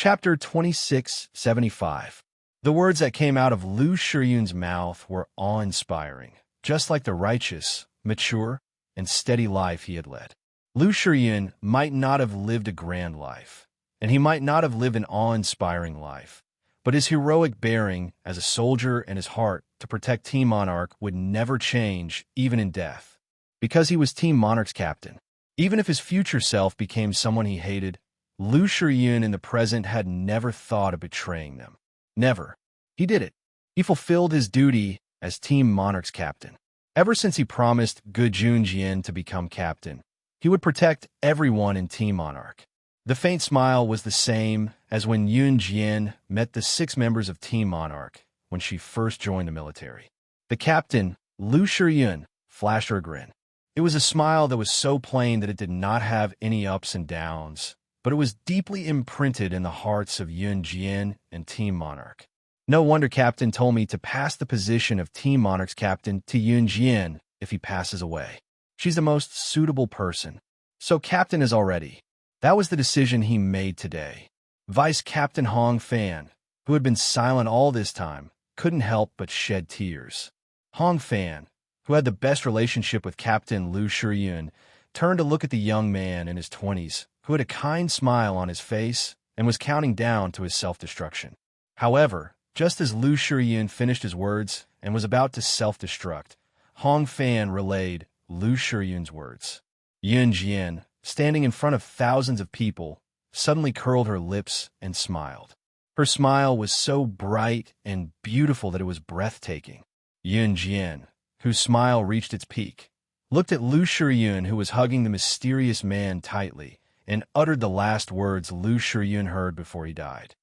Chapter 2675. The words that came out of Lu Shiyun's mouth were awe-inspiring, just like the righteous, mature, and steady life he had led. Lu Shiyun might not have lived a grand life, and he might not have lived an awe-inspiring life, but his heroic bearing as a soldier and his heart to protect Team Monarch would never change, even in death. Because he was Team Monarch's captain. Even if his future self became someone he hated, Lu Shiyun in the present had never thought of betraying them. Never. He did it. He fulfilled his duty as Team Monarch's captain. Ever since he promised Gu Junjian to become captain, he would protect everyone in Team Monarch. The faint smile was the same as when Yun Jian met the 6 members of Team Monarch when she first joined the military. The captain, Lu Shiyun, flashed her a grin. It was a smile that was so plain that it did not have any ups and downs, but it was deeply imprinted in the hearts of Yun Jian and Team Monarch. No wonder Captain told me to pass the position of Team Monarch's captain to Yun Jian if he passes away. She's the most suitable person. So Captain is already. That was the decision he made today. Vice Captain Hong Fan, who had been silent all this time, couldn't help but shed tears. Hong Fan, who had the best relationship with Captain Lu Shiyun, turned to look at the young man in his 20s, who had a kind smile on his face and was counting down to his self-destruction. However, just as Lu Shiyun finished his words and was about to self-destruct, Hong Fan relayed Lu Shiyun's words. Yun Jian, standing in front of thousands of people, suddenly curled her lips and smiled. Her smile was so bright and beautiful that it was breathtaking. Yun Jian, whose smile reached its peak, looked at Lu Shiyun, who was hugging the mysterious man tightly, and uttered the last words Lu Shiyun heard before he died.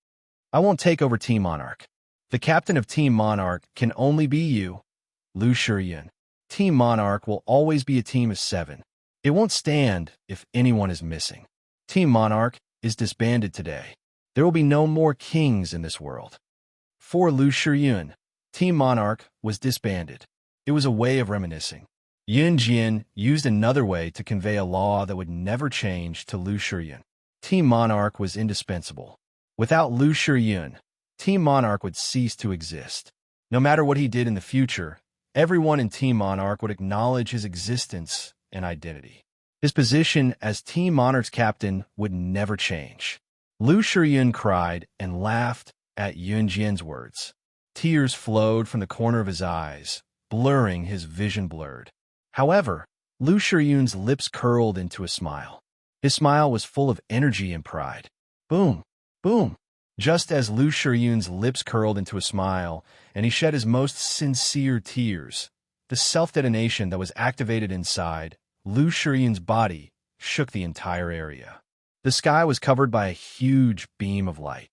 "I won't take over Team Monarch. The captain of Team Monarch can only be you, Lu Shiyun. Team Monarch will always be a team of 7. It won't stand if anyone is missing. Team Monarch is disbanded today. There will be no more kings in this world." For Lu Shiyun, Team Monarch was disbanded. It was a way of reminiscing. Yun Jian used another way to convey a law that would never change to Lu Shiyun. Team Monarch was indispensable. Without Lu Shiyun, Team Monarch would cease to exist. No matter what he did in the future, everyone in Team Monarch would acknowledge his existence and identity. His position as Team Monarch's captain would never change. Lu Shiyun cried and laughed at Yun Jian's words. Tears flowed from the corner of his eyes, blurring his vision blurred. However, Lu Shiyun's lips curled into a smile. His smile was full of energy and pride. Boom! Boom! Just as Lu Shiyun's lips curled into a smile, and he shed his most sincere tears, the self-detonation that was activated inside Lu Shiyun's body shook the entire area. The sky was covered by a huge beam of light.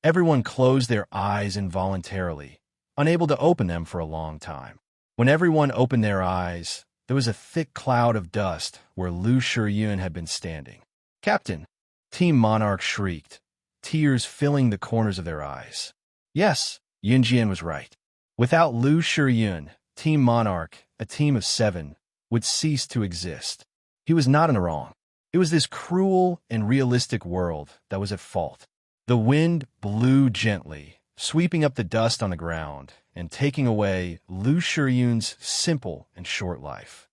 Everyone closed their eyes involuntarily, unable to open them for a long time. When everyone opened their eyes, there was a thick cloud of dust where Lu Shiyun had been standing. "Captain!" Team Monarch shrieked, tears filling the corners of their eyes. Yes, Yun Jian was right. Without Lu Shiyun, Team Monarch, a team of 7, would cease to exist. He was not in the wrong. It was this cruel and realistic world that was at fault. The wind blew gently, sweeping up the dust on the ground and taking away Lu Shiyun's simple and short life.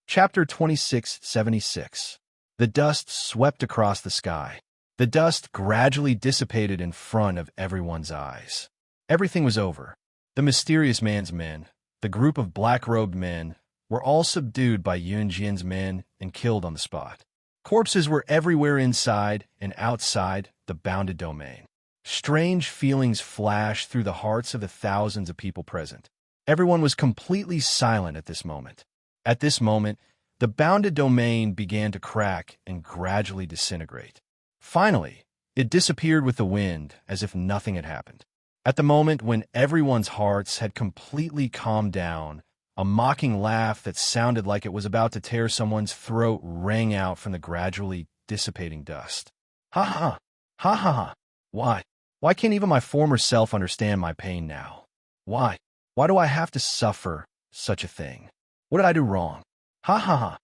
Chapter 2676. The dust swept across the sky. The dust gradually dissipated in front of everyone's eyes. Everything was over. The mysterious man's men, the group of black-robed men, were all subdued by Yun Jian's men and killed on the spot. Corpses were everywhere inside and outside the bounded domain. Strange feelings flashed through the hearts of the thousands of people present. Everyone was completely silent at this moment. At this moment, the bounded domain began to crack and gradually disintegrate. Finally, it disappeared with the wind as if nothing had happened. At the moment when everyone's hearts had completely calmed down, a mocking laugh that sounded like it was about to tear someone's throat rang out from the gradually dissipating dust. Ha ha! Ha ha ha! Why? Why can't even my former self understand my pain now? Why? Why do I have to suffer such a thing? What did I do wrong? Ha ha ha!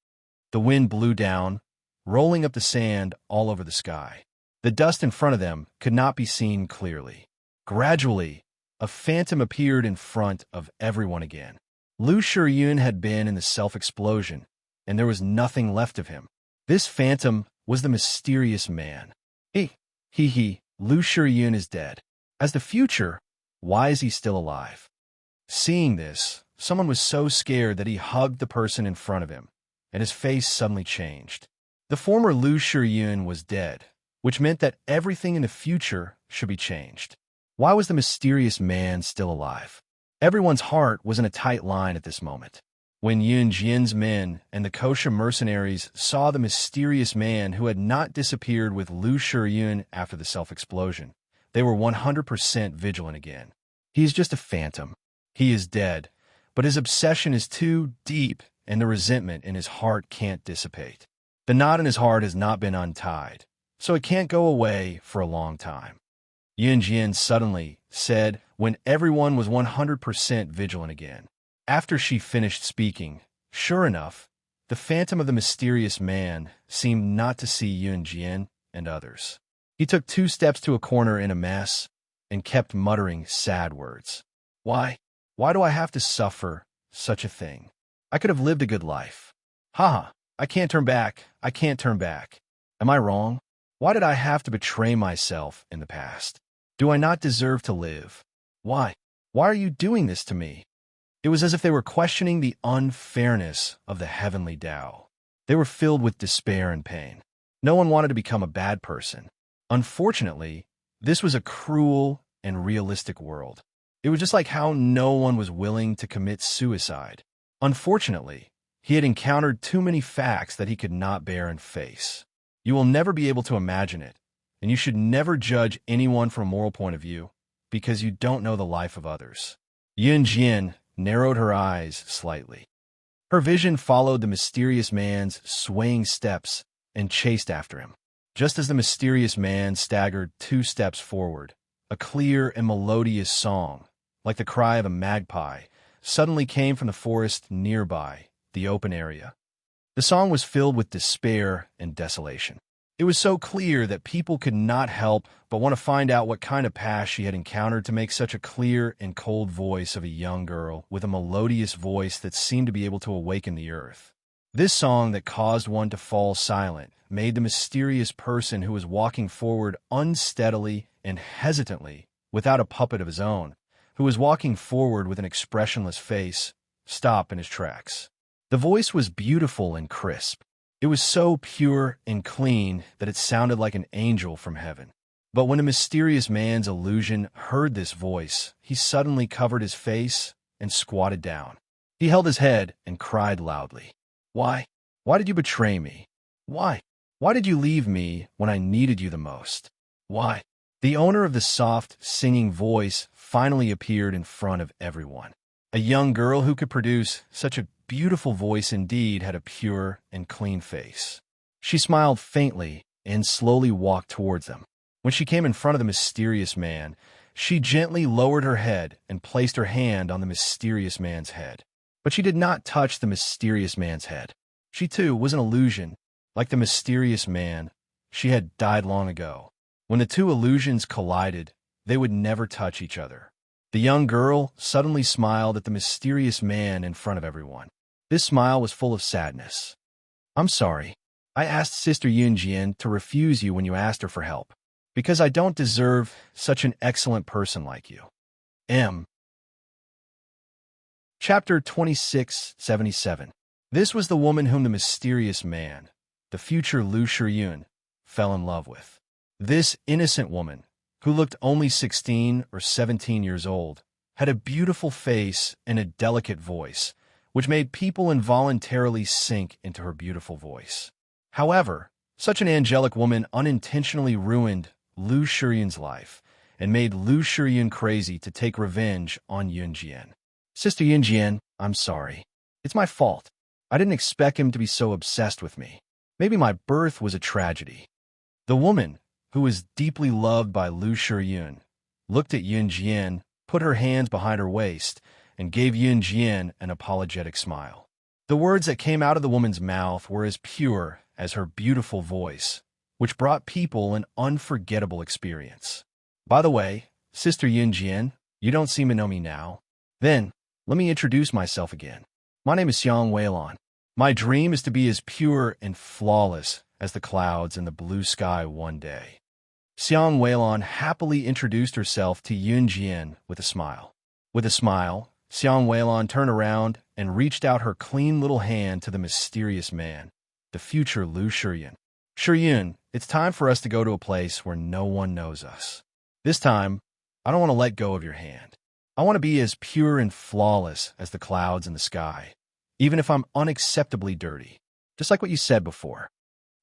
The wind blew down, rolling up the sand all over the sky. The dust in front of them could not be seen clearly. Gradually, a phantom appeared in front of everyone again. Lu Shiyun had been in the self-explosion, and there was nothing left of him. This phantom was the mysterious man. Lu Shiyun is dead. As the future, why is he still alive? Seeing this, someone was so scared that he hugged the person in front of him, and his face suddenly changed. The former Lu Shiyun was dead, which meant that everything in the future should be changed. Why was the mysterious man still alive? Everyone's heart was in a tight line at this moment. When Yun Jian's men and the kosher mercenaries saw the mysterious man who had not disappeared with Lu Shiyun after the self-explosion, they were 100% vigilant again. He is just a phantom. He is dead, but his obsession is too deep and the resentment in his heart can't dissipate. The knot in his heart has not been untied, so it can't go away for a long time. Yun Jian suddenly said when everyone was 100% vigilant again. After she finished speaking, sure enough, the phantom of the mysterious man seemed not to see Yun Jian and others. He took 2 steps to a corner in a mess and kept muttering sad words. Why do I have to suffer such a thing? I could have lived a good life. I can't turn back. I can't turn back. Am I wrong? Why did I have to betray myself in the past? Do I not deserve to live? Why are you doing this to me? It was as if they were questioning the unfairness of the heavenly Tao. They were filled with despair and pain. No one wanted to become a bad person. Unfortunately, this was a cruel and realistic world. It was just like how no one was willing to commit suicide. Unfortunately, he had encountered too many facts that he could not bear and face. You will never be able to imagine it, and you should never judge anyone from a moral point of view, because you don't know the life of others. Yun Jian narrowed her eyes slightly. Her vision followed the mysterious man's swaying steps and chased after him. Just as the mysterious man staggered 2 steps forward, a clear and melodious song, like the cry of a magpie, suddenly came from the forest nearby, the open area. The song was filled with despair and desolation. It was so clear that people could not help but want to find out what kind of past she had encountered to make such a clear and cold voice of a young girl with a melodious voice that seemed to be able to awaken the earth. This song that caused one to fall silent made the mysterious person who was walking forward unsteadily and hesitantly, without a puppet of his own, who was walking forward with an expressionless face, stop in his tracks. The voice was beautiful and crisp. It was so pure and clean that it sounded like an angel from heaven. But when the mysterious man's illusion heard this voice, he suddenly covered his face and squatted down. He held his head and cried loudly. Why did you betray me? Why did you leave me when I needed you the most? Why? The owner of the soft, singing voice finally appeared in front of everyone. A young girl who could produce such a beautiful voice indeed had a pure and clean face. She smiled faintly and slowly walked towards them. When she came in front of the mysterious man, she gently lowered her head and placed her hand on the mysterious man's head. But she did not touch the mysterious man's head. She too was an illusion. Like the mysterious man, she had died long ago. When the 2 illusions collided, they would never touch each other. The young girl suddenly smiled at the mysterious man in front of everyone. This smile was full of sadness. I'm sorry. I asked Sister Yun Jian to refuse you when you asked her for help, because I don't deserve such an excellent person like you. Chapter 2677. This was the woman whom the mysterious man, the future Lu Shiyun, fell in love with. This innocent woman, who looked only 16 or 17 years old, had a beautiful face and a delicate voice, which made people involuntarily sink into her beautiful voice. However, such an angelic woman unintentionally ruined Lu Shiyun's life and made Lu Shiyun crazy to take revenge on Yun Jian. Sister Yun Jian, I'm sorry. It's my fault. I didn't expect him to be so obsessed with me. Maybe my birth was a tragedy. The woman, who was deeply loved by Lu Shiyun, looked at Yun Jian, put her hands behind her waist, and gave Yun Jian an apologetic smile. The words that came out of the woman's mouth were as pure as her beautiful voice, which brought people an unforgettable experience. By the way, Sister Yunjian, you don't seem to know me now. Then, let me introduce myself again. My name is Xiang Weilon. My dream is to be as pure and flawless as the clouds in the blue sky one day. Xiang Weilon happily introduced herself to Yunjian with a smile. With a smile, Xiang Weilon turned around and reached out her clean little hand to the mysterious man, the future Lu Shiyun. Shiyun, it's time for us to go to a place where no one knows us. This time, I don't want to let go of your hand. I want to be as pure and flawless as the clouds in the sky, even if I'm unacceptably dirty. Just like what you said before.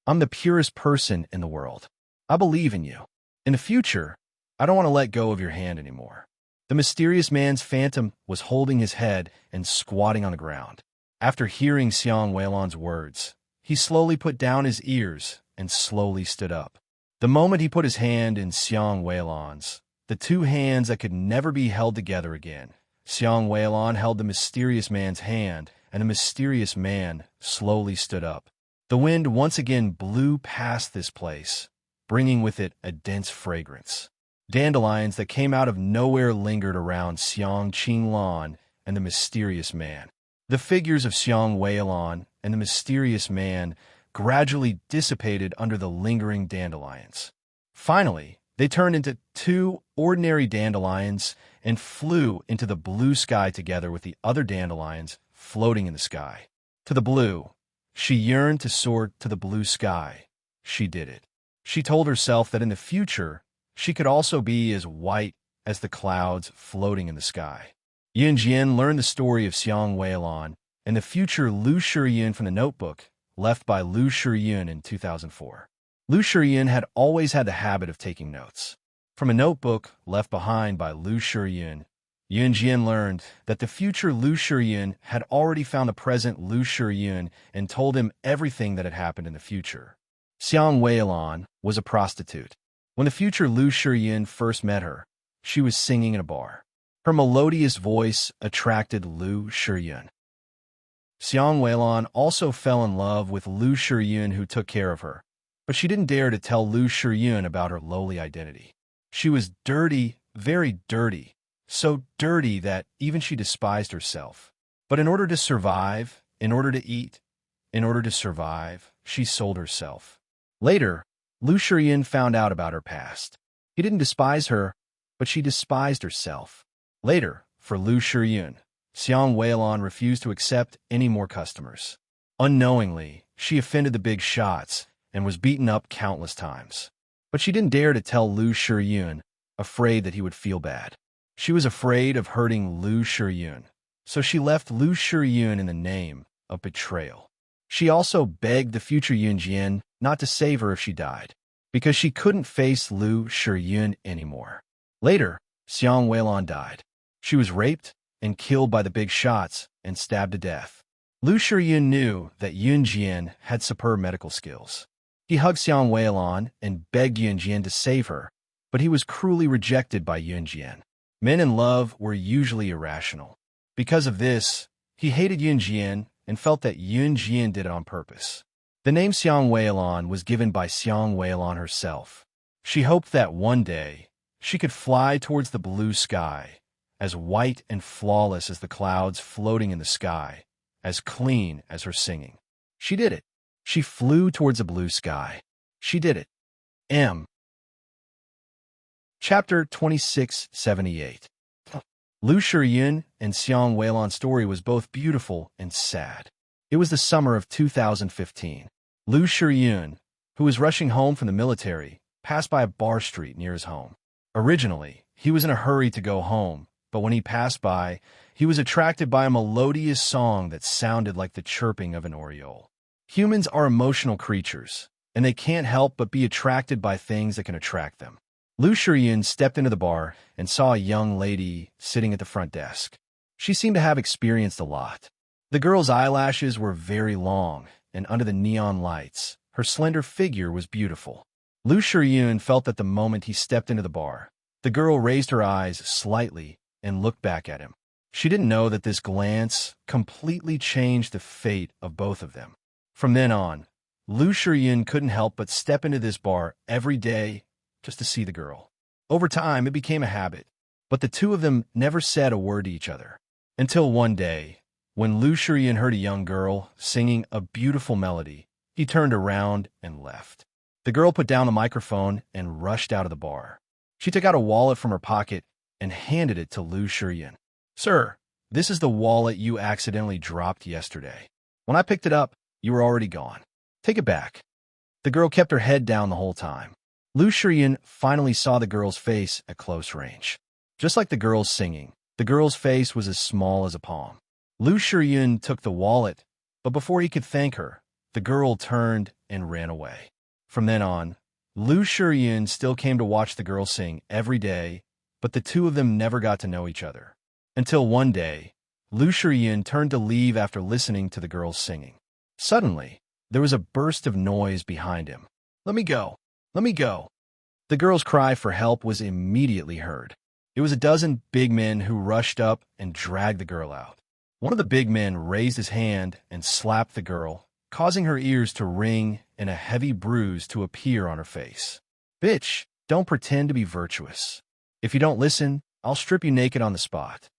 I'm the purest person in the world. I believe in you. In the future, I don't want to let go of your hand anymore. The mysterious man's phantom was holding his head and squatting on the ground. After hearing Xiang Weilon's words, he slowly put down his ears and slowly stood up. The moment he put his hand in Xiang Weilon's, the two hands that could never be held together again, Xiang Weilon held the mysterious man's hand, and the mysterious man slowly stood up. The wind once again blew past this place, bringing with it a dense fragrance. Dandelions that came out of nowhere lingered around Xiang Qinglong and the mysterious man. The figures of Xiang Weilon and the mysterious man gradually dissipated under the lingering dandelions. Finally, they turned into two ordinary dandelions and flew into the blue sky together with the other dandelions floating in the sky. To the blue, she yearned to soar to the blue sky. She did it. She told herself that in the future, she could also be as white as the clouds floating in the sky. Yunjian learned the story of Xiang Weilon and the future Lu Shiyun from the notebook left by Lu Shiyun in 2004. Lu Shiyun had always had the habit of taking notes. From a notebook left behind by Lu Shiyun, Yunjian learned that the future Lu Shiyun had already found the present Lu Shiyun and told him everything that had happened in the future. Xiang Weilon was a prostitute. When the future Lu Shiyun first met her, she was singing in a bar. Her melodious voice attracted Lu Shiyun. Xiang Weilon also fell in love with Lu Shiyun, who took care of her, but she didn't dare to tell Lu Shiyun about her lowly identity. She was dirty, very dirty, so dirty that even she despised herself. But in order to survive, in order to eat, in order to survive, she sold herself. Later, Lu Shiyun found out about her past. He didn't despise her, but she despised herself. Later, for Lu Shiyun, Xiang Weilon refused to accept any more customers. Unknowingly, she offended the big shots and was beaten up countless times. But she didn't dare to tell Lu Shiyun, afraid that he would feel bad. She was afraid of hurting Lu Shiyun, so she left Lu Shiyun in the name of betrayal. She also begged the future Yunjian not to save her if she died, because she couldn't face Lu Shiyun anymore. Later, Xiang Weilon died. She was raped and killed by the big shots and stabbed to death. Lu Shiyun knew that Yunjian had superb medical skills. He hugged Xiang Weilon and begged Yunjian to save her, but he was cruelly rejected by Yunjian. Men in love were usually irrational. Because of this, he hated Yunjian and felt that Yunjian did it on purpose. The name Xiang Weilon was given by Xiang Weilon herself. She hoped that one day she could fly towards the blue sky, as white and flawless as the clouds floating in the sky, as clean as her singing. She did it. She flew towards the blue sky. She did it. Chapter 2678. Lu Shiyun and Xiang Weilon's story was both beautiful and sad. It was the summer of 2015. Lu Shiyun, who was rushing home from the military, passed by a bar street near his home. Originally, he was in a hurry to go home, but when he passed by, he was attracted by a melodious song that sounded like the chirping of an oriole. Humans are emotional creatures, and they can't help but be attracted by things that can attract them. Lu Shiyun stepped into the bar and saw a young lady sitting at the front desk. She seemed to have experienced a lot. The girl's eyelashes were very long, and under the neon lights, her slender figure was beautiful. Lu Shiyun felt that the moment he stepped into the bar, the girl raised her eyes slightly and looked back at him. She didn't know that this glance completely changed the fate of both of them. From then on, Lu Shiyun couldn't help but step into this bar every day just to see the girl. Over time, it became a habit, but the two of them never said a word to each other. Until one day, when Lu Shiyun heard a young girl singing a beautiful melody, he turned around and left. The girl put down the microphone and rushed out of the bar. She took out a wallet from her pocket and handed it to Lu Shiyun. "Sir, this is the wallet you accidentally dropped yesterday. When I picked it up, you were already gone. Take it back." The girl kept her head down the whole time. Lu Shiyun finally saw the girl's face at close range. Just like the girl's singing, the girl's face was as small as a palm. Lu Shiyun took the wallet, but before he could thank her, the girl turned and ran away. From then on, Lu Shiyun still came to watch the girl sing every day, but the two of them never got to know each other. Until one day, Lu Shiyun turned to leave after listening to the girls singing. Suddenly, there was a burst of noise behind him. "Let me go! Let me go!" The girl's cry for help was immediately heard. It was a dozen big men who rushed up and dragged the girl out. One of the big men raised his hand and slapped the girl, causing her ears to ring and a heavy bruise to appear on her face. "Bitch, don't pretend to be virtuous. If you don't listen, I'll strip you naked on the spot."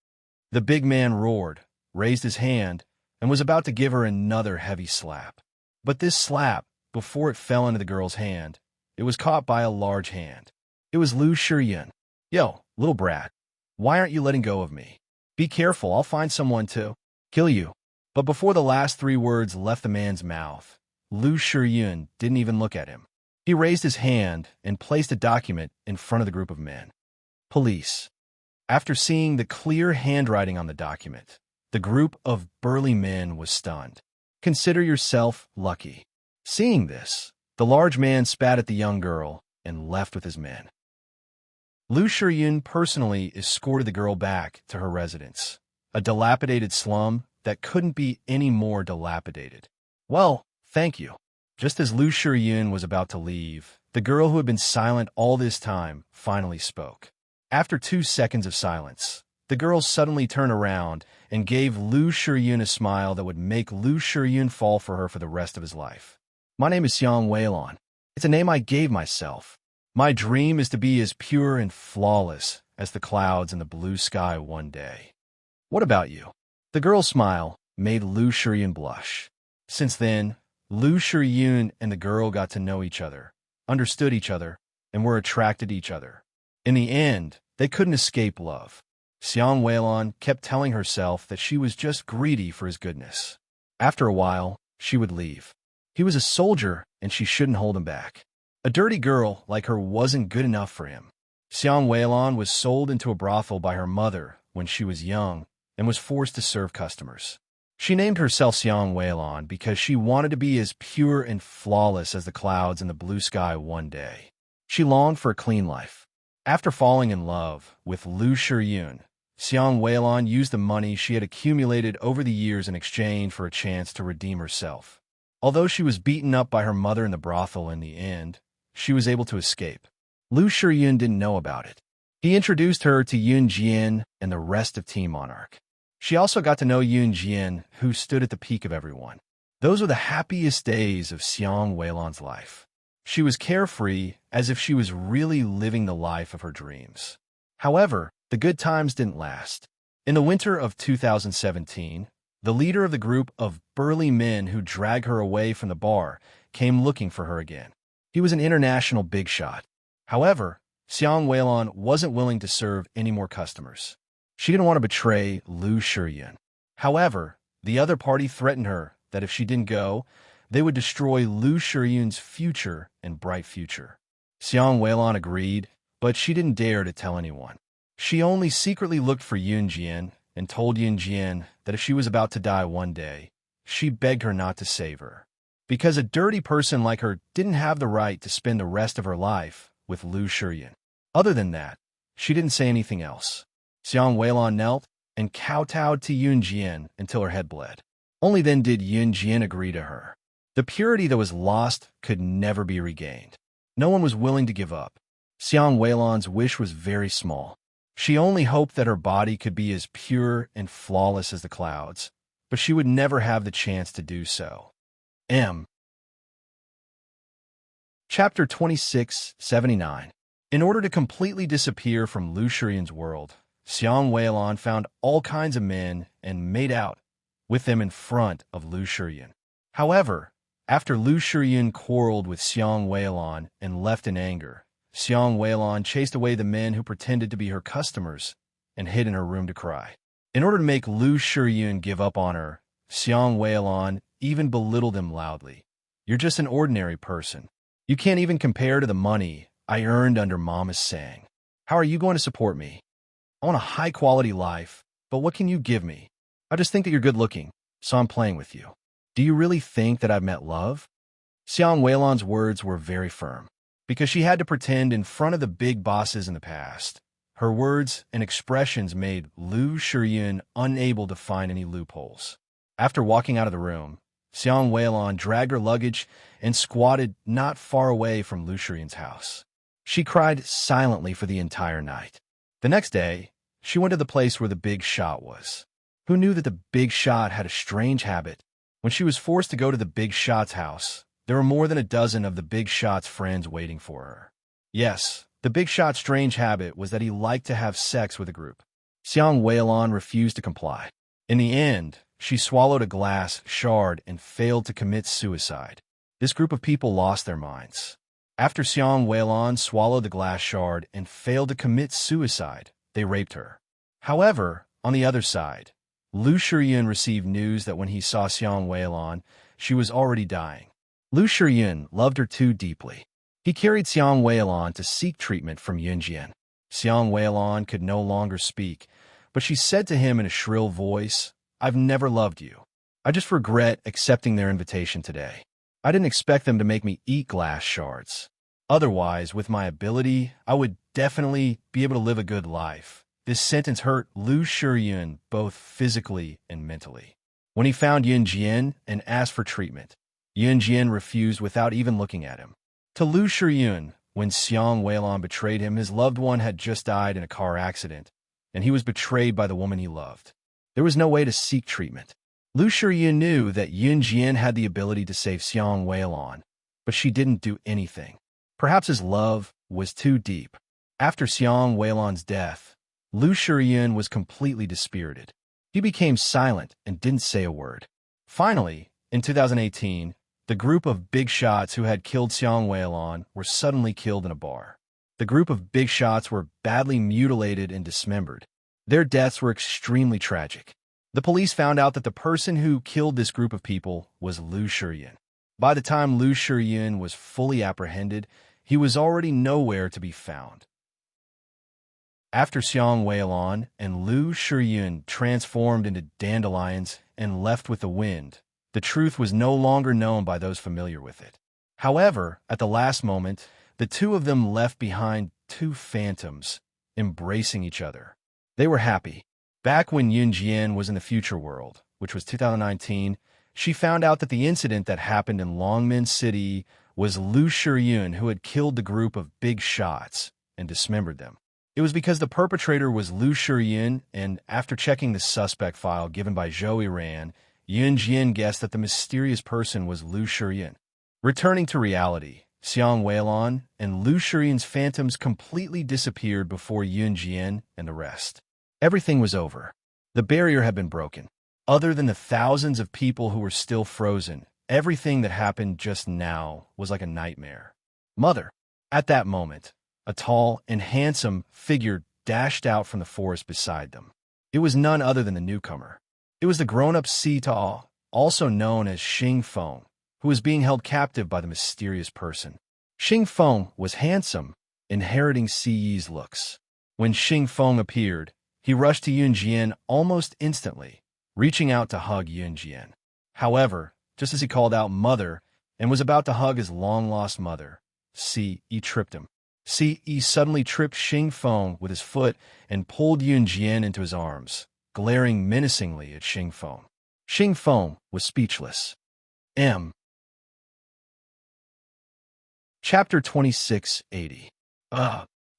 The big man roared, raised his hand, and was about to give her another heavy slap. But this slap, before it fell into the girl's hand, it was caught by a large hand. It was Lu Shiyun. "Yo, little brat, why aren't you letting go of me? Be careful, I'll find someone to kill you." But before the last three words left the man's mouth, Lu Shiyun didn't even look at him. He raised his hand and placed a document in front of the group of men. "Police." After seeing the clear handwriting on the document, the group of burly men was stunned. "Consider yourself lucky." Seeing this, the large man spat at the young girl and left with his men. Lu Shiyun personally escorted the girl back to her residence, a dilapidated slum that couldn't be any more dilapidated. "Well, thank you." Just as Lu Shiyun was about to leave, the girl who had been silent all this time finally spoke. After 2 seconds of silence, the girl suddenly turned around and gave Lu Shiyun a smile that would make Lu Shiyun fall for her for the rest of his life. "My name is Unwavering. It's a name I gave myself. My dream is to be as pure and flawless as the clouds in the blue sky one day. What about you?" The girl's smile made Lu Shiyun blush. Since then, Lu Shiyun and the girl got to know each other, understood each other, and were attracted to each other. In the end, they couldn't escape love. Xiang Weilon kept telling herself that she was just greedy for his goodness. After a while, she would leave. He was a soldier, and she shouldn't hold him back. A dirty girl like her wasn't good enough for him. Xiang Weilon was sold into a brothel by her mother when she was young and was forced to serve customers. She named herself Xiang Weilon because she wanted to be as pure and flawless as the clouds in the blue sky one day. She longed for a clean life. After falling in love with Lu Shiyun, Xiang Weilon used the money she had accumulated over the years in exchange for a chance to redeem herself. Although she was beaten up by her mother in the brothel in the end, she was able to escape. Lu Shiyun didn't know about it. He introduced her to Yun Jian and the rest of Team Monarch. She also got to know Yun Jian, who stood at the peak of everyone. Those were the happiest days of Xiang Weilon's life. She was carefree, as if she was really living the life of her dreams. However, the good times didn't last. In the winter of 2017, the leader of the group of burly men who dragged her away from the bar came looking for her again. He was an international big shot. However, Xiang Weilon wasn't willing to serve any more customers. She didn't want to betray Lu Shiyun. However, the other party threatened her that if she didn't go, they would destroy Lu Shiyun's future and bright future. Xiang Weilon agreed, but she didn't dare to tell anyone. She only secretly looked for Yun Jian and told Yun Jian that if she was about to die one day, she begged her not to save her. Because a dirty person like her didn't have the right to spend the rest of her life with Lu Shiyun. Other than that, she didn't say anything else. Xiang Weilon knelt and kowtowed to Yun Jian until her head bled. Only then did Yun Jian agree to her. The purity that was lost could never be regained. No one was willing to give up. Xiang Weilon's wish was very small. She only hoped that her body could be as pure and flawless as the clouds, but she would never have the chance to do so. M. Chapter 2679. In order to completely disappear from Lu Shiyun's world, Xiang Weilon found all kinds of men and made out with them in front of Lu Shiyun. However, after Lu Shiyun quarreled with Xiang Weilon and left in anger, Xiang Weilon chased away the men who pretended to be her customers and hid in her room to cry. In order to make Lu Shiyun give up on her, Xiang Weilon even belittled him loudly. "You're just an ordinary person. You can't even compare to the money I earned under Mama's saying. How are you going to support me? I want a high-quality life, but what can you give me? I just think that you're good-looking, so I'm playing with you. Do you really think that I've met love?" Xiang Weilon's words were very firm, because she had to pretend in front of the big bosses in the past. Her words and expressions made Lu Shiyun unable to find any loopholes. After walking out of the room, Xiang Weilon dragged her luggage and squatted not far away from Lu Shiyun's house. She cried silently for the entire night. The next day, she went to the place where the big shot was. Who knew that the big shot had a strange habit? When she was forced to go to the big shot's house, there were more than a dozen of the big shot's friends waiting for her. Yes, the big shot's strange habit was that he liked to have sex with a group. Xiang Weilon refused to comply. In the end, she swallowed a glass shard and failed to commit suicide. This group of people lost their minds. After Xiang Weilon swallowed the glass shard and failed to commit suicide, they raped her. However, on the other side, Lu Shiyun received news that when he saw Xiang Weilon, she was already dying. Lu Shiyun loved her too deeply. He carried Xiang Weilon to seek treatment from Yunjian. Xiang Weilon could no longer speak, but she said to him in a shrill voice, "I've never loved you. I just regret accepting their invitation today. I didn't expect them to make me eat glass shards. Otherwise, with my ability, I would definitely be able to live a good life." This sentence hurt Lu Shiyun both physically and mentally. When he found Yunjian and asked for treatment, Yunjian refused without even looking at him. To Lu Shiyun, when Xiang Weilon betrayed him, his loved one had just died in a car accident, and he was betrayed by the woman he loved. There was no way to seek treatment. Lu Shiyun knew that Yunjian had the ability to save Xiang Weilon, but she didn't do anything. Perhaps his love was too deep. After Xiang Weilon's death, Lu Shiyun was completely dispirited. He became silent and didn't say a word. Finally, in 2018, the group of big shots who had killed Xiang Weilon were suddenly killed in a bar. The group of big shots were badly mutilated and dismembered. Their deaths were extremely tragic. The police found out that the person who killed this group of people was Lu Shiyun. By the time Lu Shiyun was fully apprehended, he was already nowhere to be found. After Xiang Weilon and Lu Shiyun transformed into dandelions and left with the wind, the truth was no longer known by those familiar with it. However, at the last moment, the two of them left behind two phantoms, embracing each other. They were happy. Back when Yunjian was in the future world, which was 2019, she found out that the incident that happened in Longmen City was Lu Shiyun who had killed the group of big shots and dismembered them. It was because the perpetrator was Lu Shiyun, and after checking the suspect file given by Zhou Ran, Yunjian guessed that the mysterious person was Lu Shiyun. Returning to reality, Xiang Weilon and Lu Shiyun's phantoms completely disappeared before Yunjian and the rest. Everything was over. The barrier had been broken. Other than the thousands of people who were still frozen, everything that happened just now was like a nightmare. Mother. At that moment, a tall and handsome figure dashed out from the forest beside them. It was none other than the newcomer. It was the grown-up Si Ta, also known as Xing Feng, who was being held captive by the mysterious person. Xing Feng was handsome, inheriting Si Yi's looks. When Xing Feng appeared, he rushed to Yunjian almost instantly, reaching out to hug Yunjian. However, just as he called out "mother" and was about to hug his long-lost mother, Si Yi tripped him. Si Yi suddenly tripped Xing Feng with his foot and pulled Yunjian into his arms, glaring menacingly at Xing Feng. Xing Feng was speechless. M. Chapter 2680.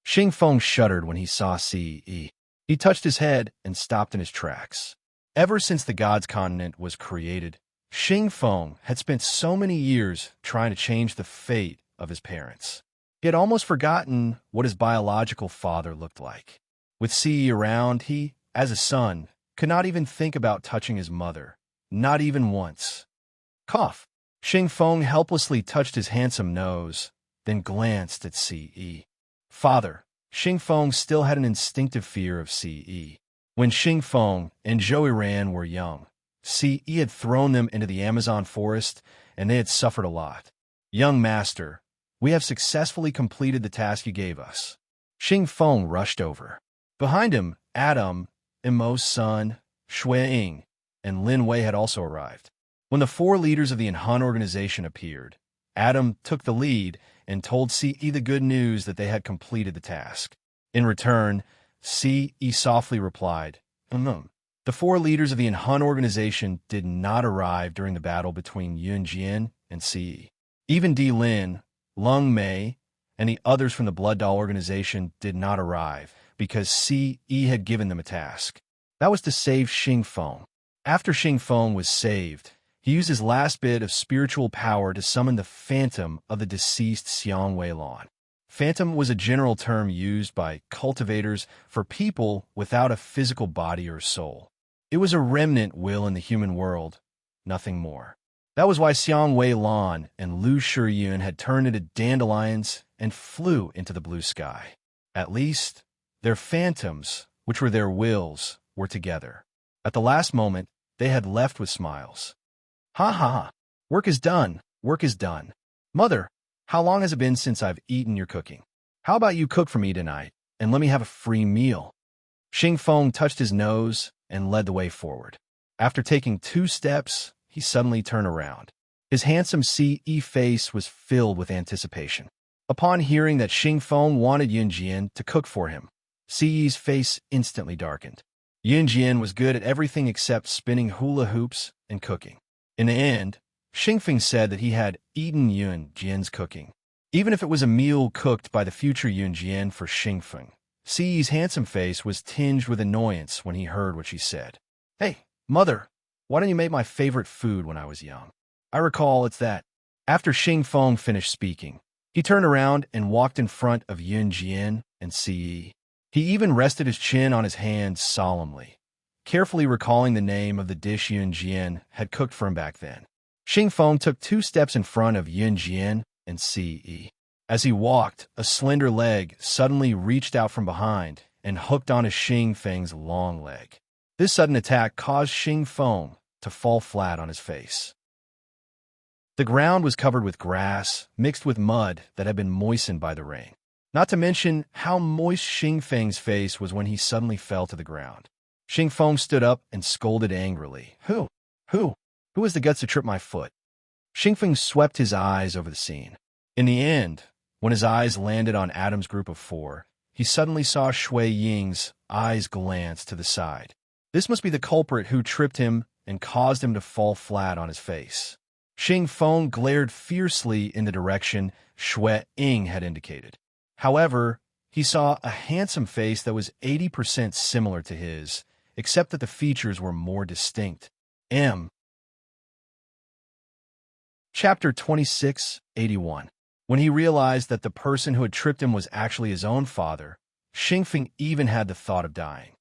Xing Feng shuddered when he saw Ce. He touched his head and stopped in his tracks. Ever since the Gods' Continent was created, Xing Feng had spent so many years trying to change the fate of his parents. He had almost forgotten what his biological father looked like. With Ce around, he, as a son, could not even think about touching his mother, not even once. Cough. Xing Feng helplessly touched his handsome nose, then glanced at Ce. Father. Xing Feng still had an instinctive fear of Ce. When Xing Feng and Zhou Ran were young, Ce had thrown them into the Amazon forest, and they had suffered a lot. Young master, we have successfully completed the task you gave us. Xing Feng rushed over. Behind him, Adam, Immerse's son, Shui, and Lin Wei had also arrived. When the 4 leaders of the Han organization appeared, Adam took the lead and told Ce the good news that they had completed the task. In return, Ce softly replied, The 4 leaders of the Han organization did not arrive during the battle between Yun Jian and Ce. Even Di Lin, Lung Mei, and the others from the Blood Doll organization did not arrive because Ce had given them a task. That was to save Xing Feng. After Xing Feng was saved, he used his last bit of spiritual power to summon the phantom of the deceased Xiang Weilan. Phantom was a general term used by cultivators for people without a physical body or soul. It was a remnant will in the human world, nothing more. That was why Xiang Weilan and Lu Shiyun had turned into dandelions and flew into the blue sky. At least, their phantoms, which were their wills, were together. At the last moment, they had left with smiles. Ha ha ha. Work is done. Work is done. Mother, how long has it been since I've eaten your cooking? How about you cook for me tonight, and let me have a free meal? Xing Feng touched his nose and led the way forward. After taking 2 steps, he suddenly turned around. His handsome Ce face was filled with anticipation. Upon hearing that Xing Feng wanted Yun Jian to cook for him, Ce's face instantly darkened. Yun Jian was good at everything except spinning hula hoops and cooking. In the end, Xing Feng said that he had eaten Yun Jian's cooking, even if it was a meal cooked by the future Yun Jian for Xing Feng. Ce's handsome face was tinged with annoyance when he heard what she said. Hey, mother, why didn't you make my favorite food when I was young? I recall it's that. After Xing Feng finished speaking, he turned around and walked in front of Yun Jian and Ce. He even rested his chin on his hands solemnly, carefully recalling the name of the dish Yun Jian had cooked for him back then. Xing Feng took 2 steps in front of Yun Jian and Ce. As he walked, a slender leg suddenly reached out from behind and hooked onto Xing Feng's long leg. This sudden attack caused Xing Feng to fall flat on his face. The ground was covered with grass, mixed with mud that had been moistened by the rain. Not to mention how moist Xing Feng's face was when he suddenly fell to the ground. Xing Feng stood up and scolded angrily. Who has the guts to trip my foot? Xing Feng swept his eyes over the scene. In the end, when his eyes landed on Adam's group of 4, he suddenly saw Shui Ying's eyes glance to the side. This must be the culprit who tripped him and caused him to fall flat on his face. Xing Feng glared fiercely in the direction Shui Ying had indicated. However, he saw a handsome face that was 80% similar to his, except that the features were more distinct. Chapter 2681. When he realized that the person who had tripped him was actually his own father, Xing Feng even had the thought of dying.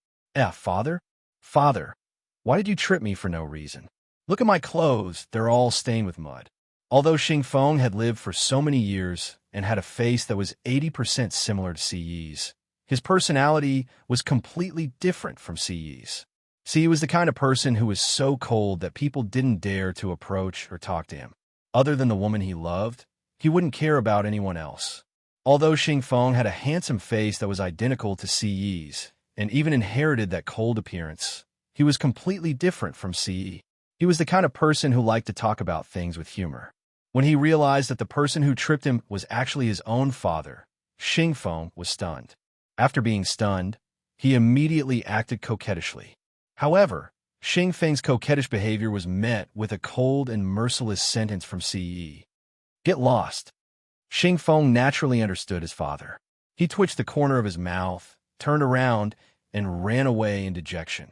Father? Father, why did you trip me for no reason? Look at my clothes, they're all stained with mud. Although Xing Feng had lived for so many years and had a face that was 80% similar to Ce's, his personality was completely different from Ce's. Ce was the kind of person who was so cold that people didn't dare to approach or talk to him. Other than the woman he loved, he wouldn't care about anyone else. Although Xing Feng had a handsome face that was identical to Ce's, and even inherited that cold appearance, he was completely different from Ce. He was the kind of person who liked to talk about things with humor. When he realized that the person who tripped him was actually his own father, Xing Feng was stunned. After being stunned, he immediately acted coquettishly. However, Xing Feng's coquettish behavior was met with a cold and merciless sentence from Ce. Get lost. Xing Feng naturally understood his father. He twitched the corner of his mouth, turned around, and ran away in dejection.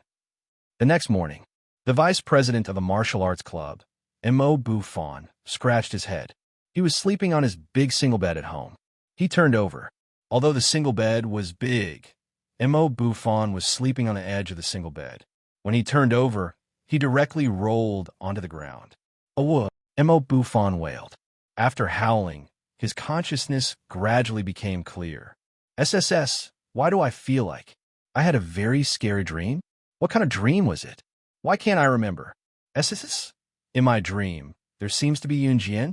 The next morning, the vice president of the martial arts club, Mo Buffon, scratched his head. He was sleeping on his big single bed at home. He turned over. Although the single bed was big, Mo Buffon was sleeping on the edge of the single bed. When he turned over, he directly rolled onto the ground. "Oh, Mo Buffon wailed. After howling, his consciousness gradually became clear. "SSS, why do I feel like I had a very scary dream? What kind of dream was it? Why can't I remember? SSS? In my dream, there seems to be Yunjian."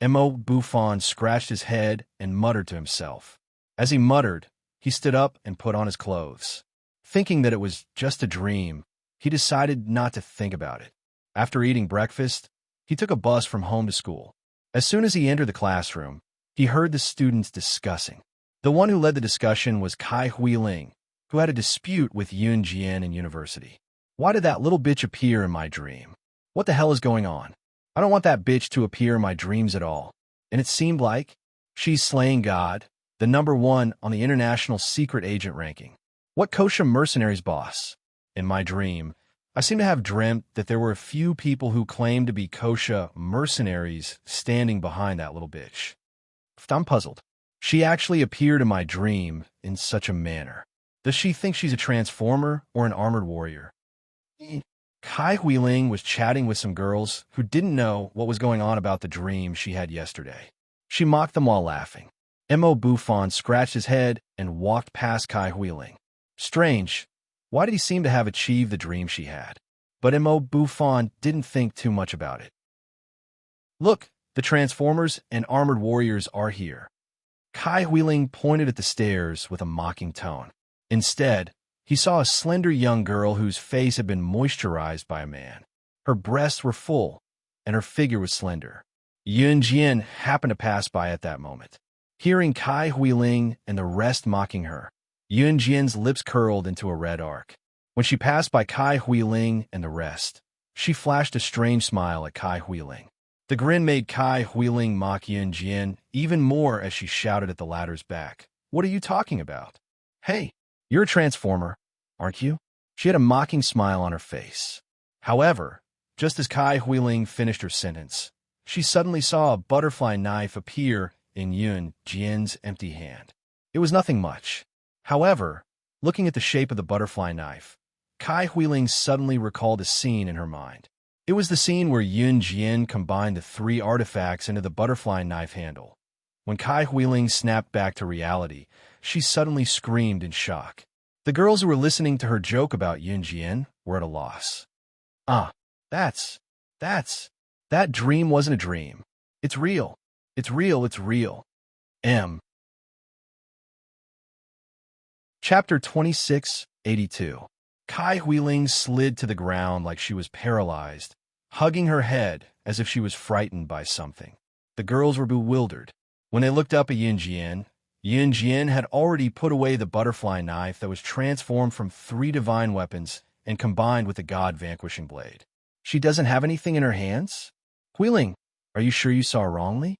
Mo Buffon scratched his head and muttered to himself. As he muttered, he stood up and put on his clothes. Thinking that it was just a dream, he decided not to think about it. After eating breakfast, he took a bus from home to school. As soon as he entered the classroom, he heard the students discussing. The one who led the discussion was Kai Huiling, who had a dispute with Yun Jian in university. "Why did that little bitch appear in my dream? What the hell is going on? I don't want that bitch to appear in my dreams at all. And it seemed like she's slaying God, the #1 on the international secret agent ranking. What kosher mercenaries boss? In my dream, I seem to have dreamt that there were a few people who claimed to be kosher mercenaries standing behind that little bitch. I'm puzzled. She actually appeared in my dream in such a manner. Does she think she's a transformer or an armored warrior?" Kai Huiling was chatting with some girls who didn't know what was going on about the dream she had yesterday. She mocked them while laughing. Mo Buffon scratched his head and walked past Kai Huiling. Strange. Why did he seem to have achieved the dream she had? But Mo Buffon didn't think too much about it. "Look, the Transformers and Armored Warriors are here." Kai Huiling pointed at the stairs with a mocking tone. Instead, he saw a slender young girl whose face had been moisturized by a man. Her breasts were full, and her figure was slender. Yun Jian happened to pass by at that moment. Hearing Kai Huiling and the rest mocking her, Yun Jian's lips curled into a red arc. When she passed by Kai Huiling and the rest, she flashed a strange smile at Kai Huiling. The grin made Kai Huiling mock Yun Jian even more as she shouted at the latter's back. "What are you talking about? Hey, you're a transformer, aren't you?" She had a mocking smile on her face. However, just as Kai Huiling finished her sentence, she suddenly saw a butterfly knife appear in Yun Jian's empty hand. It was nothing much. However, looking at the shape of the butterfly knife, Kai Huiling suddenly recalled a scene in her mind. It was the scene where Yun Jian combined the 3 artifacts into the butterfly knife handle. When Kai Huiling snapped back to reality, she suddenly screamed in shock. The girls who were listening to her joke about Yun Jian were at a loss. That dream wasn't a dream. It's real. It's real, it's real. Chapter 2682. Kai Huiling slid to the ground like she was paralyzed, hugging her head as if she was frightened by something. The girls were bewildered. When they looked up at Yun Jian had already put away the butterfly knife that was transformed from 3 divine weapons and combined with the god-vanquishing blade. "She doesn't have anything in her hands? Huiling, are you sure you saw wrongly?"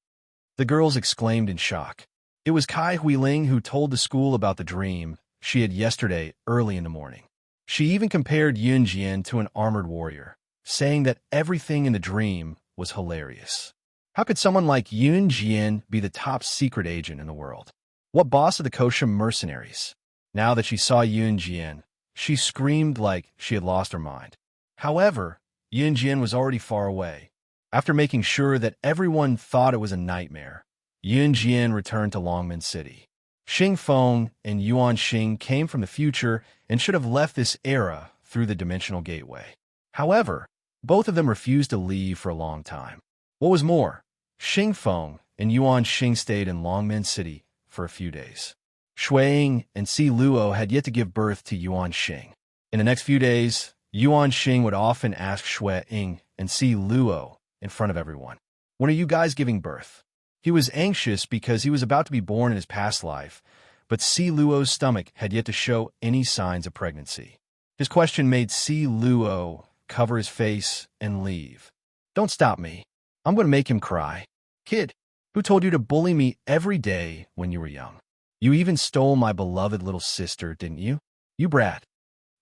The girls exclaimed in shock. It was Kai Huiling who told the school about the dream she had yesterday early in the morning. She even compared Yun Jian to an armored warrior, saying that everything in the dream was hilarious. How could someone like Yun Jian be the top secret agent in the world? What boss of the kosher mercenaries? Now that she saw Yun Jian, she screamed like she had lost her mind. However, Yun Jian was already far away. After making sure that everyone thought it was a nightmare, Yun Jian returned to Longmen City. Xing Feng and Yuan Xing came from the future and should have left this era through the dimensional gateway. However, both of them refused to leave for a long time. What was more, Xing Feng and Yuan Xing stayed in Longmen City for a few days. Shuiying and Si Luo had yet to give birth to Yuan Xing. In the next few days, Yuan Xing would often ask Shuiying and Si Luo in front of everyone, "When are you guys giving birth?" He was anxious because he was about to be born in his past life, but Si Luo's stomach had yet to show any signs of pregnancy. His question made Si Luo cover his face and leave. "Don't stop me. I'm going to make him cry. Kid, who told you to bully me every day when you were young?" You even stole my beloved little sister, didn't you? You brat.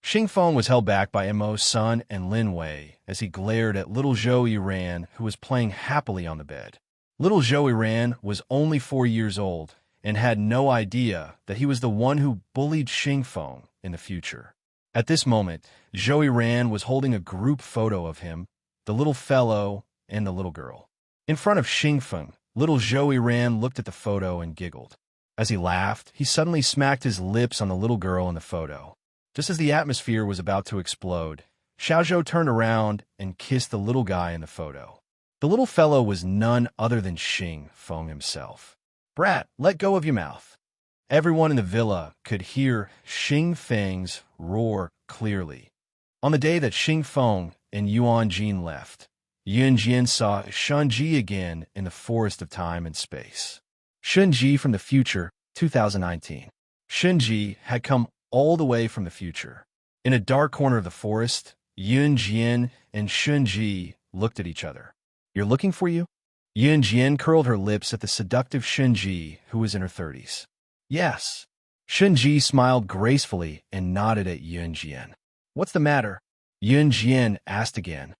Xingfeng was held back by Mo's son and Lin Wei as he glared at little Zhou Yiran, who was playing happily on the bed. Little Zhou Yiran was only 4 years old and had no idea that he was the one who bullied Xingfeng in the future. At this moment, Zhou Yiran was holding a group photo of him, the little fellow, and the little girl. In front of Xingfeng, little Zhou Yiran looked at the photo and giggled. As he laughed, he suddenly smacked his lips on the little girl in the photo. Just as the atmosphere was about to explode, Xiaozhou turned around and kissed the little guy in the photo. The little fellow was none other than Xingfeng himself. Brat, let go of your mouth. Everyone in the villa could hear Xingfeng's roar clearly. On the day that Xingfeng and Yuan Jin left, Yun Jian saw Shunji again in the forest of time and space. Shunji from the future, 2019. Shunji had come all the way from the future. In a dark corner of the forest, Yun Jian and Shunji looked at each other. You're looking for you? Yun Jian curled her lips at the seductive Shunji, who was in her 30s. Yes. Shunji smiled gracefully and nodded at Yun Jian. What's the matter? Yun Jian asked again.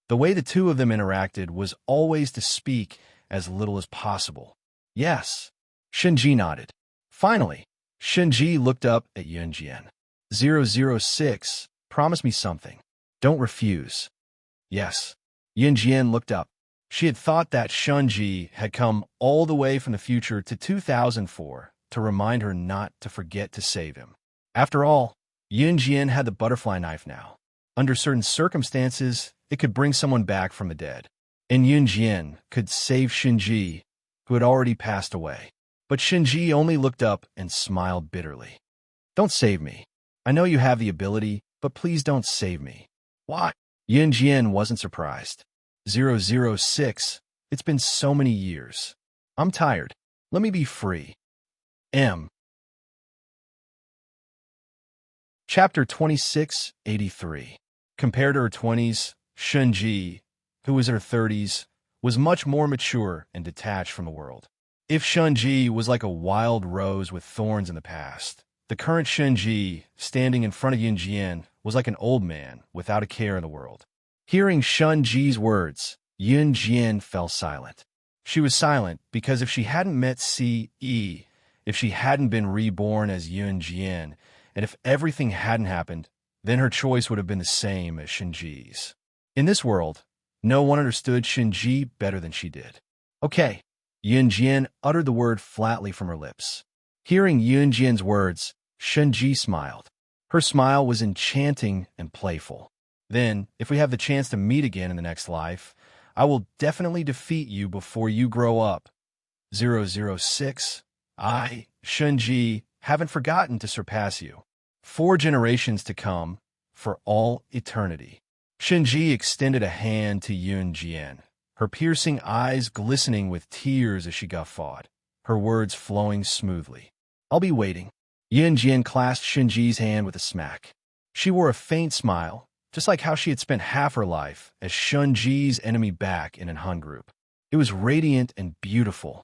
The way the two of them interacted was always to speak as little as possible. Yes. Shunji nodded. Finally, Shunji looked up at Yun Jian. 006, promise me something. Don't refuse. Yes. Yun Jian looked up. She had thought that Shunji had come all the way from the future to 2004 to remind her not to forget to save him. After all, Yun Jian had the butterfly knife now. Under certain circumstances, it could bring someone back from the dead. And Yun Jian could save Shunji, who had already passed away. But Shunji only looked up and smiled bitterly. Don't save me. I know you have the ability, but please don't save me. Why? Yun Jian wasn't surprised. 006, it's been so many years. I'm tired. Let me be free. M. Chapter 2683. Compared to her 20s, Shunji, who was in her 30s, was much more mature and detached from the world. If Shunji was like a wild rose with thorns in the past, the current Shunji, standing in front of Yun Jian, was like an old man without a care in the world. Hearing Shunji's words, Yun Jian fell silent. She was silent because if she hadn't met Ce, if she hadn't been reborn as Yun Jian, and if everything hadn't happened, then her choice would have been the same as Shunji's. In this world, no one understood Shunji better than she did. Okay. Yun Jian uttered the word flatly from her lips. Hearing Yun Jian's words, Shunji smiled. Her smile was enchanting and playful. Then, if we have the chance to meet again in the next life, I will definitely defeat you before you grow up. 006, I, Shunji, haven't forgotten to surpass you. 4 generations to come, for all eternity. Shunji extended a hand to Yun Jian, her piercing eyes glistening with tears as she guffawed, her words flowing smoothly. I'll be waiting. Yun Jian clasped Shunji's hand with a smack. She wore a faint smile, just like how she had spent half her life as Shunji's enemy back in an Hun group. It was radiant and beautiful.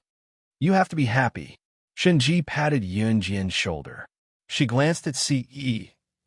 You have to be happy. Shunji patted Yun Jian's shoulder. She glanced at Ce,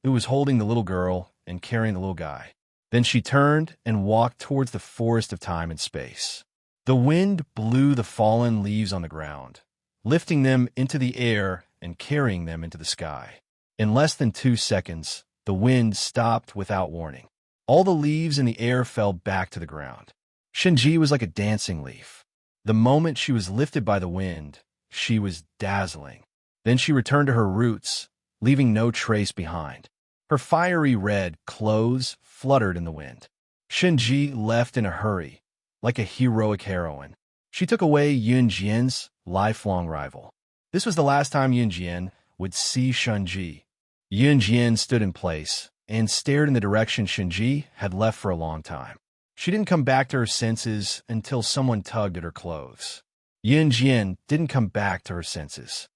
who was holding the little girl and carrying the little guy. Then she turned and walked towards the forest of time and space. The wind blew the fallen leaves on the ground, lifting them into the air and carrying them into the sky. In less than 2 seconds, the wind stopped without warning. All the leaves in the air fell back to the ground. Shunji was like a dancing leaf. The moment she was lifted by the wind, she was dazzling. Then she returned to her roots, leaving no trace behind. Her fiery red clothes fluttered in the wind. Shunji left in a hurry, like a heroic heroine. She took away Yun Jian's lifelong rival. This was the last time Yun Jian would see Shunji. Yun Jian stood in place and stared in the direction Shunji had left for a long time. She didn't come back to her senses until someone tugged at her clothes. Yun Jian didn't come back to her senses.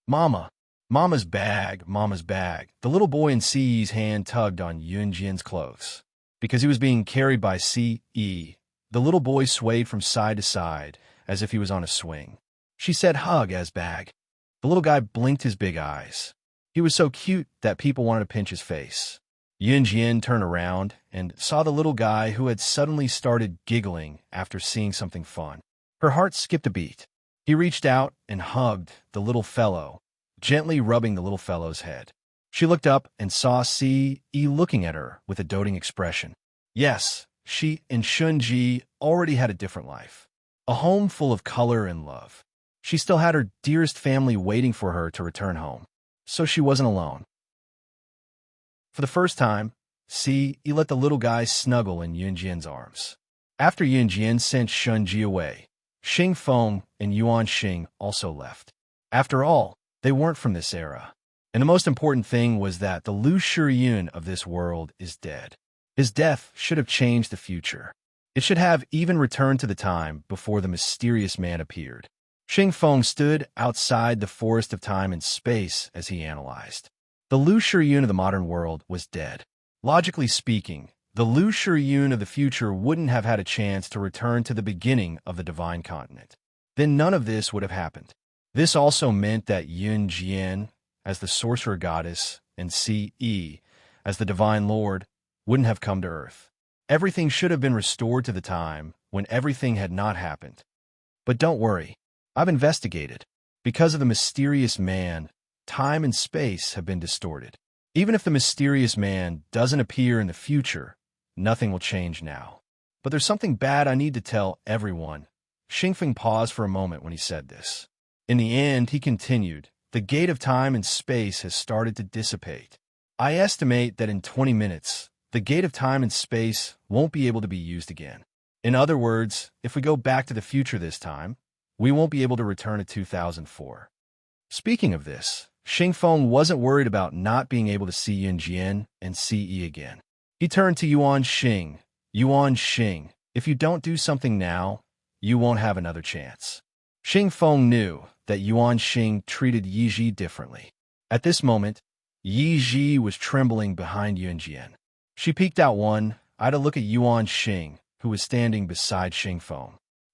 Mama. Mama's bag, Mama's bag. The little boy in Ce's hand tugged on Yun Jian's clothes. Because he was being carried by Ce, the little boy swayed from side to side as if he was on a swing. She said, hug, as bag. The little guy blinked his big eyes. He was so cute that people wanted to pinch his face. Yunjian turned around and saw the little guy who had suddenly started giggling after seeing something fun. Her heart skipped a beat. He reached out and hugged the little fellow, gently rubbing the little fellow's head. She looked up and saw Ce looking at her with a doting expression. Yes, she and Shunji already had a different life. A home full of color and love. She still had her dearest family waiting for her to return home, so she wasn't alone. For the first time, Ce let the little guy snuggle in Yunjian's arms. After Yunjian sent Shunji away, Xingfeng and Yuan Xing also left. After all, they weren't from this era. And the most important thing was that the Lu Shiyun of this world is dead. His death should have changed the future. It should have even returned to the time before the mysterious man appeared. Xingfeng stood outside the forest of time and space as he analyzed. The Lu Shiyun of the modern world was dead. Logically speaking, the Lu Shiyun of the future wouldn't have had a chance to return to the beginning of the divine continent. Then none of this would have happened. This also meant that Yun Jian, as the sorcerer goddess, and Ce, as the divine lord, wouldn't have come to Earth. Everything should have been restored to the time when everything had not happened. But don't worry, I've investigated. Because of the mysterious man, time and space have been distorted. Even if the mysterious man doesn't appear in the future, nothing will change now. But there's something bad I need to tell everyone. Xingfeng paused for a moment when he said this. In the end, he continued, the gate of time and space has started to dissipate. I estimate that in 20 minutes, the gate of time and space won't be able to be used again. In other words, if we go back to the future this time, we won't be able to return to 2004. Speaking of this, Xingfeng wasn't worried about not being able to see Yunjian and Ce again. He turned to Yuan Xing. Yuan Xing, if you don't do something now, you won't have another chance. Xingfeng knew that Yuan Xing treated Yiji differently. At this moment, Yiji was trembling behind Yunjian. She peeked out one eye to look at Yuan Xing, who was standing beside Xingfeng.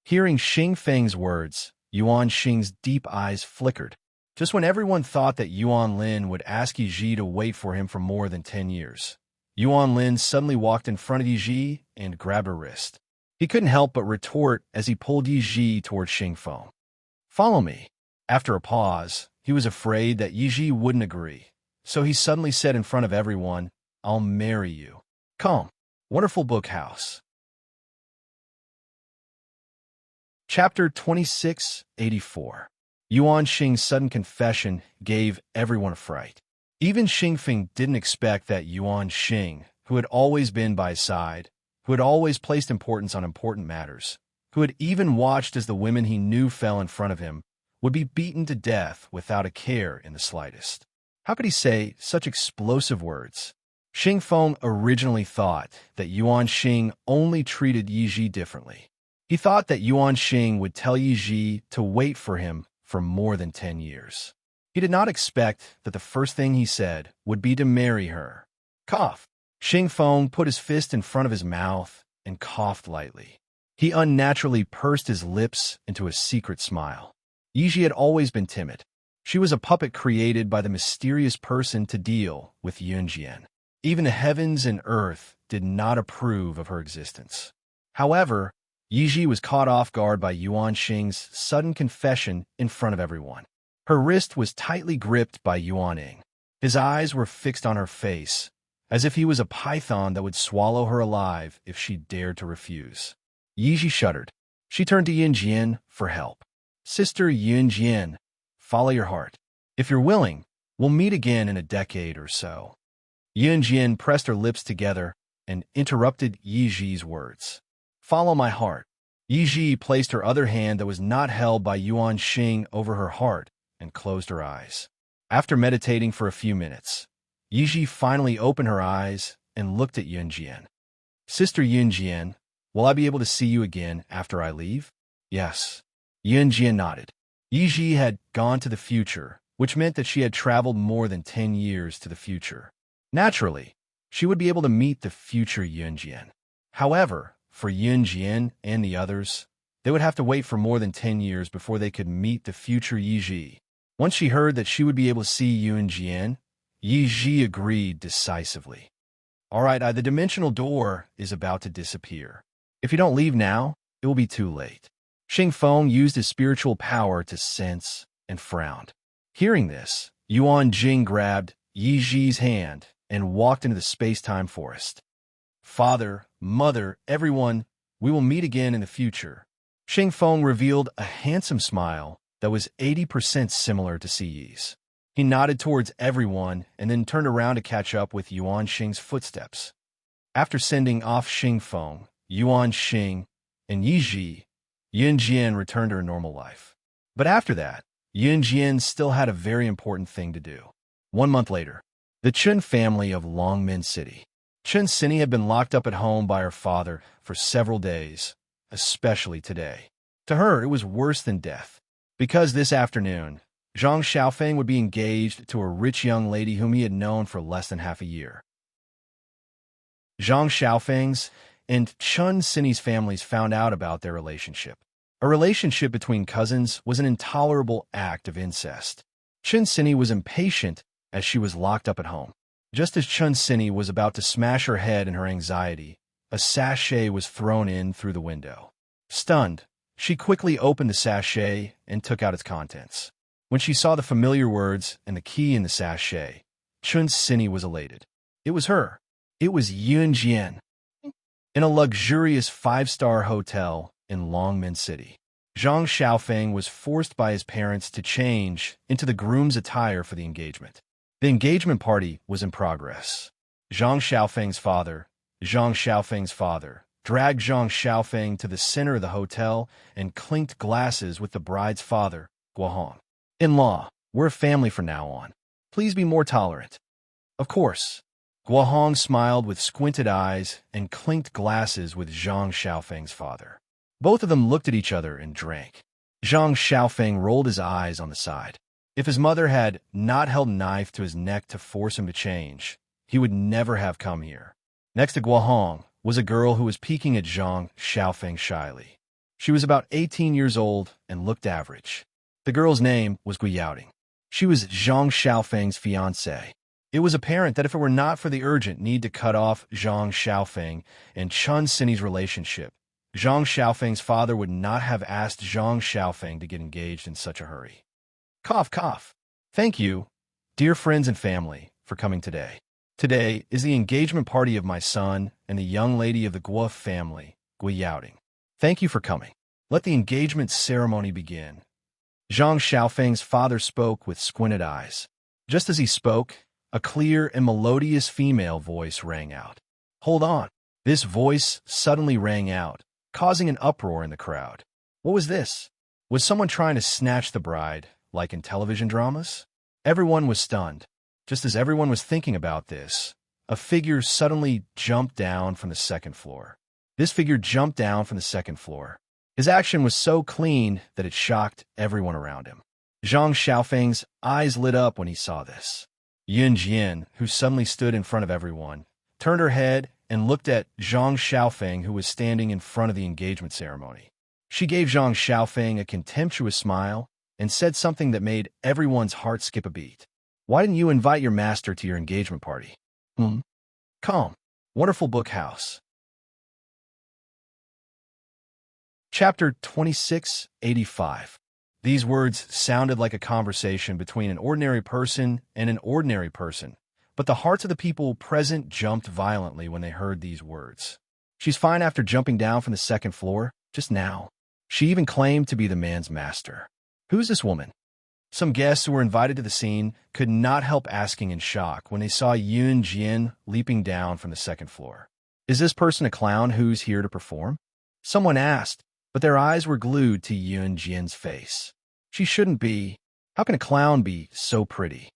Hearing Xingfeng's words, Yuan Xing's deep eyes flickered. Just when everyone thought that Yuan Lin would ask Yiji to wait for him for more than 10 years, Yuan Lin suddenly walked in front of Yiji and grabbed her wrist. He couldn't help but retort as he pulled Yiji toward Xingfeng. Follow me. After a pause, he was afraid that Yiji wouldn't agree, so he suddenly said in front of everyone, I'll marry you. Come. Wonderful Book House. Chapter 2684. Yuan Xing's sudden confession gave everyone a fright. Even Xingfeng didn't expect that Yuan Xing, who had always been by his side, who had always placed importance on important matters, who had even watched as the women he knew fell in front of him, would be beaten to death without a care in the slightest. How could he say such explosive words? Xingfeng originally thought that Yuan Xing only treated Yiji differently. He thought that Yuan Xing would tell Yiji to wait for him for more than 10 years. He did not expect that the first thing he said would be to marry her. Cough. Xingfeng put his fist in front of his mouth and coughed lightly. He unnaturally pursed his lips into a secret smile. Yiji had always been timid. She was a puppet created by the mysterious person to deal with Yunjian. Even the heavens and earth did not approve of her existence. However, Yiji was caught off guard by Yuan Xing's sudden confession in front of everyone. Her wrist was tightly gripped by Yuan Ying. His eyes were fixed on her face, as if he was a python that would swallow her alive if she dared to refuse. Yiji shuddered. She turned to Yunjian for help. Sister Yunjian, follow your heart. If you're willing, we'll meet again in a decade or so. Yunjian pressed her lips together and interrupted Yiji's words. Follow my heart. Yiji placed her other hand that was not held by Yuan Xing over her heart and closed her eyes. After meditating for a few minutes, Yiji finally opened her eyes and looked at Yunjian. Sister Yunjian, will I be able to see you again after I leave? Yes. Yunjian nodded. Yiji had gone to the future, which meant that she had traveled more than 10 years to the future. Naturally, she would be able to meet the future Yunjian. However, for Yunjian and the others, they would have to wait for more than 10 years before they could meet the future Yiji. Once she heard that she would be able to see Yun Jian, Yi Ji agreed decisively. All right, the dimensional door is about to disappear. If you don't leave now, it will be too late. Xing Feng used his spiritual power to sense and frowned. Hearing this, Yuan Jing grabbed Yi Ji's hand and walked into the space-time forest. Father, mother, everyone, we will meet again in the future. Xing Feng revealed a handsome smile that was 80% similar to Siyi's. He nodded towards everyone and then turned around to catch up with Yuan Xing's footsteps. After sending off Xing Feng, Yuan Xing, and Yi Ji, Yun Jian returned to her normal life. But after that, Yun Jian still had a very important thing to do. 1 month later, the Chun family of Longmen City. Chun Sini had been locked up at home by her father for several days, especially today. To her, it was worse than death, because this afternoon, Zhang Xiaofeng would be engaged to a rich young lady whom he had known for less than half a year. Zhang Xiaofeng's and Chun Sini's families found out about their relationship. A relationship between cousins was an intolerable act of incest. Chun Sini was impatient as she was locked up at home. Just as Chun Sini was about to smash her head in her anxiety, a sachet was thrown in through the window. Stunned, she quickly opened the sachet and took out its contents. When she saw the familiar words and the key in the sachet, Chun Sini was elated. It was her. It was Yun Jian. In a luxurious 5-star hotel in Longmen City, Zhang Xiaofeng was forced by his parents to change into the groom's attire for the engagement. The engagement party was in progress. Zhang Xiaofeng's father, dragged Zhang Xiaofeng to the center of the hotel and clinked glasses with the bride's father, Guohong. In-law, we're a family from now on. Please be more tolerant. Of course. Guohong smiled with squinted eyes and clinked glasses with Zhang Xiaofeng's father. Both of them looked at each other and drank. Zhang Xiaofeng rolled his eyes on the side. If his mother had not held a knife to his neck to force him to change, he would never have come here. Next to Guohong was a girl who was peeking at Zhang Xiaofeng shyly. She was about 18 years old and looked average. The girl's name was Guiyouting. She was Zhang Xiaofeng's fiancée. It was apparent that if it were not for the urgent need to cut off Zhang Xiaofeng and Chun Sini's relationship, Zhang Xiaofeng's father would not have asked Zhang Xiaofeng to get engaged in such a hurry. Cough, cough. Thank you, dear friends and family, for coming today. Today is the engagement party of my son and the young lady of the Guo family, Guiyouting. Thank you for coming. Let the engagement ceremony begin. Zhang Xiaofeng's father spoke with squinted eyes. Just as he spoke, a clear and melodious female voice rang out. Hold on. This voice suddenly rang out, causing an uproar in the crowd. What was this? Was someone trying to snatch the bride, like in television dramas? Everyone was stunned. Just as everyone was thinking about this, a figure suddenly jumped down from the second floor. This figure jumped down from the second floor. His action was so clean that it shocked everyone around him. Zhang Xiaofeng's eyes lit up when he saw this. Yun Jian, who suddenly stood in front of everyone, turned her head and looked at Zhang Xiaofeng, who was standing in front of the engagement ceremony. She gave Zhang Xiaofeng a contemptuous smile and said something that made everyone's heart skip a beat. Why didn't you invite your master to your engagement party? Calm. Wonderful book house. Chapter 2685. These words sounded like a conversation between an ordinary person and an ordinary person, but the hearts of the people present jumped violently when they heard these words. She's fine after jumping down from the second floor, just now. She even claimed to be the man's master. Who's this woman? Some guests who were invited to the scene could not help asking in shock when they saw Yun Jian leaping down from the second floor. Is this person a clown who's here to perform? Someone asked, but their eyes were glued to Yun Jian's face. She shouldn't be. How can a clown be so pretty?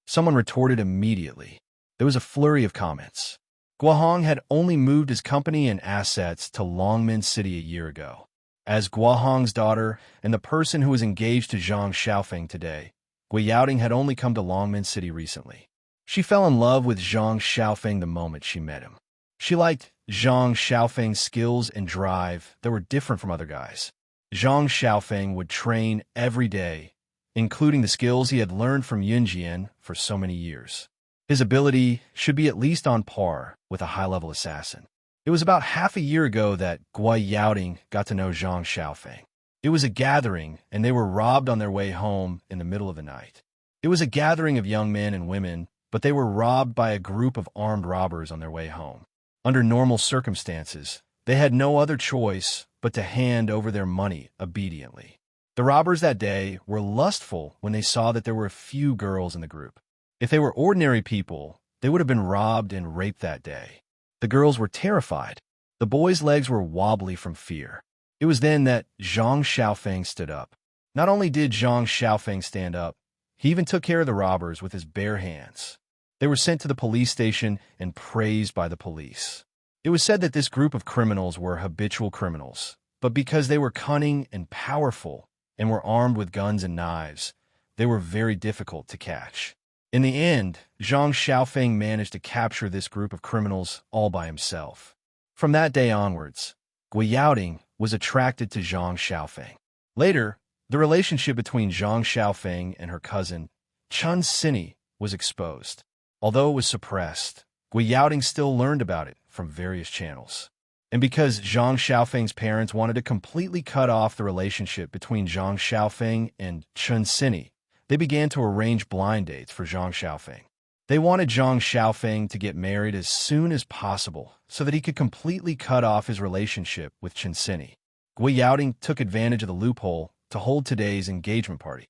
Someone retorted immediately. There was a flurry of comments. Guohong had only moved his company and assets to Longmen City a year ago. As Guohong's daughter and the person who was engaged to Zhang Xiaofeng today, Guiyouting had only come to Longmen City recently. She fell in love with Zhang Xiaofeng the moment she met him. She liked Zhang Xiaofeng's skills and drive that were different from other guys. Zhang Xiaofeng would train every day, including the skills he had learned from Yunjian for so many years. His ability should be at least on par with a high-level assassin. It was about half a year ago that Gui Yaoding got to know Zhang Xiaofeng. It was a gathering, and they were robbed on their way home in the middle of the night. It was a gathering of young men and women, but they were robbed by a group of armed robbers on their way home. Under normal circumstances, they had no other choice but to hand over their money obediently. The robbers that day were lustful when they saw that there were a few girls in the group. If they were ordinary people, they would have been robbed and raped that day. The girls were terrified. The boys' legs were wobbly from fear. It was then that Zhang Xiaofeng stood up. Not only did Zhang Xiaofeng stand up, he even took care of the robbers with his bare hands. They were sent to the police station and praised by the police. It was said that this group of criminals were habitual criminals, but because they were cunning and powerful and were armed with guns and knives, they were very difficult to catch. In the end, Zhang Xiaofeng managed to capture this group of criminals all by himself. From that day onwards, Gui Yaoding was attracted to Zhang Xiaofeng. Later, the relationship between Zhang Xiaofeng and her cousin, Chun Sini, was exposed. Although it was suppressed, Gui Yaoding still learned about it from various channels. And because Zhang Xiaofeng's parents wanted to completely cut off the relationship between Zhang Xiaofeng and Chun Sini, they began to arrange blind dates for Zhang Xiaofeng. They wanted Zhang Xiaofeng to get married as soon as possible so that he could completely cut off his relationship with Chun Sini. Gui Yaoding took advantage of the loophole to hold today's engagement party.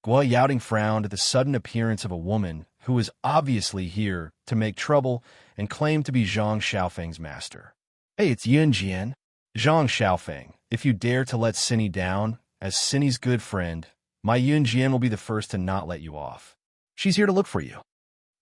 Gui Yaoding frowned at the sudden appearance of a woman who was obviously here to make trouble and claimed to be Zhang Xiaofeng's master. "Hey, it's Yunjian." "Zhang Xiaofeng, if you dare to let Sini down, as Sini's good friend, my Yunjian will be the first to not let you off. She's here to look for you."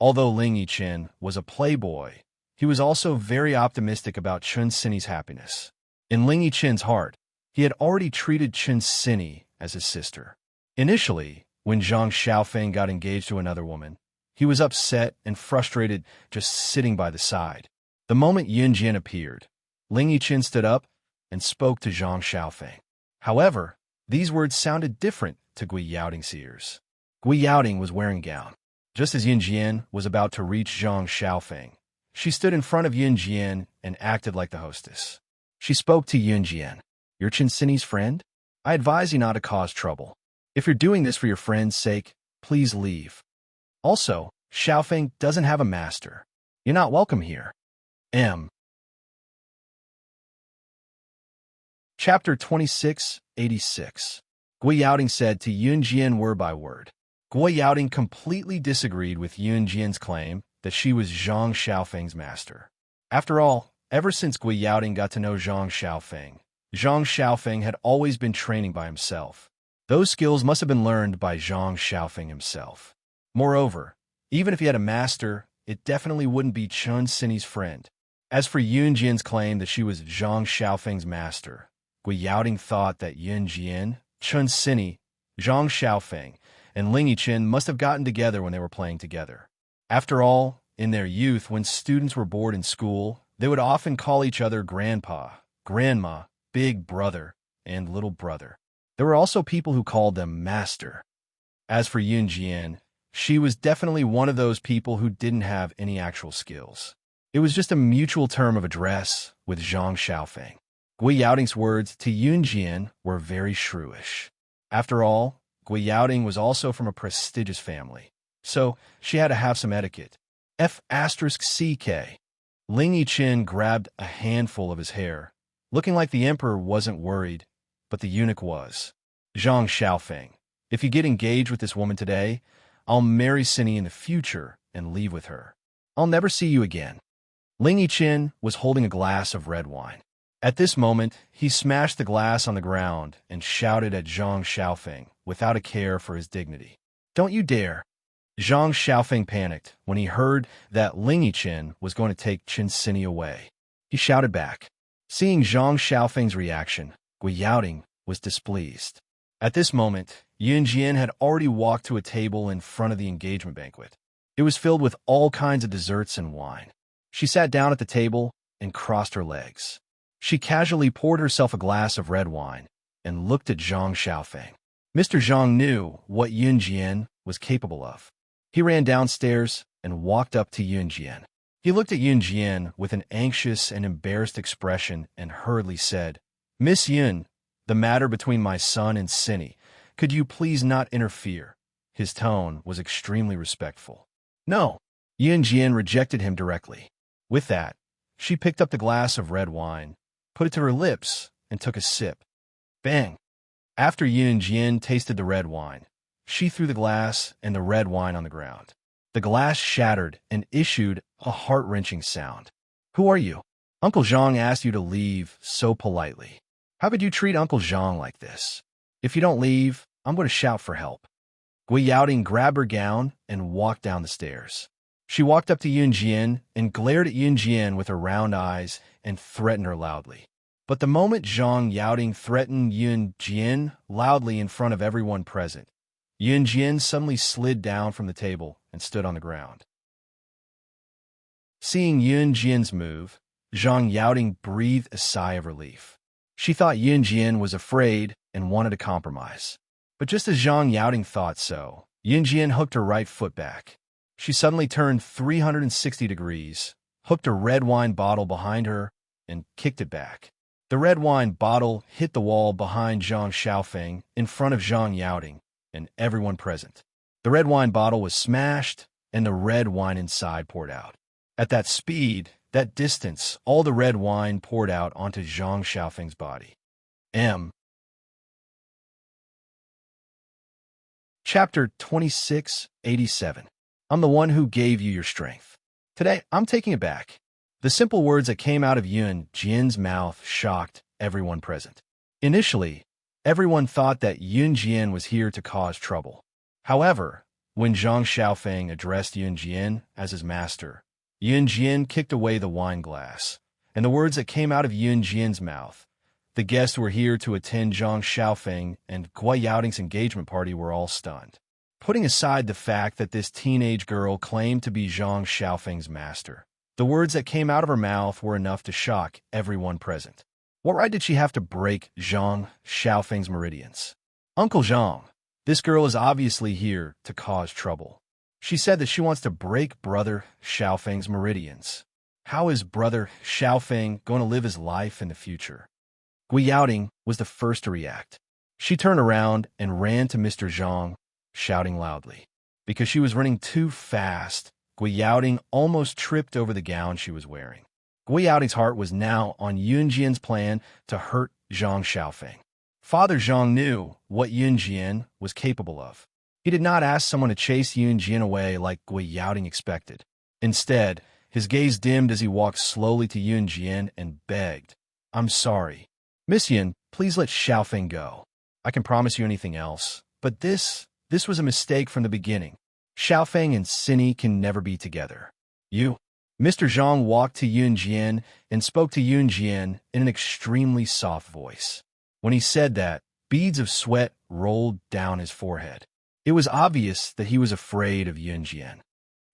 Although Ling Yichen was a playboy, he was also very optimistic about Chun Sini's happiness. In Ling Yichen's heart, he had already treated Chun Sini as his sister. Initially, when Zhang Xiaofeng got engaged to another woman, he was upset and frustrated just sitting by the side. The moment Yunjian appeared, Ling Yichen stood up and spoke to Zhang Xiaofeng. However, these words sounded different to Gui Yaoding's ears. Gui Yaoding was wearing a gown. Just as Yunjian was about to reach Zhang Xiaofeng, she stood in front of Yunjian and acted like the hostess. She spoke to Yunjian. "You're Chun Sini's friend? I advise you not to cause trouble. If you're doing this for your friend's sake, please leave. Also, Xiaofeng doesn't have a master. You're not welcome here." Chapter 2686. Gui Yaoding said to Yunjian word by word. Gui Yaoding completely disagreed with Yunjian's claim that she was Zhang Xiaofeng's master. After all, ever since Gui Yaoding got to know Zhang Xiaofeng had always been training by himself. Those skills must have been learned by Zhang Xiaofeng himself. Moreover, even if he had a master, it definitely wouldn't be Chun Sini's friend. As for Yunjian's claim that she was Zhang Xiaofeng's master, Gui Yaoding thought that Yunjian, Chun Sini, Zhang Xiaofeng, and Ling Yichen must have gotten together when they were playing together. After all, in their youth, when students were bored in school, they would often call each other grandpa, grandma, big brother, and little brother. There were also people who called them master. As for Yunjian, she was definitely one of those people who didn't have any actual skills. It was just a mutual term of address with Zhang Xiaofeng. Gui Yaoding's words to Yunjian were very shrewish. After all, Gui Yaoding was also from a prestigious family, so she had to have some etiquette. F***CK. Ling Yichen grabbed a handful of his hair, looking like the emperor wasn't worried, but the eunuch was. "Zhang Xiaofeng, if you get engaged with this woman today, I'll marry Sini in the future and leave with her. I'll never see you again." Ling Yichen was holding a glass of red wine. At this moment, he smashed the glass on the ground and shouted at Zhang Xiaofeng without a care for his dignity. "Don't you dare!" Zhang Xiaofeng panicked when he heard that Ling Yichen was going to take Chun Sini away. He shouted back. Seeing Zhang Xiaofeng's reaction, Gui Yaoding was displeased. At this moment, Yunjian had already walked to a table in front of the engagement banquet. It was filled with all kinds of desserts and wine. She sat down at the table and crossed her legs. She casually poured herself a glass of red wine and looked at Zhang Xiaofeng. Mr. Zhang knew what Yun Jian was capable of. He ran downstairs and walked up to Yun Jian. He looked at Yun Jian with an anxious and embarrassed expression and hurriedly said, "Miss Yun, the matter between my son and Cindy, could you please not interfere?" His tone was extremely respectful. "No." Yun Jian rejected him directly. With that, she picked up the glass of red wine, put it to her lips, and took a sip. Bang! After Yun Jian tasted the red wine, she threw the glass and the red wine on the ground. The glass shattered and issued a heart-wrenching sound. "Who are you? Uncle Zhang asked you to leave so politely. How could you treat Uncle Zhang like this? If you don't leave, I'm going to shout for help." Gui Yaoting grabbed her gown and walked down the stairs. She walked up to Yun Jian and glared at Yun Jian with her round eyes and threatened her loudly. But the moment Zhang Yaoting threatened Yun Jian loudly in front of everyone present, Yun Jian suddenly slid down from the table and stood on the ground. Seeing Yun Jian's move, Zhang Yaoting breathed a sigh of relief. She thought Yun Jian was afraid and wanted to compromise. But just as Zhang Yaoting thought so, Yun Jian hooked her right foot back. She suddenly turned 360 degrees, hooked a red wine bottle behind her, and kicked it back. The red wine bottle hit the wall behind Zhang Xiaofeng in front of Zhang Yaoting and everyone present. The red wine bottle was smashed, and the red wine inside poured out. At that speed, that distance, all the red wine poured out onto Zhang Xiaofeng's body. Chapter 2687. I'm the one who gave you your strength. Today, I'm taking it back. The simple words that came out of Yun Jian's mouth shocked everyone present. Initially, everyone thought that Yun Jian was here to cause trouble. However, when Zhang Xiaofeng addressed Yun Jian as his master, Yun Jian kicked away the wine glass, and the words that came out of Yun Jian's mouth, "The guests who were here to attend Zhang Xiaofeng and Gui Yaoting's engagement party were all stunned." Putting aside the fact that this teenage girl claimed to be Zhang Xiaofeng's master, the words that came out of her mouth were enough to shock everyone present. What right did she have to break Zhang Xiaofeng's meridians? "Uncle Zhang, this girl is obviously here to cause trouble. She said that she wants to break Brother Xiaofeng's meridians. How is Brother Xiaofeng going to live his life in the future?" Gui Yaoting was the first to react. She turned around and ran to Mr. Zhang, shouting loudly. Because she was running too fast, Gui Yaoting almost tripped over the gown she was wearing. Gui Yaoting's heart was now on Yun Jian's plan to hurt Zhang Xiaofeng. Father Zhang knew what Yun Jian was capable of. He did not ask someone to chase Yun Jian away like Gui Yaoting expected. Instead, his gaze dimmed as he walked slowly to Yun Jian and begged, "I'm sorry. Miss Yun, please let Xiaofeng go. I can promise you anything else, but this was a mistake from the beginning. Xiaofeng and Cindy can never be together. You." Mr. Zhang walked to Yun Jian and spoke to Yun Jian in an extremely soft voice. When he said that, beads of sweat rolled down his forehead. It was obvious that he was afraid of Yun Jian.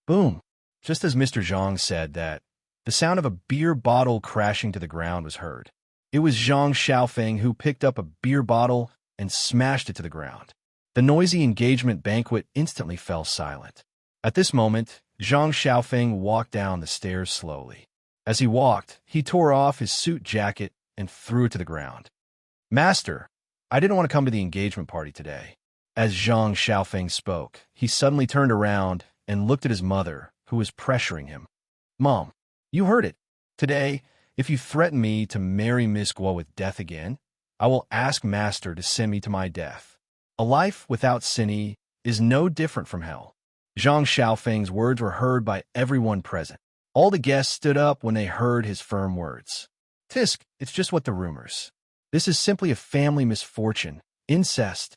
Boom! Just as Mr. Zhang said that, the sound of a beer bottle crashing to the ground was heard. It was Zhang Xiaofeng who picked up a beer bottle and smashed it to the ground. The noisy engagement banquet instantly fell silent. At this moment, Zhang Xiaofeng walked down the stairs slowly. As he walked, he tore off his suit jacket and threw it to the ground. "Master, I didn't want to come to the engagement party today." As Zhang Xiaofeng spoke, he suddenly turned around and looked at his mother, who was pressuring him. "Mom, you heard it. Today, if you threaten me to marry Miss Guo with death again, I will ask Master to send me to my death. A life without Cindy is no different from hell." Zhang Xiaofeng's words were heard by everyone present. All the guests stood up when they heard his firm words. "Tisk, it's just what the rumors. This is simply a family misfortune. Incest.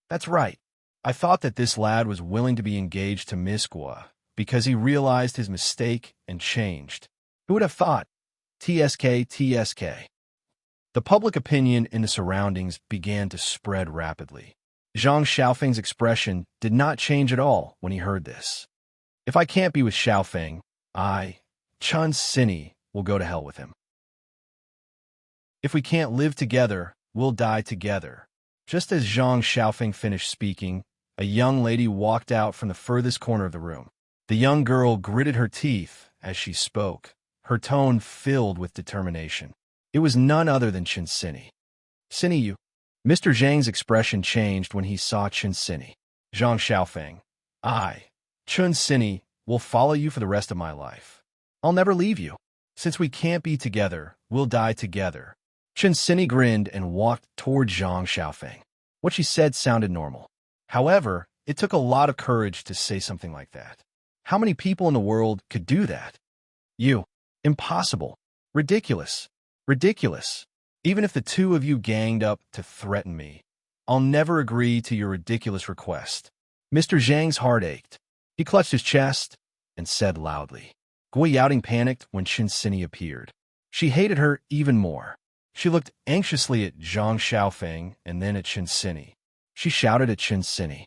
That's right. I thought that this lad was willing to be engaged to Miss Guo because he realized his mistake and changed. Who would have thought? TSK, TSK." The public opinion in the surroundings began to spread rapidly. Zhang Xiaofeng's expression did not change at all when he heard this. "If I can't be with Xiaofeng, Chun Cindy, will go to hell with him. If we can't live together, we'll die together," Just as Zhang Xiaofeng finished speaking, a young lady walked out from the furthest corner of the room. The young girl gritted her teeth as she spoke, her tone filled with determination. It was none other than Chen Sini. Sini, you. Mr. Zhang's expression changed when he saw Chen Sini. Zhang Xiaofeng. I, Chen Sini, will follow you for the rest of my life. I'll never leave you. Since we can't be together, we'll die together. Chen Sini grinned and walked toward Zhang Xiaofeng. What she said sounded normal. However, it took a lot of courage to say something like that. How many people in the world could do that? You. Impossible. Ridiculous. Ridiculous. Even if the two of you ganged up to threaten me, I'll never agree to your ridiculous request. Mr. Zhang's heart ached. He clutched his chest and said loudly. Gui Yaoting panicked when Chen Sini appeared. She hated her even more. She looked anxiously at Zhang Xiaofeng and then at Chen Sini. She shouted at Chen Sini.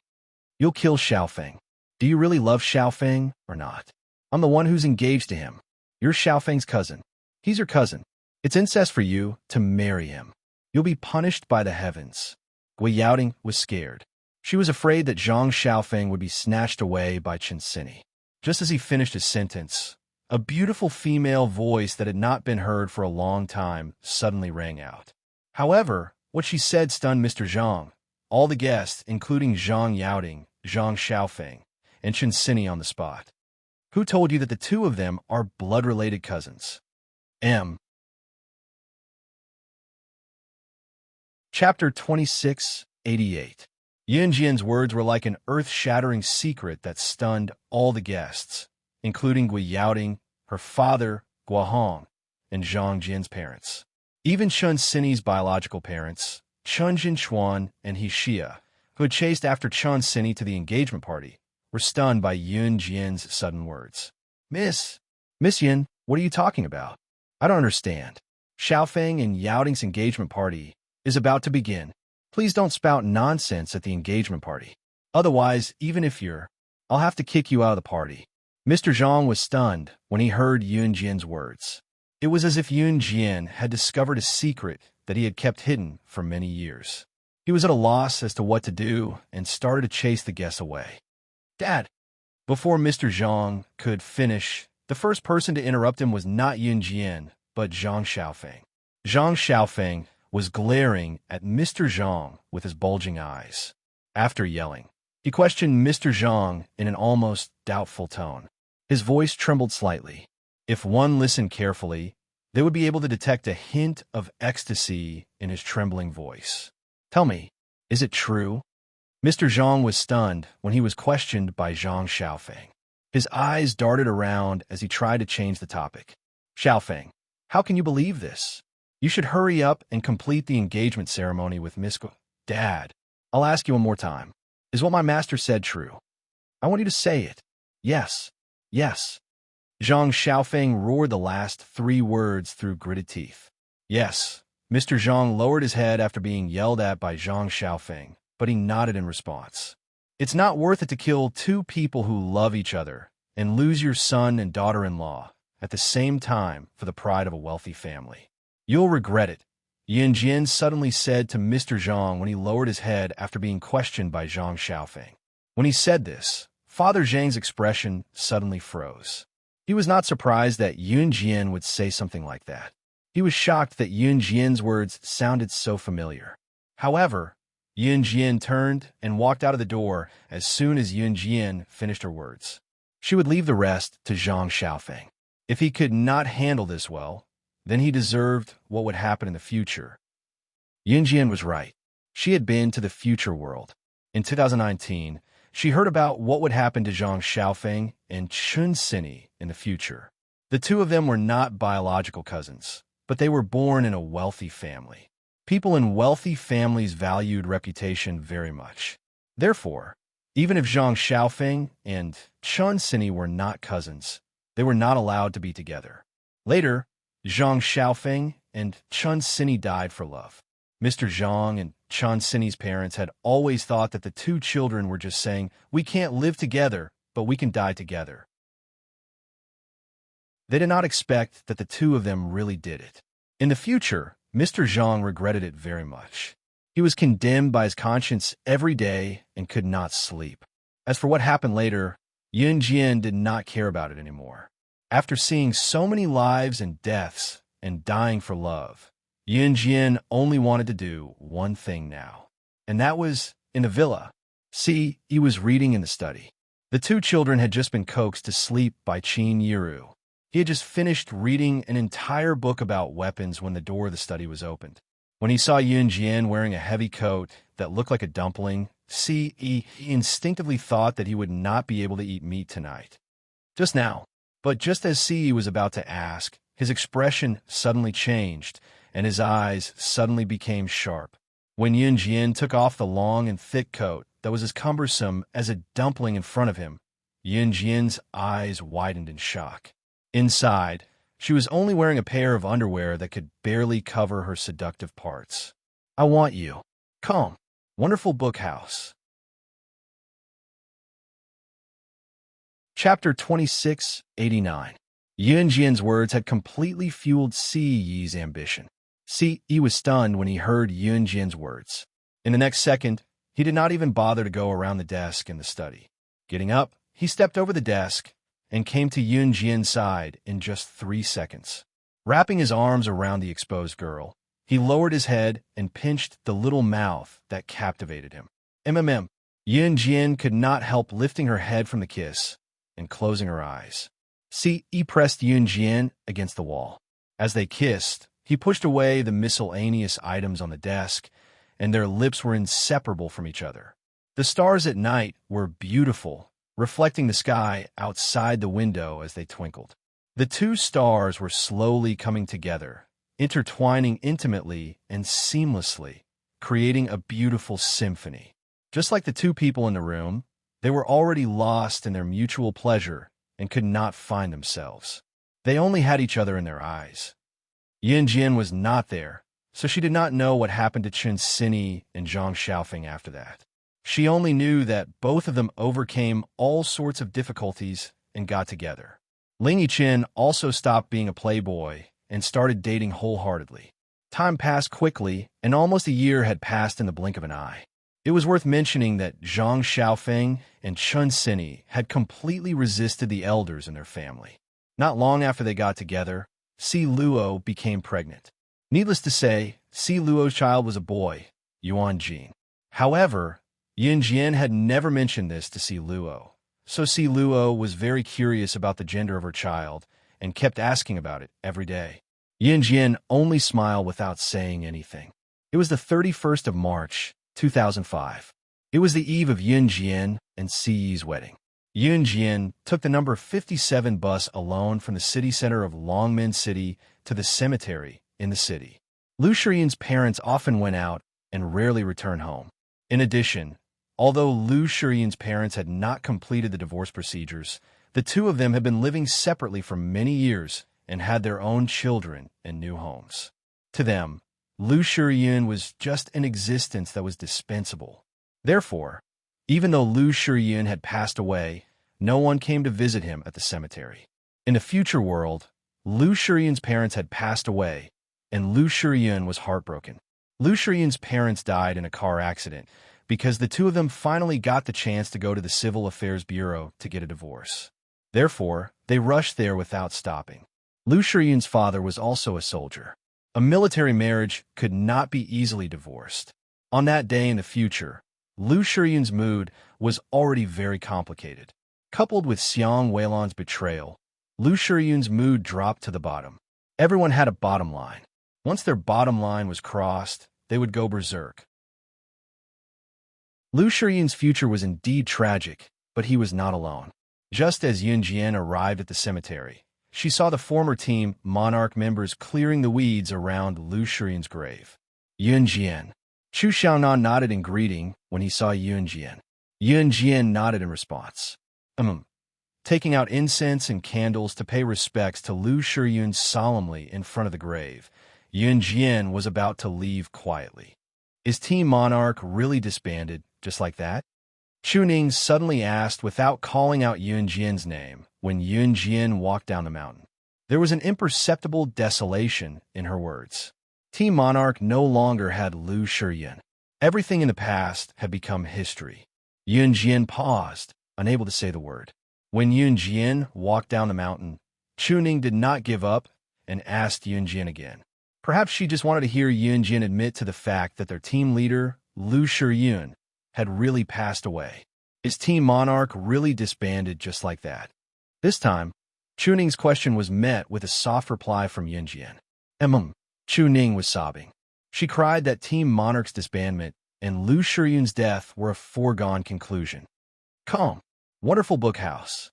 You'll kill Xiaofeng. Do you really love Xiaofeng or not? I'm the one who's engaged to him. You're Xiaofeng's cousin. He's your cousin. It's incest for you to marry him. You'll be punished by the heavens. Gui Yaoting was scared. She was afraid that Zhang Xiaofeng would be snatched away by Chen Sini. Just as he finished his sentence, a beautiful female voice that had not been heard for a long time suddenly rang out. However, what she said stunned Mr. Zhang. All the guests, including Zhang Yaoting, Zhang Xiaofeng, and Chen Sini on the spot. Who told you that the two of them are blood-related cousins? M. Chapter 2688. Yin Jian's words were like an earth-shattering secret that stunned all the guests, including Gui Yaoting, her father, Guahong, and Zhang Jian's parents. Even Chen Sini's biological parents, Chen Jinchuan and He Xia, who had chased after Chen Sini to the engagement party, were stunned by Yin Jian's sudden words. Miss Yin, what are you talking about? I don't understand. Xiaofeng and Yaoting's engagement party is about to begin. Please don't spout nonsense at the engagement party. Otherwise, even if I'll have to kick you out of the party. Mr. Zhang was stunned when he heard Yun Jian's words. It was as if Yun Jian had discovered a secret that he had kept hidden for many years. He was at a loss as to what to do and started to chase the guests away. Dad! Before Mr. Zhang could finish, the first person to interrupt him was not Yun Jian, but Zhang Xiaofeng. Zhang Xiaofeng was glaring at Mr. Zhang with his bulging eyes. After yelling, he questioned Mr. Zhang in an almost doubtful tone. His voice trembled slightly. If one listened carefully, they would be able to detect a hint of ecstasy in his trembling voice. Tell me, is it true? Mr. Zhang was stunned when he was questioned by Zhang Xiaofeng. His eyes darted around as he tried to change the topic. Xiaofeng, how can you believe this? You should hurry up and complete the engagement ceremony with Miss Dad, I'll ask you one more time. Is what my master said true? I want you to say it. Yes. Yes. Zhang Xiaofeng roared the last three words through gritted teeth. Yes. Mr. Zhang lowered his head after being yelled at by Zhang Xiaofeng, but he nodded in response. It's not worth it to kill two people who love each other and lose your son and daughter-in-law at the same time for the pride of a wealthy family. You'll regret it, Yin Jian suddenly said to Mr. Zhang when he lowered his head after being questioned by Zhang Xiaofeng. When he said this, Father Zhang's expression suddenly froze. He was not surprised that Yun Jian would say something like that. He was shocked that Yun Jian's words sounded so familiar. However, Yun Jian turned and walked out of the door as soon as Yun Jian finished her words. She would leave the rest to Zhang Xiaofeng. If he could not handle this well, then he deserved what would happen in the future. Yun Jian was right. She had been to the future world. In 2019, she heard about what would happen to Zhang Xiaofeng and Chen Sini in the future. The two of them were not biological cousins, but they were born in a wealthy family. People in wealthy families valued reputation very much. Therefore, even if Zhang Xiaofeng and Chen Sini were not cousins, they were not allowed to be together. Later, Zhang Xiaofeng and Chen Sini died for love. Mr. Zhang and Chen Sini's parents had always thought that the two children were just saying, "We can't live together, but we can die together." They did not expect that the two of them really did it. In the future, Mr. Zhang regretted it very much. He was condemned by his conscience every day and could not sleep. As for what happened later, Yun Jian did not care about it anymore. After seeing so many lives and deaths and dying for love, Yun Jian only wanted to do one thing now, and that was in a villa. See, he was reading in the study. The two children had just been coaxed to sleep by Qin Yiru. He had just finished reading an entire book about weapons when the door of the study was opened. When he saw Yun Jian wearing a heavy coat that looked like a dumpling, he instinctively thought that he would not be able to eat meat tonight. Just now. But just as Si was about to ask, his expression suddenly changed, and his eyes suddenly became sharp. When Yun Jian took off the long and thick coat that was as cumbersome as a dumpling in front of him, Yun Jian's eyes widened in shock. Inside, she was only wearing a pair of underwear that could barely cover her seductive parts. I want you. Come. Wonderful Book House. Chapter 2689. Yun Jian's words had completely fueled Si Yi's ambition. Si Yi was stunned when he heard Yun Jian's words. In the next second, he did not even bother to go around the desk in the study. Getting up, he stepped over the desk and came to Yun Jian's side in just 3 seconds. Wrapping his arms around the exposed girl, he lowered his head and pinched the little mouth that captivated him. Yun Jian could not help lifting her head from the kiss and closing her eyes. Si Yi pressed Yun Jian against the wall. As they kissed, he pushed away the miscellaneous items on the desk, and their lips were inseparable from each other. The stars at night were beautiful, reflecting the sky outside the window as they twinkled. The two stars were slowly coming together, intertwining intimately and seamlessly, creating a beautiful symphony. Just like the two people in the room, they were already lost in their mutual pleasure and could not find themselves. They only had each other in their eyes. Yun Jian was not there, so she did not know what happened to Chen Xinyi and Zhang Xiaofeng after that. She only knew that both of them overcame all sorts of difficulties and got together. Ling Yichen also stopped being a playboy and started dating wholeheartedly. Time passed quickly, and almost a year had passed in the blink of an eye. It was worth mentioning that Zhang Xiaofeng and Chen Xinyi had completely resisted the elders in their family. Not long after they got together, Si Luo became pregnant. Needless to say, Si Luo's child was a boy, Yuan Jin. However, Yun Jian had never mentioned this to Si Luo, so Si Luo was very curious about the gender of her child and kept asking about it every day. Yun Jian only smiled without saying anything. It was the 31st of March, 2005. It was the eve of Yun Jian and Si Yi's wedding. Yun Jian took the number 57 bus alone from the city center of Longmen City to the cemetery in the city. Lu Shiyun's parents often went out and rarely returned home. In addition, although Lu Shiyun's parents had not completed the divorce procedures, the two of them had been living separately for many years and had their own children and new homes. To them, Lu Shiyun was just an existence that was dispensable. Therefore, even though Lu Shiyun had passed away, no one came to visit him at the cemetery. In the future world, Lu Shiyun's parents had passed away, and Lu Shiyun was heartbroken. Lu Shiyun's parents died in a car accident because the two of them finally got the chance to go to the Civil Affairs Bureau to get a divorce. Therefore, they rushed there without stopping. Lu Shiyun's father was also a soldier. A military marriage could not be easily divorced. On that day in the future, Lu Shiyun's mood was already very complicated. Coupled with Xiang Weilan's betrayal, Lu Shiyun's mood dropped to the bottom. Everyone had a bottom line. Once their bottom line was crossed, they would go berserk. Lu Shiyun's future was indeed tragic, but he was not alone. Just as Yun Jian arrived at the cemetery, she saw the former Team Monarch members clearing the weeds around Lu Shiyun's grave. Yun Jian. Chu Xiaonan nodded in greeting when he saw Yun Jian. Yun Jian nodded in response. Taking out incense and candles to pay respects to Lu Shiyun solemnly in front of the grave, Yun Jian was about to leave quietly. Is Team Monarch really disbanded just like that? Chu Ning suddenly asked without calling out Yun Jian's name when Yun Jian walked down the mountain. There was an imperceptible desolation in her words. Team Monarch no longer had Lu Shiyun. Everything in the past had become history. Yun Jian paused, unable to say the word. When Yun Jian walked down the mountain, Chuning did not give up and asked Yun Jian again. Perhaps she just wanted to hear Yun Jian admit to the fact that their team leader, Lu Shiyun, had really passed away. His team monarch really disbanded just like that. This time, Chuning's question was met with a soft reply from Yun Jian. Chuning was sobbing. She cried that Team Monarch's disbandment and Lu Shiyun's death were a foregone conclusion. Calm. Wonderful Bookhouse.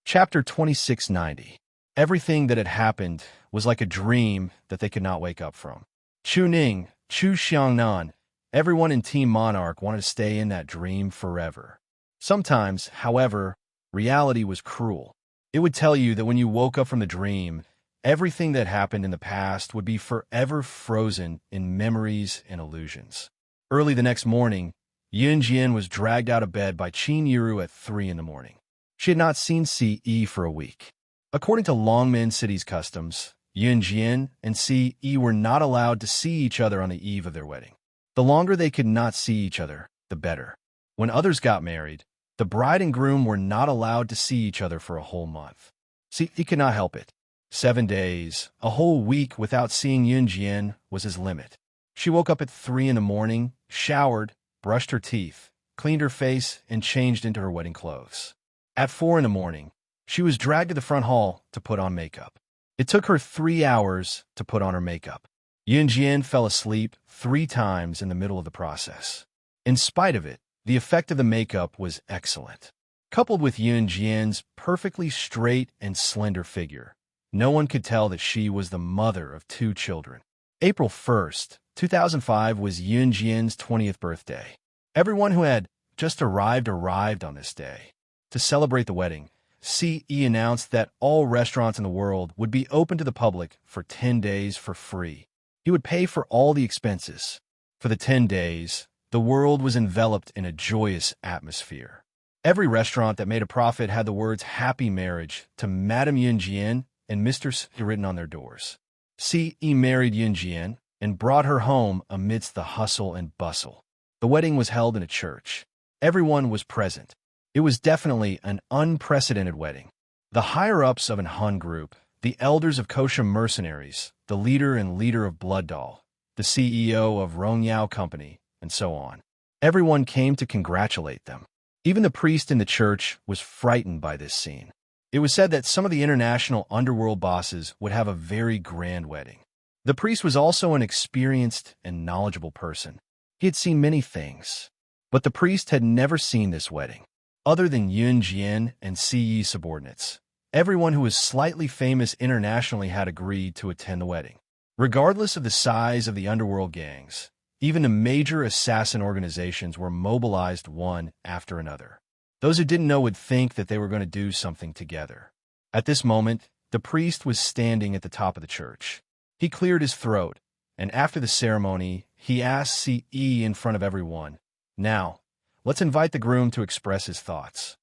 Chapter 2690. Everything that had happened was like a dream that they could not wake up from. Chuning, Chu Xiangnan, everyone in Team Monarch wanted to stay in that dream forever. Sometimes, however, reality was cruel. It would tell you that when you woke up from the dream, everything that happened in the past would be forever frozen in memories and illusions. Early the next morning, Yun Jian was dragged out of bed by Qin Yiru at 3 in the morning. She had not seen Ce for a week. According to Longmen City's customs, Yun Jian and Ce were not allowed to see each other on the eve of their wedding. The longer they could not see each other, the better. When others got married, the bride and groom were not allowed to see each other for a whole month. Ce could not help it. 7 days, a whole week without seeing Yun Jian was his limit. She woke up at 3 in the morning, showered, brushed her teeth, cleaned her face, and changed into her wedding clothes. At 4 in the morning, she was dragged to the front hall to put on makeup. It took her 3 hours to put on her makeup. Yun Jian fell asleep 3 times in the middle of the process. In spite of it, the effect of the makeup was excellent. Coupled with Yun Jian's perfectly straight and slender figure, no one could tell that she was the mother of 2 children. April 1st, 2005 was Yun Jian's 20th birthday. Everyone who had just arrived on this day. To celebrate the wedding, Ce announced that all restaurants in the world would be open to the public for 10 days for free. He would pay for all the expenses. For the 10 days, the world was enveloped in a joyous atmosphere. Every restaurant that made a profit had the words "Happy Marriage" to Madame Yun Jian and Mr. Ce written on their doors. Ce married Yun Jian and brought her home amidst the hustle and bustle. The wedding was held in a church. Everyone was present. It was definitely an unprecedented wedding. The higher-ups of an Hun group, the elders of Kosha mercenaries, the leader of Blood Doll, the CEO of Rongyao Company, and so on. Everyone came to congratulate them. Even the priest in the church was frightened by this scene. It was said that some of the international underworld bosses would have a very grand wedding. The priest was also an experienced and knowledgeable person. He had seen many things, but the priest had never seen this wedding. Other than Yun Jian and Ce subordinates, everyone who was slightly famous internationally had agreed to attend the wedding. Regardless of the size of the underworld gangs, even the major assassin organizations were mobilized one after another. Those who didn't know would think that they were going to do something together. At this moment, the priest was standing at the top of the church. He cleared his throat, and after the ceremony, he asked Ce in front of everyone, "Now, let's invite the groom to express his thoughts."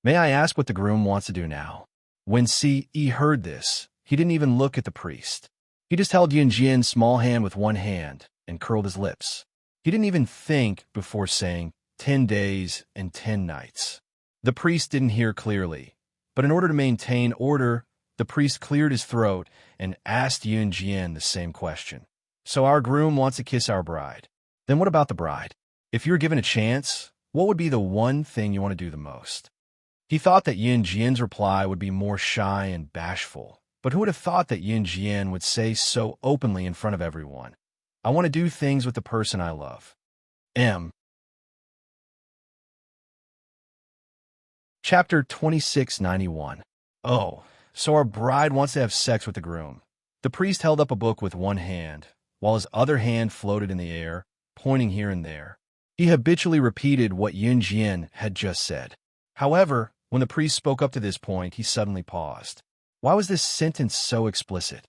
"May I ask what the groom wants to do now?" When Ce heard this, he didn't even look at the priest. He just held Yun Jian's small hand with one hand and curled his lips. He didn't even think before saying 10 days and 10 nights. The priest didn't hear clearly, but in order to maintain order, the priest cleared his throat and asked Yun Jian the same question. "So our groom wants to kiss our bride. Then what about the bride? If you were given a chance, what would be the one thing you want to do the most?" He thought that Yun Jian's reply would be more shy and bashful, but who would have thought that Yun Jian would say so openly in front of everyone, "I want to do things with the person I love." Chapter 2691. Oh, so our bride wants to have sex with the groom. The priest held up a book with one hand, while his other hand floated in the air, pointing here and there. He habitually repeated what Yun Jian had just said. However, when the priest spoke up to this point, he suddenly paused. Why was this sentence so explicit?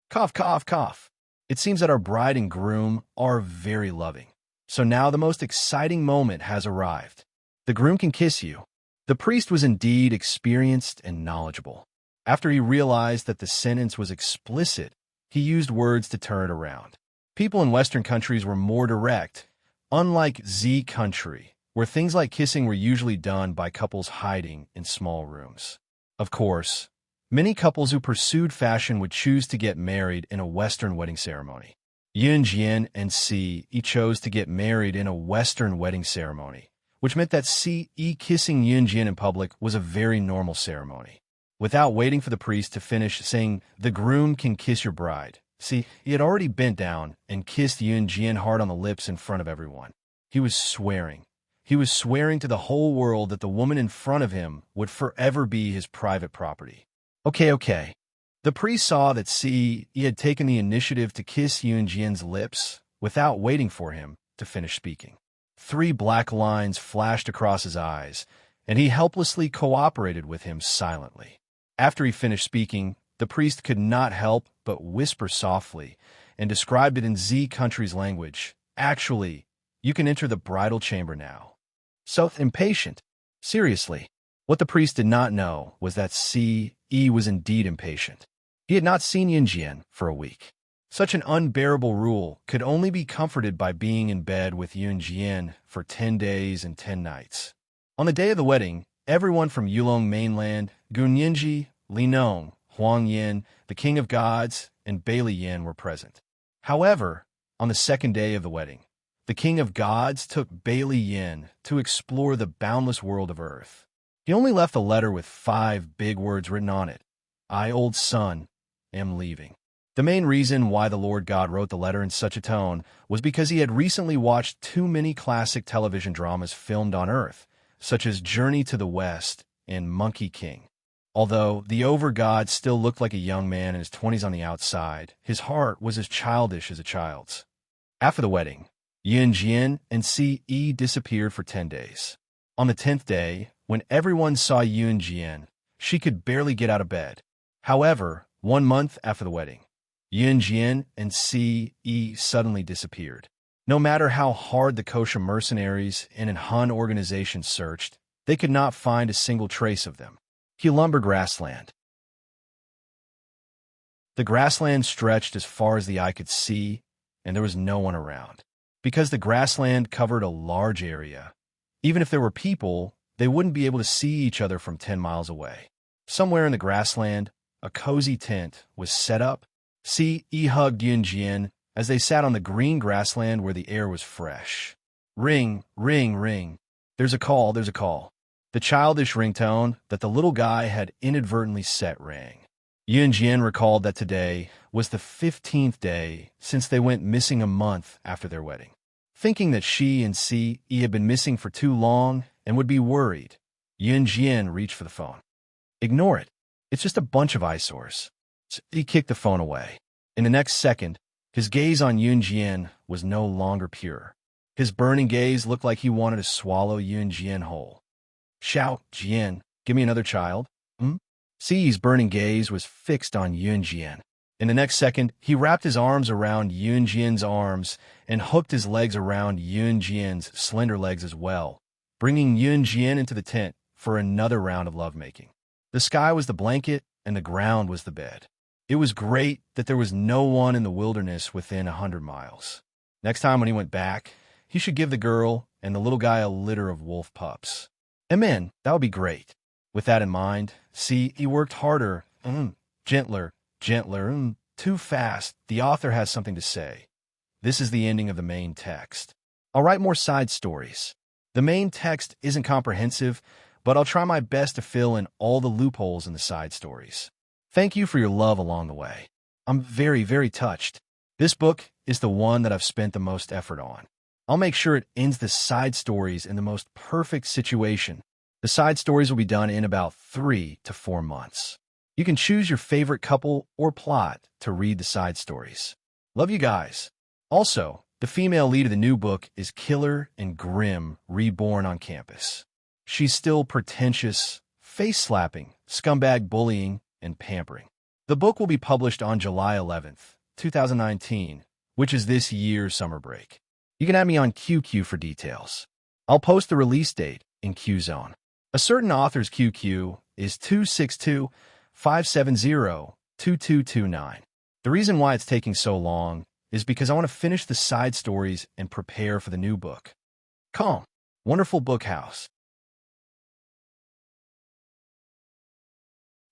Cough, cough, cough. It seems that our bride and groom are very loving. So now the most exciting moment has arrived. The groom can kiss you. The priest was indeed experienced and knowledgeable. After he realized that the sentence was explicit, he used words to turn it around. People in Western countries were more direct, unlike Z country, where things like kissing were usually done by couples hiding in small rooms. Of course, many couples who pursued fashion would choose to get married in a Western wedding ceremony. Yun Jian and Si chose to get married in a Western wedding ceremony, which meant that Si kissing Yun Jian in public was a very normal ceremony. Without waiting for the priest to finish saying, "The groom can kiss your bride," Si had already bent down and kissed Yun Jian hard on the lips in front of everyone. He was swearing. He was swearing to the whole world that the woman in front of him would forever be his private property. Okay. The priest saw that Si had taken the initiative to kiss Yun Jian's lips without waiting for him to finish speaking. 3 black lines flashed across his eyes, and he helplessly cooperated with him silently. After he finished speaking, the priest could not help but whisper softly and described it in Z country's language. "Actually, you can enter the bridal chamber now." So impatient. Seriously. What the priest did not know was that Si was indeed impatient. He had not seen Yun Jian for a week. Such an unbearable rule could only be comforted by being in bed with Yun Jian for 10 days and 10 nights. On the day of the wedding, everyone from Yulong mainland, Gun Yinji, Li Nong, Huang Yin, the King of Gods, and Bailey Yin were present. However, on the second day of the wedding, the King of Gods took Bailey Yin to explore the boundless world of Earth. He only left a letter with 5 big words written on it. "I, old son, am leaving." The main reason why the Lord God wrote the letter in such a tone was because he had recently watched too many classic television dramas filmed on Earth, such as Journey to the West and Monkey King. Although the over-god still looked like a young man in his 20s on the outside, his heart was as childish as a child's. After the wedding, Yun Jian and Si disappeared for 10 days. On the 10th day, when everyone saw Yun Jian, she could barely get out of bed. However, 1 month after the wedding, Yun Jian and Si suddenly disappeared. No matter how hard the kosher mercenaries and an Han organization searched, they could not find a single trace of them. Lumber grassland. The grassland stretched as far as the eye could see, and there was no one around. Because the grassland covered a large area, even if there were people, they wouldn't be able to see each other from 10 miles away. Somewhere in the grassland, a cozy tent was set up. Si hugged Yun Jian as they sat on the green grassland where the air was fresh. Ring, ring, ring. There's a call. The childish ringtone that the little guy had inadvertently set rang. Yun Jian recalled that today was the 15th day since they went missing a month after their wedding. Thinking that she and Si had been missing for too long and would be worried, Yun Jian reached for the phone. "Ignore it. It's just a bunch of eyesores." He kicked the phone away. In the next second, his gaze on Yun Jian was no longer pure. His burning gaze looked like he wanted to swallow Yun Jian whole. "Shout, Jian, give me another child." Si's burning gaze was fixed on Yun Jian. In the next second, he wrapped his arms around Yun Jian's arms and hooked his legs around Yun Jian's slender legs as well, bringing Yun Jian into the tent for another round of lovemaking. The sky was the blanket and the ground was the bed. It was great that there was no one in the wilderness within 100 miles. Next time when he went back, he should give the girl and the little guy a litter of wolf pups. Amen, that would be great. With that in mind, he worked harder, gentler, too fast. The author has something to say. This is the ending of the main text. I'll write more side stories. The main text isn't comprehensive, but I'll try my best to fill in all the loopholes in the side stories. Thank you for your love along the way. I'm very, very touched. This book is the one that I've spent the most effort on. I'll make sure it ends the side stories in the most perfect situation. The side stories will be done in about 3 to 4 months. You can choose your favorite couple or plot to read the side stories. Love you guys. Also, the female lead of the new book is killer and grim, reborn on campus. She's still pretentious, face-slapping, scumbag bullying, and pampering. The book will be published on July 11th, 2019, which is this year's summer break. You can add me on QQ for details. I'll post the release date in QZone. A certain author's QQ is 262 570-2229. The reason why it's taking so long is because I want to finish the side stories and prepare for the new book. Calm. Wonderful Book House.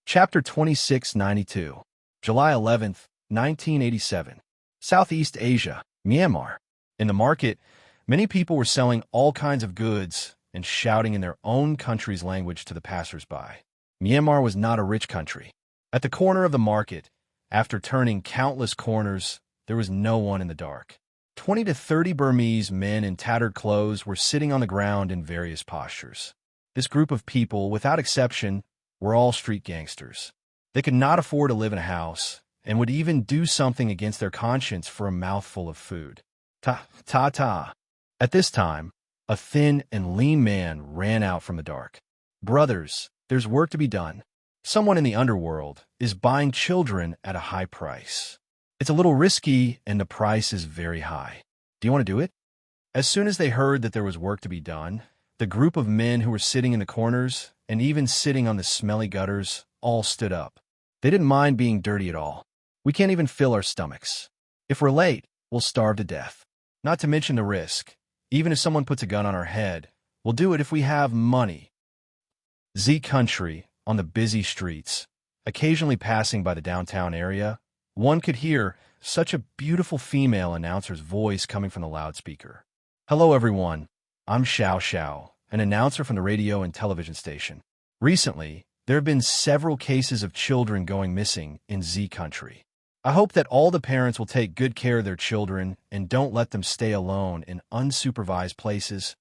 Chapter 2692. July 11th, 1987. Southeast Asia, Myanmar. In the market, many people were selling all kinds of goods and shouting in their own country's language to the passers-by. Myanmar was not a rich country. At the corner of the market, after turning countless corners, there was no one in the dark. 20 to 30 Burmese men in tattered clothes were sitting on the ground in various postures. This group of people, without exception, were all street gangsters. They could not afford to live in a house and would even do something against their conscience for a mouthful of food. Ta. At this time, a thin and lean man ran out from the dark. Brothers, there's work to be done. Someone in the underworld is buying children at a high price. It's a little risky and the price is very high. Do you want to do it? As soon as they heard that there was work to be done, the group of men who were sitting in the corners and even sitting on the smelly gutters all stood up. They didn't mind being dirty at all. We can't even fill our stomachs. If we're late, we'll starve to death. Not to mention the risk. Even if someone puts a gun on our head, we'll do it if we have money. Z country, on the busy streets, occasionally passing by the downtown area, one could hear such a beautiful female announcer's voice coming from the loudspeaker. Hello everyone, I'm Xiao, an announcer from the radio and television station. Recently, there have been several cases of children going missing in Z country. I hope that all the parents will take good care of their children and don't let them stay alone in unsupervised places.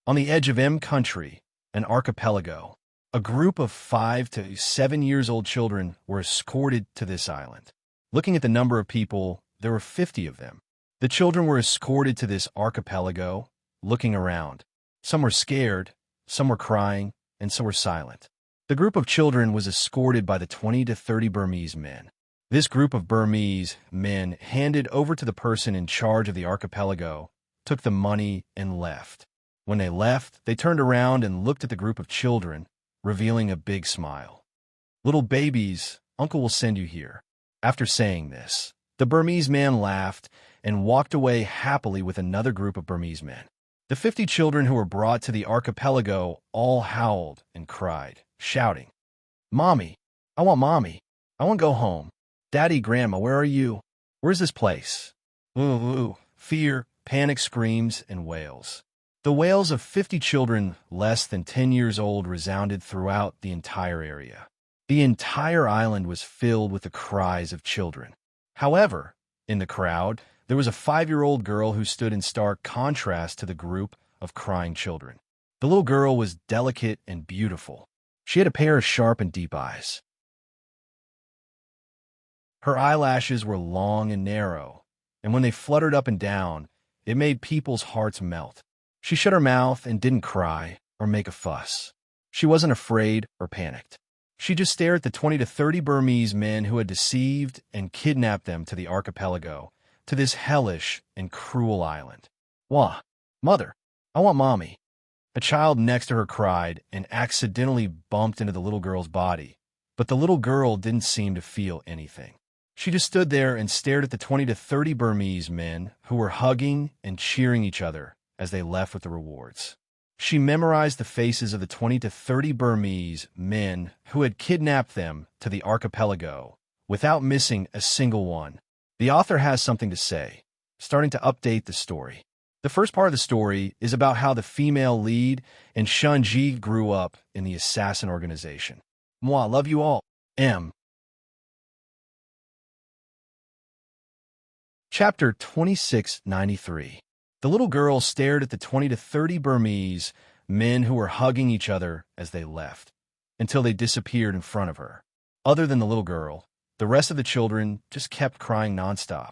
On the edge of M country, an archipelago, a group of 5 to 7 years old children were escorted to this island. Looking at the number of people, there were 50 of them. The children were escorted to this archipelago, looking around. Some were scared, some were crying, and some were silent. The group of children was escorted by the 20 to 30 Burmese men. This group of Burmese men handed over to the person in charge of the archipelago, took the money, and left. When they left, they turned around and looked at the group of children, revealing a big smile. Little babies, Uncle will send you here. After saying this, the Burmese man laughed and walked away happily with another group of Burmese men. The 50 children who were brought to the archipelago all howled and cried, shouting, Mommy, I want Mommy. I want to go home. Daddy, Grandma, where are you? Where's this place? Ooh, fear, panic screams, and wails. The wails of 50 children less than 10 years old resounded throughout the entire area. The entire island was filled with the cries of children. However, in the crowd, there was a 5-year-old girl who stood in stark contrast to the group of crying children. The little girl was delicate and beautiful. She had a pair of sharp and deep eyes. Her eyelashes were long and narrow, and when they fluttered up and down, it made people's hearts melt. She shut her mouth and didn't cry or make a fuss. She wasn't afraid or panicked. She just stared at the 20 to 30 Burmese men who had deceived and kidnapped them to the archipelago, to this hellish and cruel island. Wah, Mother, I want Mommy. A child next to her cried and accidentally bumped into the little girl's body, but the little girl didn't seem to feel anything. She just stood there and stared at the 20 to 30 Burmese men who were hugging and cheering each other as they left with the rewards. She memorized the faces of the 20 to 30 Burmese men who had kidnapped them to the archipelago without missing a single one. The author has something to say, starting to update the story. The first part of the story is about how the female lead and Shunji grew up in the assassin organization. Moi, love you all. M. Chapter 2693. The little girl stared at the 20 to 30 Burmese men who were hugging each other as they left, until they disappeared in front of her. Other than the little girl, the rest of the children just kept crying nonstop.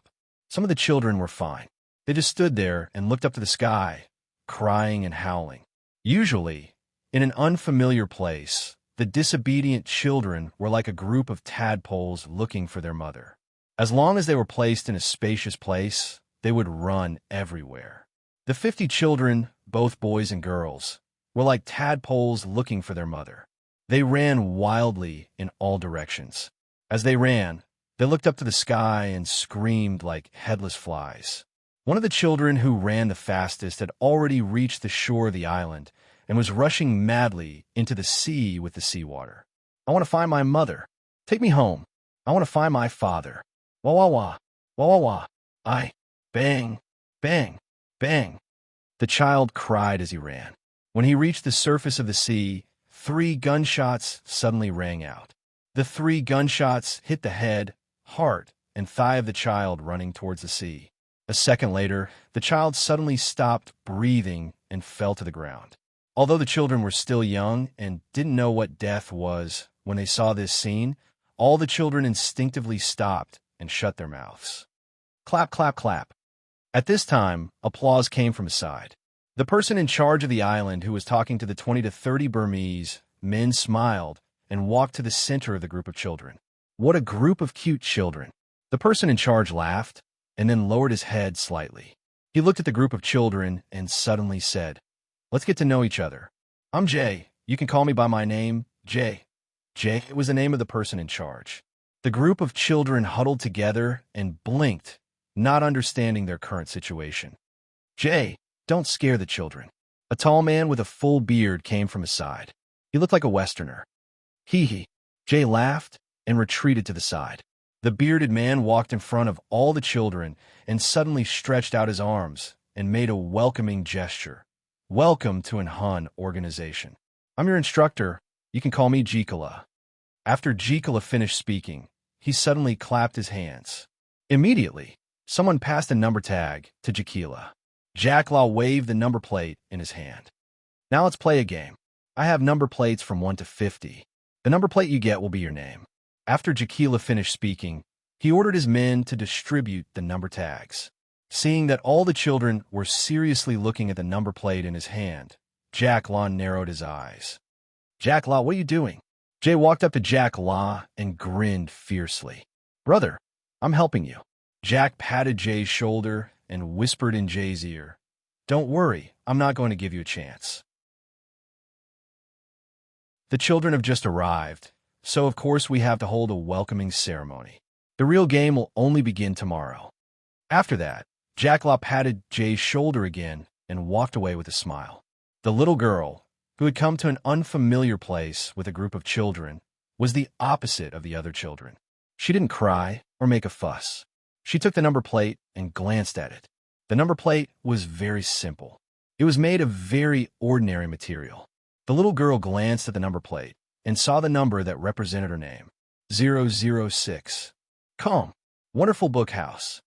Some of the children were fine. They just stood there and looked up to the sky, crying and howling. Usually, in an unfamiliar place, the disobedient children were like a group of tadpoles looking for their mother. As long as they were placed in a spacious place, they would run everywhere. The 50 children, both boys and girls, were like tadpoles looking for their mother. They ran wildly in all directions. As they ran, they looked up to the sky and screamed like headless flies. One of the children who ran the fastest had already reached the shore of the island and was rushing madly into the sea with the seawater. "I want to find my mother. Take me home. I want to find my father. Wah wah wah. Wah wah wah. I. Bang. Bang. Bang." The child cried as he ran. When he reached the surface of the sea, 3 gunshots suddenly rang out. The 3 gunshots hit the head, heart, and thigh of the child running towards the sea. A second later, the child suddenly stopped breathing and fell to the ground. Although the children were still young and didn't know what death was when they saw this scene, all the children instinctively stopped and shut their mouths. Clap, clap, clap. At this time, applause came from his side. The person in charge of the island who was talking to the 20 to 30 Burmese men smiled and walked to the center of the group of children. "What a group of cute children." The person in charge laughed and then lowered his head slightly. He looked at the group of children and suddenly said, "Let's get to know each other. I'm Jay. You can call me by my name, Jay." Jay was the name of the person in charge. The group of children huddled together and blinked, not understanding their current situation. "Jay, don't scare the children." A tall man with a full beard came from his side. He looked like a Westerner. "Hee hee." Jay laughed and retreated to the side. The bearded man walked in front of all the children and suddenly stretched out his arms and made a welcoming gesture. "Welcome to an Hun organization. I'm your instructor. You can call me Jikala." After Jikala finished speaking, he suddenly clapped his hands. Immediately, someone passed a number tag to Jikala. Jacklaw waved the number plate in his hand. "Now let's play a game. I have number plates from 1 to 50. The number plate you get will be your name." After Jikila finished speaking, he ordered his men to distribute the number tags. Seeing that all the children were seriously looking at the number plate in his hand, Jacklaw narrowed his eyes. "Jacklaw, what are you doing?" Jay walked up to Jacklaw and grinned fiercely. "Brother, I'm helping you." Jack patted Jay's shoulder and whispered in Jay's ear, "Don't worry, I'm not going to give you a chance." The children have just arrived, so of course we have to hold a welcoming ceremony. The real game will only begin tomorrow. After that, Jacklaw patted Jay's shoulder again and walked away with a smile. The little girl, who had come to an unfamiliar place with a group of children, was the opposite of the other children. She didn't cry or make a fuss. She took the number plate and glanced at it. The number plate was very simple. It was made of very ordinary material. The little girl glanced at the number plate and saw the number that represented her name, 006. Calm. Wonderful Book House.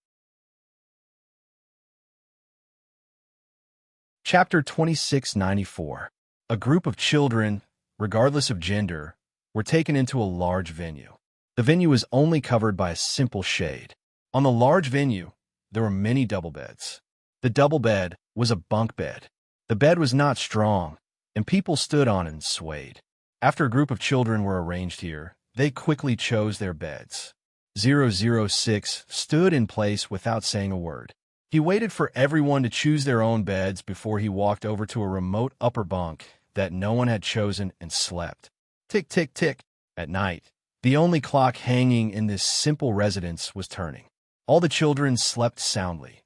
Chapter 2694. A group of children, regardless of gender, were taken into a large venue. The venue was only covered by a simple shade. On the large venue, there were many double beds. The double bed was a bunk bed. The bed was not strong, and people stood on it and swayed. After a group of children were arranged here, they quickly chose their beds. 006 stood in place without saying a word. He waited for everyone to choose their own beds before he walked over to a remote upper bunk that no one had chosen and slept. Tick, tick, tick. At night, the only clock hanging in this simple residence was turning. All the children slept soundly.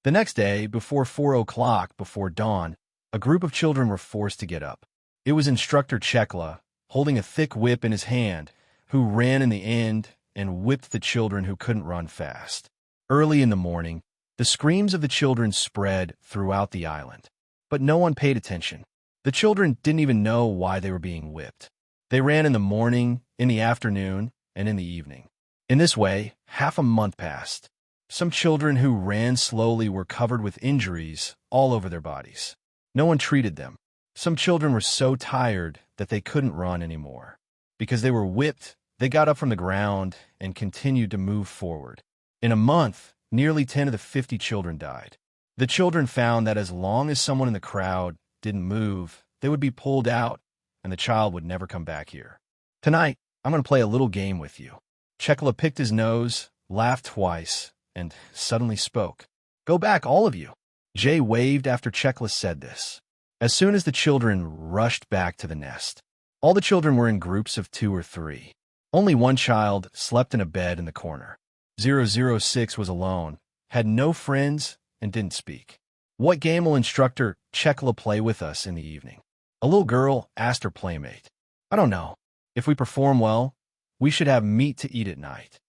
The next day, before 4 o'clock, before dawn, a group of children were forced to get up. It was Instructor Chekla, holding a thick whip in his hand, who ran in the end and whipped the children who couldn't run fast. Early in the morning, the screams of the children spread throughout the island. But no one paid attention. The children didn't even know why they were being whipped. They ran in the morning, in the afternoon, and in the evening. In this way, half a month passed. Some children who ran slowly were covered with injuries all over their bodies. No one treated them. Some children were so tired that they couldn't run anymore. Because they were whipped, they got up from the ground and continued to move forward. In a month, nearly 10 of the 50 children died. The children found that as long as someone in the crowd didn't move, they would be pulled out, and the child would never come back here. Tonight, I'm going to play a little game with you. Chekla picked his nose, laughed twice, and suddenly spoke. Go back, all of you. Jay waved after Chekla said this. As soon as the children rushed back to the nest, All the children were in groups of 2 or 3. Only one child slept in a bed in the corner. 006 was alone, had no friends, and didn't speak. What game will instructor Chekla play with us in the evening? A little girl asked her playmate. I don't know. If we perform well, we should have meat to eat at night.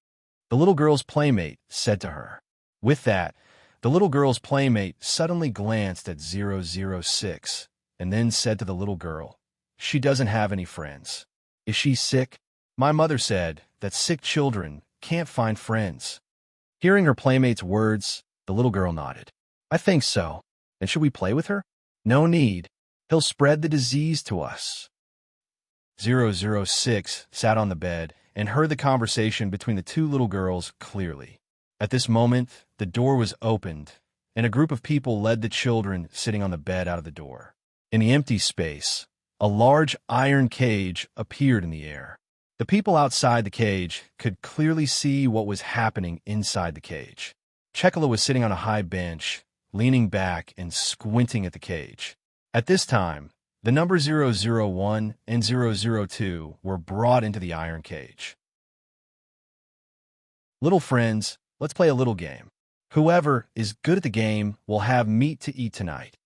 The little girl's playmate said to her. With that, the little girl's playmate suddenly glanced at 006 and then said to the little girl, she doesn't have any friends. Is she sick? My mother said that sick children can't find friends. Hearing her playmate's words, the little girl nodded. I think so. And should we play with her? No need. He'll spread the disease to us. 006 sat on the bed and heard the conversation between the 2 little girls clearly. At this moment, the door was opened, and a group of people led the children sitting on the bed out of the door. In the empty space, a large iron cage appeared in the air. The people outside the cage could clearly see what was happening inside the cage. Chekla was sitting on a high bench, leaning back and squinting at the cage. At this time, the number 001 and 002 were brought into the iron cage. Little friends, let's play a little game. Whoever is good at the game will have meat to eat tonight.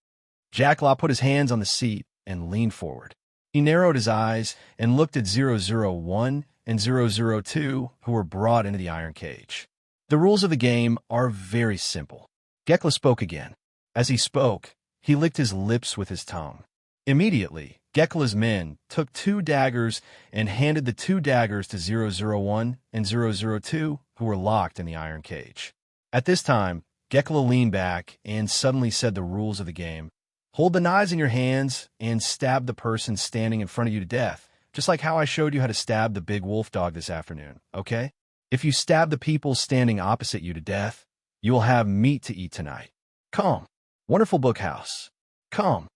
Jacklaw put his hands on the seat and leaned forward. He narrowed his eyes and looked at 001 and 002 who were brought into the iron cage. The rules of the game are very simple. Gekla spoke again. As he spoke, he licked his lips with his tongue. Immediately, Gekla's men took 2 daggers and handed the 2 daggers to 001 and 002 who were locked in the iron cage. At this time, Gekla leaned back and suddenly said the rules of the game. Hold the knives in your hands and stab the person standing in front of you to death, just like how I showed you how to stab the big wolf dog this afternoon, okay? If you stab the people standing opposite you to death, you will have meat to eat tonight. Come, wonderful book house. Come.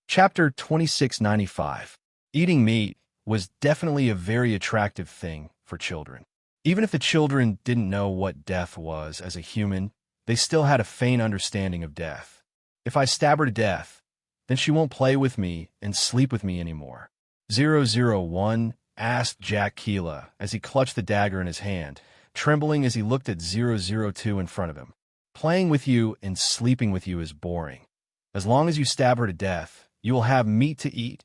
Chapter 2695. Eating meat was definitely a very attractive thing for children. Even if the children didn't know what death was as a human, they still had a faint understanding of death. If I stab her to death, then she won't play with me and sleep with me anymore. 001 asked Jack Keela as he clutched the dagger in his hand, trembling as he looked at 002 in front of him. Playing with you and sleeping with you is boring. As long as you stab her to death, you will have meat to eat,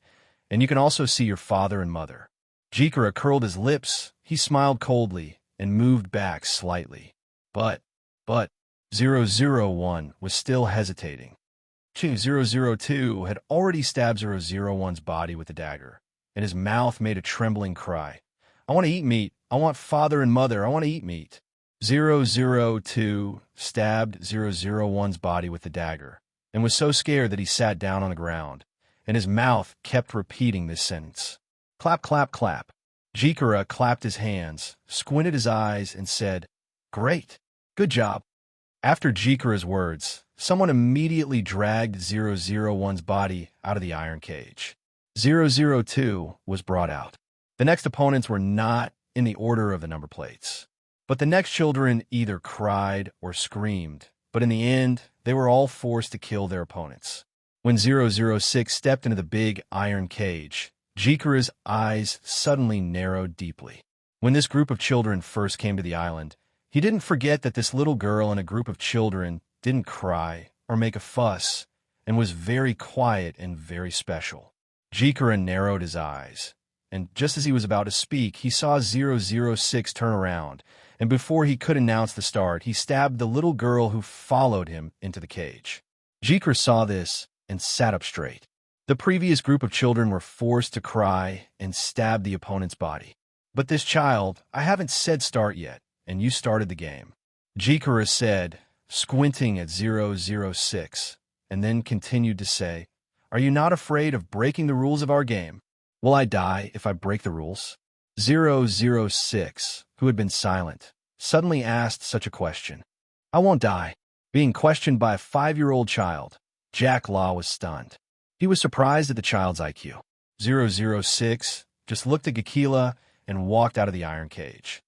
and you can also see your father and mother. Jikara curled his lips, he smiled coldly, and moved back slightly. But, 001 was still hesitating. 002 had already stabbed 001's body with the dagger, and his mouth made a trembling cry. I want to eat meat. I want father and mother. I want to eat meat. 002 stabbed 001's body with the dagger, and was so scared that he sat down on the ground, and his mouth kept repeating this sentence. Clap, clap, clap. Jikara clapped his hands, squinted his eyes, and said, Great. Good job. After Jikara's words, someone immediately dragged 001's body out of the iron cage. 002 was brought out. The next opponents were not in the order of the number plates. But the next children either cried or screamed, but in the end, they were all forced to kill their opponents. When 006 stepped into the big iron cage, Jikara's eyes suddenly narrowed deeply. When this group of children first came to the island, he didn't forget that this little girl and a group of children didn't cry or make a fuss and was very quiet and very special. Jikara narrowed his eyes, and just as he was about to speak, he saw 006 turn around, and before he could announce the start, he stabbed the little girl who followed him into the cage. Jikara saw this and sat up straight. The previous group of children were forced to cry and stab the opponent's body. But this child, I haven't said start yet, and you started the game. Jikara said, squinting at 006, and then continued to say, Are you not afraid of breaking the rules of our game? Will I die if I break the rules? 006, who had been silent, suddenly asked such a question. I won't die. Being questioned by a 5-year-old child, Jack Law was stunned. He was surprised at the child's IQ. 006 just looked at Gekila and walked out of the iron cage.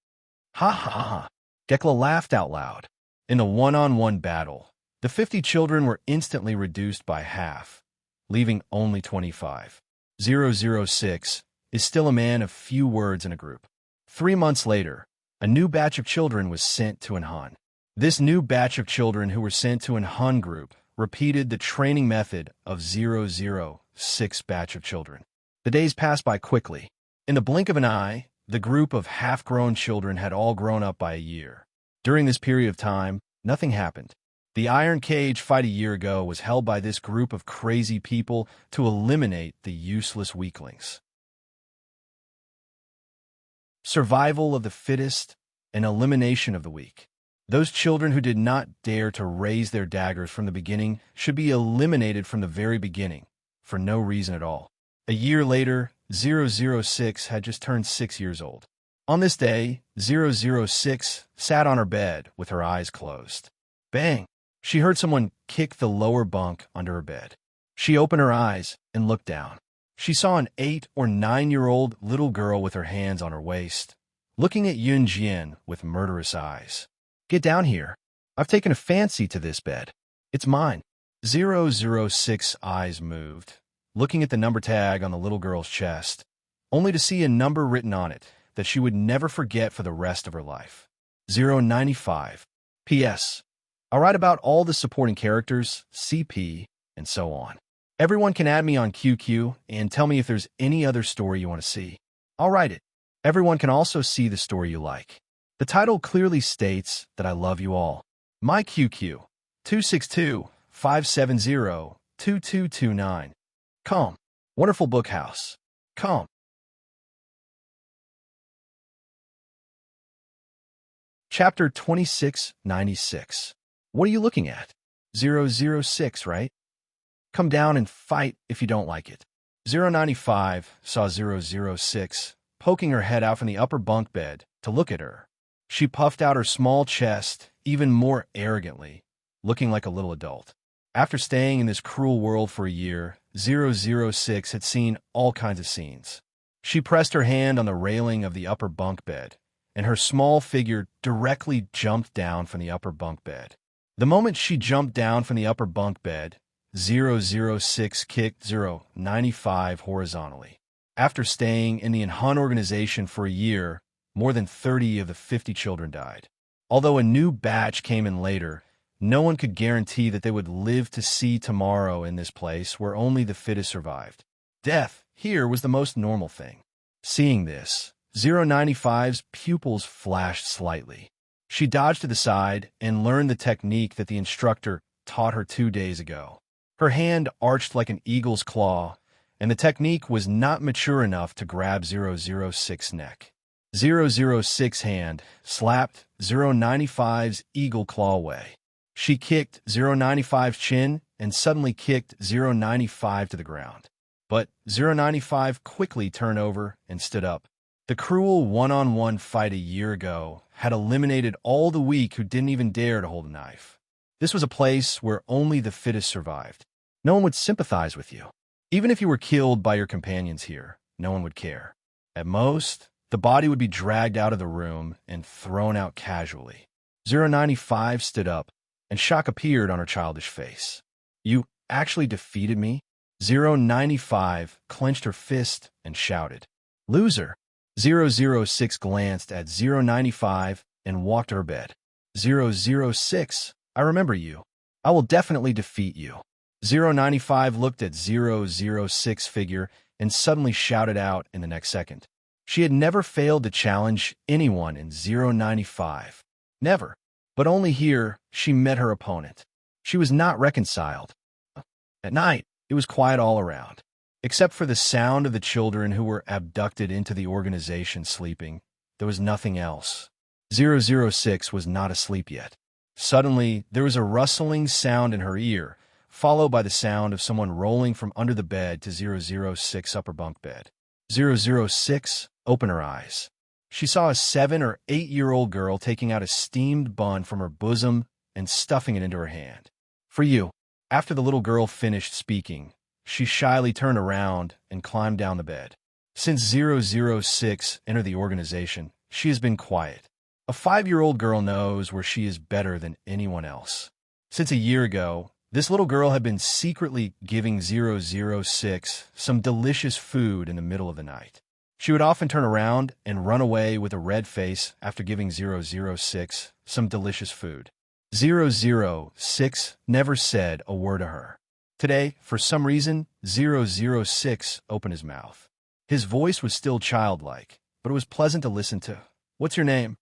Ha ha ha. Gekla laughed out loud. In the one-on-one battle, The 50 children were instantly reduced by half, leaving only 25. 006 is still a man of few words in a group. 3 months later, a new batch of children was sent to an Hun. This new batch of children who were sent to an Hun group repeated the training method of 006 batch of children. The days passed by quickly. In the blink of an eye, the group of half-grown children had all grown up by a year. During this period of time, nothing happened. The iron cage fight a year ago was held by this group of crazy people to eliminate the useless weaklings. Survival of the fittest and elimination of the weak. Those children who did not dare to raise their daggers from the beginning should be eliminated from the very beginning, for no reason at all. A year later, 006 had just turned 6 years old. On this day, 006 sat on her bed with her eyes closed. Bang! She heard someone kick the lower bunk under her bed. She opened her eyes and looked down. She saw an 8 or 9-year-old little girl with her hands on her waist, looking at Yun Jian with murderous eyes. Get down here. I've taken a fancy to this bed. It's mine. 006's eyes moved, looking at the number tag on the little girl's chest, only to see a number written on it that she would never forget for the rest of her life. 095. P.S. I'll write about all the supporting characters, CP, and so on. Everyone can add me on QQ and tell me if there's any other story you want to see. I'll write it. Everyone can also see the story you like. The title clearly states that I love you all. My QQ, 262-570-2229. Come. Wonderful Book House. Come. Chapter 2696. What are you looking at? 006, right? Come down and fight if you don't like it. 095 saw 006 poking her head out from the upper bunk bed to look at her. She puffed out her small chest even more arrogantly, looking like a little adult. After staying in this cruel world for a year, 006 had seen all kinds of scenes. She pressed her hand on the railing of the upper bunk bed, and her small figure directly jumped down from the upper bunk bed. The moment she jumped down from the upper bunk bed, 006 kicked 095 horizontally. After staying in the Hun organization for a year, more than 30 of the 50 children died. Although a new batch came in later, no one could guarantee that they would live to see tomorrow in this place where only the fittest survived. Death here was the most normal thing. Seeing this, 095's pupils flashed slightly. She dodged to the side and learned the technique that the instructor taught her 2 days ago. Her hand arched like an eagle's claw, and the technique was not mature enough to grab 006's neck. 006's hand slapped 095's eagle claw away. She kicked 095's chin and suddenly kicked 095 to the ground. But 095 quickly turned over and stood up. The cruel one-on-one fight a year ago had eliminated all the weak who didn't even dare to hold a knife. This was a place where only the fittest survived. No one would sympathize with you. Even if you were killed by your companions here, no one would care. At most, the body would be dragged out of the room and thrown out casually. 095 stood up, and shock appeared on her childish face. You actually defeated me? 095 clenched her fist and shouted. Loser! 006 glanced at 095 and walked to her bed. 006, I remember you. I will definitely defeat you. 095 looked at 006 figure and suddenly shouted out in the next second. She had never failed to challenge anyone in 095. Never. But only here she met her opponent. She was not reconciled. At night, it was quiet all around. Except for the sound of the children who were abducted into the organization sleeping, there was nothing else. 006 was not asleep yet. Suddenly, there was a rustling sound in her ear, followed by the sound of someone rolling from under the bed to 006 upper bunk bed. 006 opened her eyes. She saw a 7 or 8-year-old girl taking out a steamed bun from her bosom and stuffing it into her hand. For you. After the little girl finished speaking, she shyly turned around and climbed down the bed. Since 006 entered the organization, she has been quiet. A 5-year-old girl knows where she is better than anyone else. Since a year ago, this little girl had been secretly giving 006 some delicious food in the middle of the night. She would often turn around and run away with a red face after giving 006 some delicious food. 006 never said a word to her. Today, for some reason, 006 opened his mouth. His voice was still childlike, but it was pleasant to listen to. "What's your name?"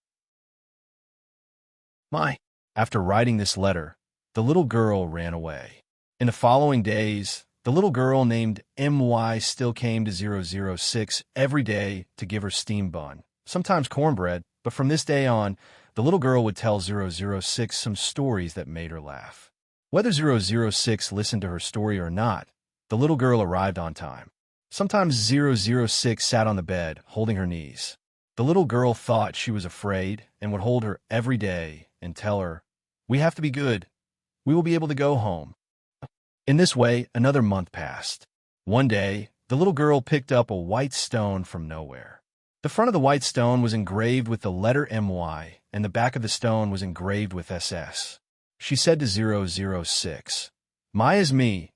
"My." After writing this letter, the little girl ran away. In the following days, the little girl named MY still came to 006 every day to give her steam bun, sometimes cornbread, but from this day on, the little girl would tell 006 some stories that made her laugh. Whether 006 listened to her story or not, the little girl arrived on time. Sometimes 006 sat on the bed, holding her knees. The little girl thought she was afraid and would hold her every day and tell her, "We have to be good. We will be able to go home." In this way, another month passed. One day, the little girl picked up a white stone from nowhere. The front of the white stone was engraved with the letter MY, and the back of the stone was engraved with SS. She said to 006, "My is me,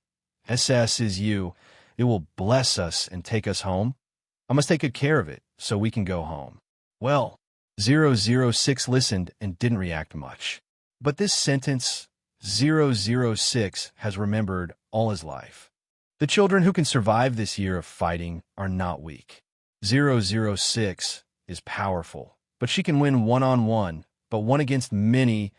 SS is you. It will bless us and take us home. I must take good care of it so we can go home." Well, 006 listened and didn't react much. But this sentence, 006 has remembered all his life. The children who can survive this year of fighting are not weak. 006 is powerful, but she can win one-on-one, but one against many.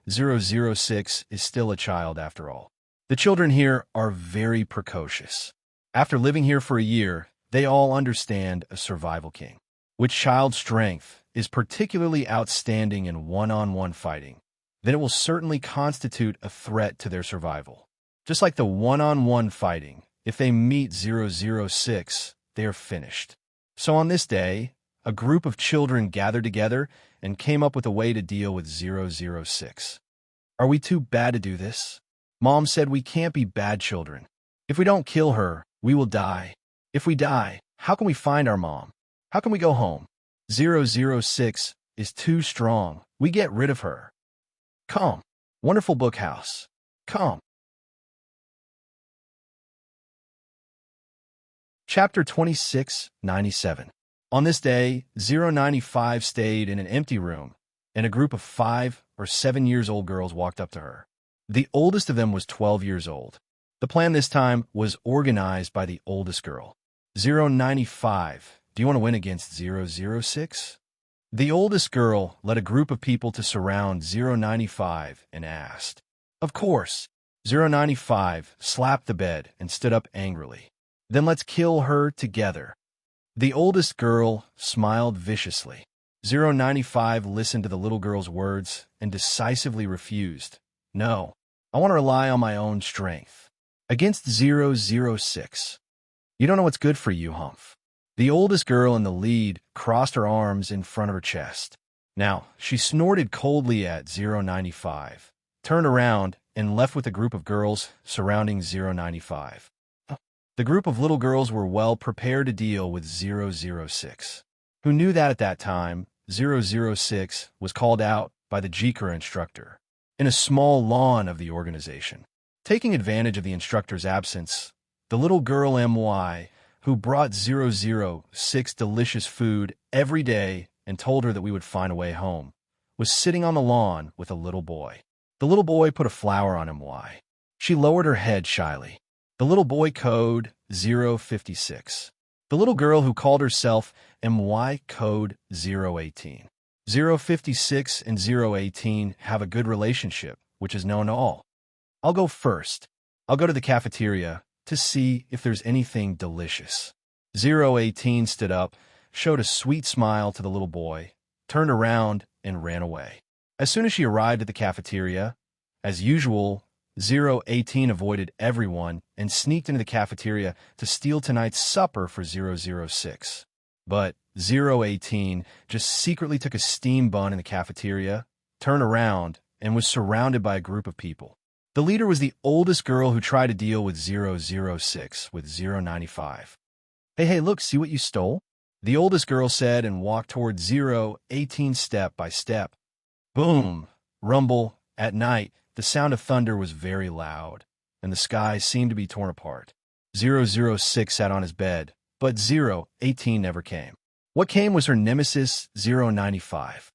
006 is still a child after all. The children here are very precocious. After living here for a year, they all understand a survival king. Which child's strength is particularly outstanding in one-on-one fighting, then it will certainly constitute a threat to their survival. Just like the one-on-one fighting, if they meet 006, they are finished. So on this day, a group of children gathered together and came up with a way to deal with 006. Are we too bad to do this? Mom said we can't be bad children. If we don't kill her, we will die. If we die, how can we find our mom? How can we go home? 006 is too strong. We get rid of her. Come, wonderful book house. Come. Chapter 2697. On this day, 095 stayed in an empty room, and a group of 5 or 7 years old girls walked up to her. The oldest of them was 12 years old. The plan this time was organized by the oldest girl. 095, do you want to win against 006? The oldest girl led a group of people to surround 095 and asked. Of course. 095 slapped the bed and stood up angrily. Then let's kill her together. The oldest girl smiled viciously. 095 listened to the little girl's words and decisively refused. No, I want to rely on my own strength. Against 006. You don't know what's good for you, Humph. The oldest girl in the lead crossed her arms in front of her chest. Now, she snorted coldly at 095, turned around, and left with a group of girls surrounding 095. The group of little girls were well prepared to deal with 006, who knew that at that time, 006 was called out by the Jikara instructor in a small lawn of the organization. Taking advantage of the instructor's absence, the little girl MY, who brought 006 delicious food every day and told her that we would find a way home, was sitting on the lawn with a little boy. The little boy put a flower on MY. She lowered her head shyly. The little boy code 056. The little girl who called herself MY code 018. 056 and 018 have a good relationship, which is known to all. I'll go first. I'll go to the cafeteria to see if there's anything delicious. 018 stood up, showed a sweet smile to the little boy, turned around, and ran away. As soon as she arrived at the cafeteria, as usual, 018 avoided everyone and sneaked into the cafeteria to steal tonight's supper for 006. But 018 just secretly took a steam bun in the cafeteria, turned around, and was surrounded by a group of people. The leader was the oldest girl who tried to deal with 006 with 095. Hey, look, see what you stole? The oldest girl said and walked toward 018 step by step. Boom! Rumble! At night, The sound of thunder was very loud, and the sky seemed to be torn apart. 006 sat on his bed, but 018 never came. What came was her nemesis, 095.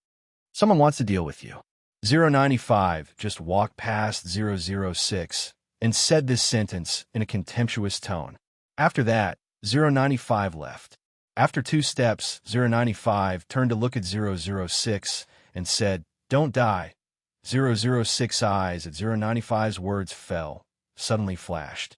Someone wants to deal with you. 095 just walked past 006 and said this sentence in a contemptuous tone. After that, 095 left. After 2 steps, 095 turned to look at 006 and said, "Don't die." 006's eyes at 095's words fell, suddenly flashed.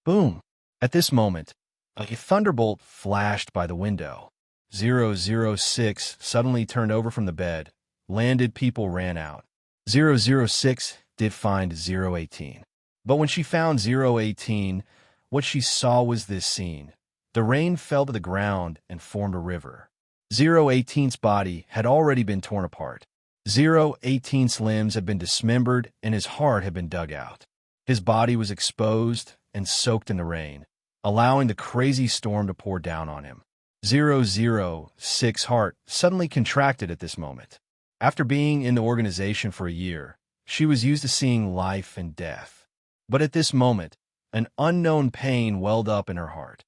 Boom! At this moment, a thunderbolt flashed by the window. 006 suddenly turned over from the bed, landed, people ran out. 006 did find 018. But when she found 018, what she saw was this scene. The rain fell to the ground and formed a river. 018's body had already been torn apart. 018's limbs had been dismembered and his heart had been dug out. His body was exposed and soaked in the rain, allowing the crazy storm to pour down on him. 006's heart suddenly contracted at this moment. After being in the organization for a year, she was used to seeing life and death. But at this moment, an unknown pain welled up in her heart.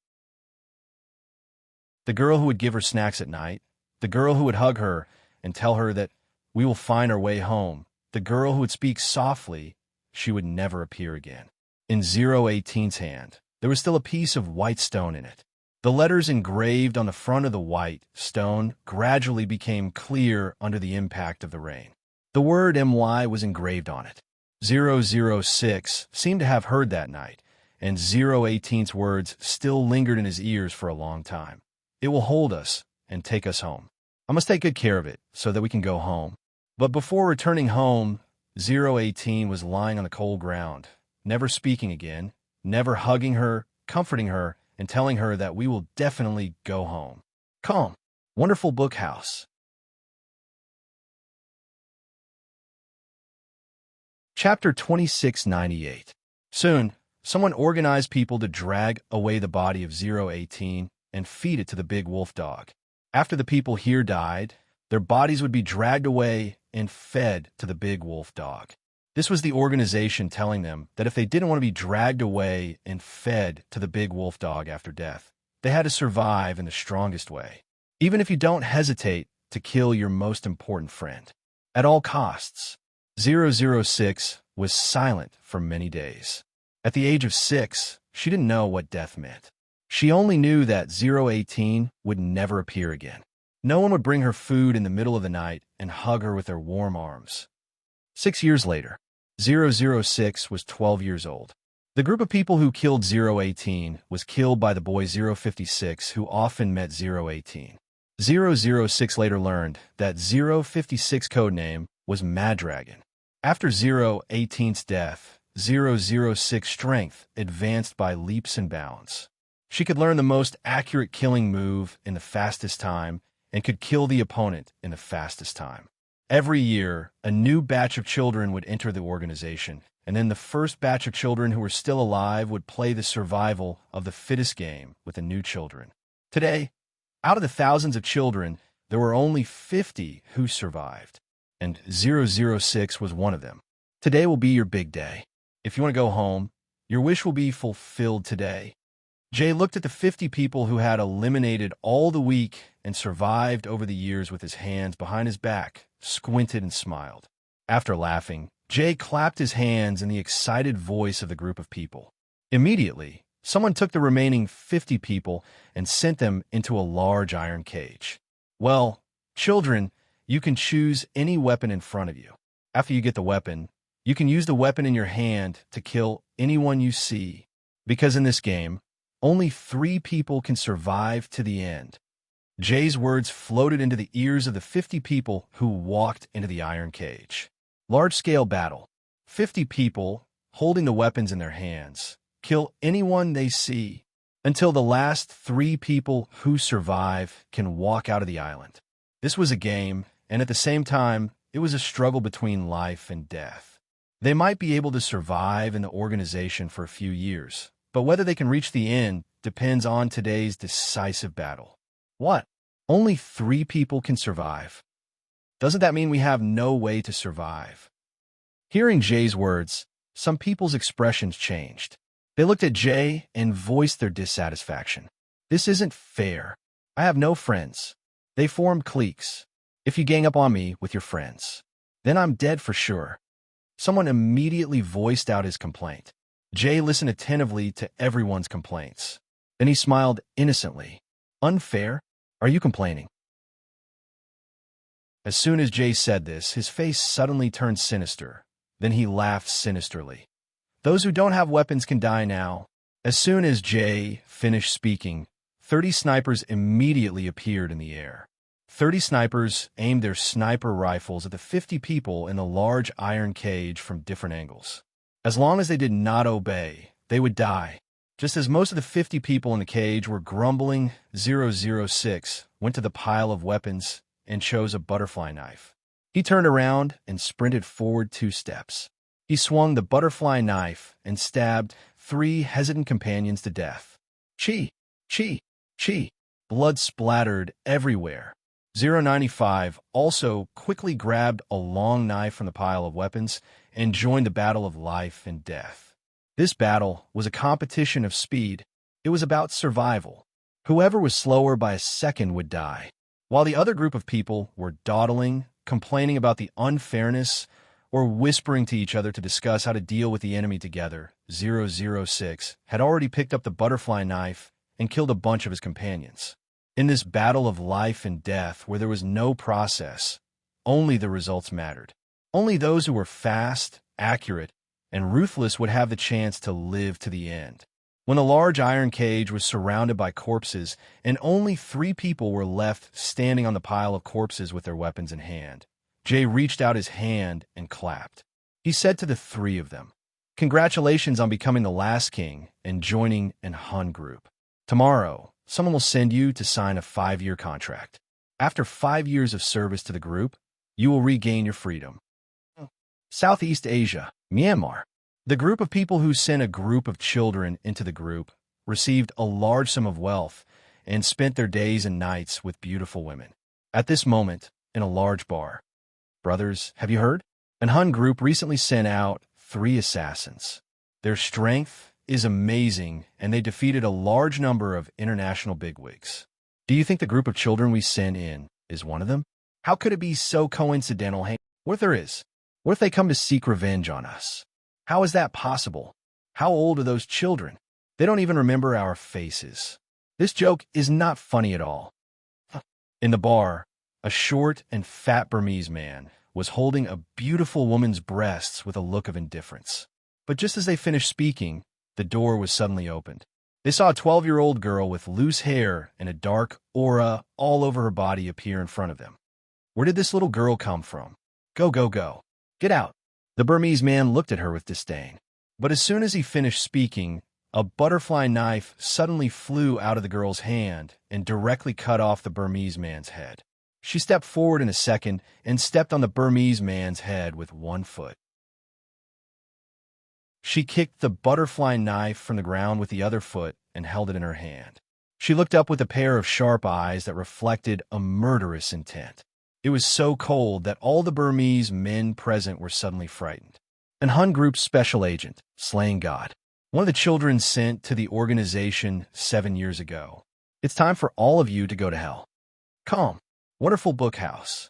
The girl who would give her snacks at night, the girl who would hug her and tell her that we will find our way home, the girl who would speak softly, she would never appear again. In 018's hand, there was still a piece of white stone in it. The letters engraved on the front of the white stone gradually became clear under the impact of the rain. The word MY was engraved on it. 006 seemed to have heard that night, and 018's words still lingered in his ears for a long time. It will hold us and take us home. I must take good care of it so that we can go home. But before returning home, 018 was lying on the cold ground, never speaking again, never hugging her, comforting her, and telling her that we will definitely go home. Calm. Wonderful book house. Chapter 2698. Soon, someone organized people to drag away the body of 018 and feed it to the big wolf dog. After the people here died, their bodies would be dragged away and fed to the big wolf dog. This was the organization telling them that if they didn't want to be dragged away and fed to the big wolf dog after death, they had to survive in the strongest way, even if you don't hesitate to kill your most important friend. At all costs. 006 was silent for many days. At the age of 6, she didn't know what death meant. She only knew that 018 would never appear again. No one would bring her food in the middle of the night and hug her with their warm arms. 6 years later, 006 was 12 years old. The group of people who killed 018 was killed by the boy 056, who often met 018. 006 later learned that 056's codename was Mad Dragon. After 018's death, 006's strength advanced by leaps and bounds. She could learn the most accurate killing move in the fastest time and could kill the opponent in the fastest time. Every year, a new batch of children would enter the organization, and then the first batch of children who were still alive would play the survival of the fittest game with the new children. Today, out of the thousands of children, there were only 50 who survived, and 006 was one of them. Today will be your big day. If you want to go home, your wish will be fulfilled today. Jay looked at the 50 people who had eliminated all the weak and survived over the years with his hands behind his back, squinted and smiled. After laughing, Jay clapped his hands in the excited voice of the group of people. Immediately, someone took the remaining 50 people and sent them into a large iron cage. Well, children, you can choose any weapon in front of you. After you get the weapon, you can use the weapon in your hand to kill anyone you see. Because in this game, only 3 people can survive to the end. Jay's words floated into the ears of the 50 people who walked into the iron cage. Large-scale battle. 50 people, holding the weapons in their hands, kill anyone they see, until the last 3 people who survive can walk out of the island. This was a game, and at the same time, it was a struggle between life and death. They might be able to survive in the organization for a few years, but whether they can reach the end depends on today's decisive battle. What? Only 3 people can survive? Doesn't that mean we have no way to survive? Hearing Jay's words, some people's expressions changed. They looked at Jay and voiced their dissatisfaction. This isn't fair. I have no friends. They formed cliques. If you gang up on me with your friends, then I'm dead for sure. Someone immediately voiced out his complaint. Jay listened attentively to everyone's complaints. Then he smiled innocently. Unfair? Are you complaining? As soon as Jay said this, his face suddenly turned sinister. Then he laughed sinisterly. Those who don't have weapons can die now. As soon as Jay finished speaking, 30 snipers immediately appeared in the air. 30 snipers aimed their sniper rifles at the 50 people in the large iron cage from different angles. As long as they did not obey, they would die. Just as most of the 50 people in the cage were grumbling, 006 went to the pile of weapons and chose a butterfly knife. He turned around and sprinted forward 2 steps. He swung the butterfly knife and stabbed 3 hesitant companions to death. Chi! Chi! Chi! Blood splattered everywhere. 095 also quickly grabbed a long knife from the pile of weapons and joined the battle of life and death. This battle was a competition of speed. It was about survival. Whoever was slower by a second would die. While the other group of people were dawdling, complaining about the unfairness, or whispering to each other to discuss how to deal with the enemy together, 006 had already picked up the butterfly knife and killed a bunch of his companions. In this battle of life and death, where there was no process, only the results mattered. Only those who were fast, accurate, and ruthless would have the chance to live to the end. When the large iron cage was surrounded by corpses and only 3 people were left standing on the pile of corpses with their weapons in hand, Jay reached out his hand and clapped. He said to the 3 of them, "Congratulations on becoming the last king and joining an Hun group. Tomorrow, someone will send you to sign a 5-year contract. After 5 years of service to the group, you will regain your freedom." Southeast Asia, Myanmar. The group of people who sent a group of children into the group received a large sum of wealth and spent their days and nights with beautiful women. At this moment, in a large bar, "Brothers, have you heard? An Hun group recently sent out 3 assassins. Their strength is amazing, and they defeated a large number of international bigwigs. Do you think the group of children we sent in is one of them? How could it be so coincidental? Hey, what if there is? What if they come to seek revenge on us? How is that possible? How old are those children? They don't even remember our faces. This joke is not funny at all." In the bar, a short and fat Burmese man was holding a beautiful woman's breasts with a look of indifference. But just as they finished speaking, the door was suddenly opened. They saw a 12-year-old girl with loose hair and a dark aura all over her body appear in front of them. Where did this little girl come from? Go, go, go. Get out. The Burmese man looked at her with disdain. But as soon as he finished speaking, a butterfly knife suddenly flew out of the girl's hand and directly cut off the Burmese man's head. She stepped forward in a second and stepped on the Burmese man's head with 1 foot. She kicked the butterfly knife from the ground with the other foot and held it in her hand. She looked up with a pair of sharp eyes that reflected a murderous intent. It was so cold that all the Burmese men present were suddenly frightened. An Hun group's special agent, Slaying God. One of the children sent to the organization 7 years ago. It's time for all of you to go to hell. Calm. Wonderful book house.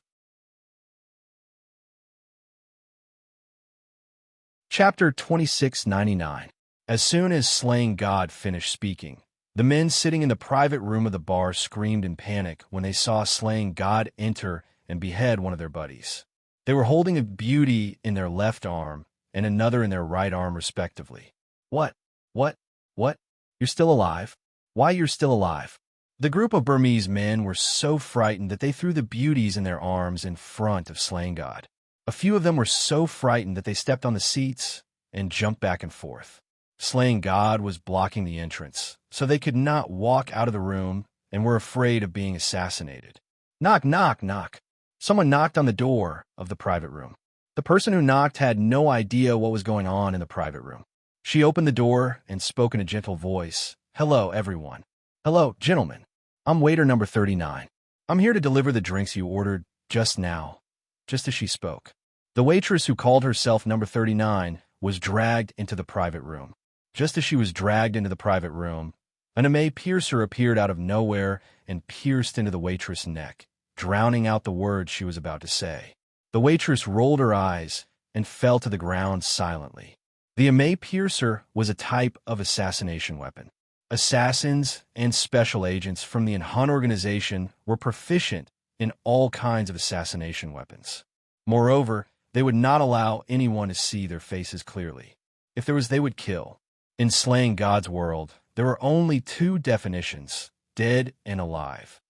Chapter 2699. As soon as Slaying God finished speaking, the men sitting in the private room of the bar screamed in panic when they saw Slaying God enter and behead one of their buddies. They were holding a beauty in their left arm and another in their right arm respectively. What? You're still alive? Why you're still alive? The group of Burmese men were so frightened that they threw the beauties in their arms in front of Slaying God. A few of them were so frightened that they stepped on the seats and jumped back and forth. Slaying God was blocking the entrance, so they could not walk out of the room and were afraid of being assassinated. Knock, knock, knock. Someone knocked on the door of the private room. The person who knocked had no idea what was going on in the private room. She opened the door and spoke in a gentle voice. "Hello, everyone. Hello, gentlemen. I'm waiter number 39. I'm here to deliver the drinks you ordered just now." Just as she spoke, The waitress who called herself number 39 was dragged into the private room. Just as she was dragged into the private room, an MA piercer appeared out of nowhere and pierced into the waitress' neck, drowning out the words she was about to say. The waitress rolled her eyes and fell to the ground silently. The MA piercer was a type of assassination weapon. Assassins and special agents from the Hun organization were proficient in all kinds of assassination weapons. Moreover, they would not allow anyone to see their faces clearly. If there was, they would kill. In slaying God's world, there are only two definitions, dead and alive.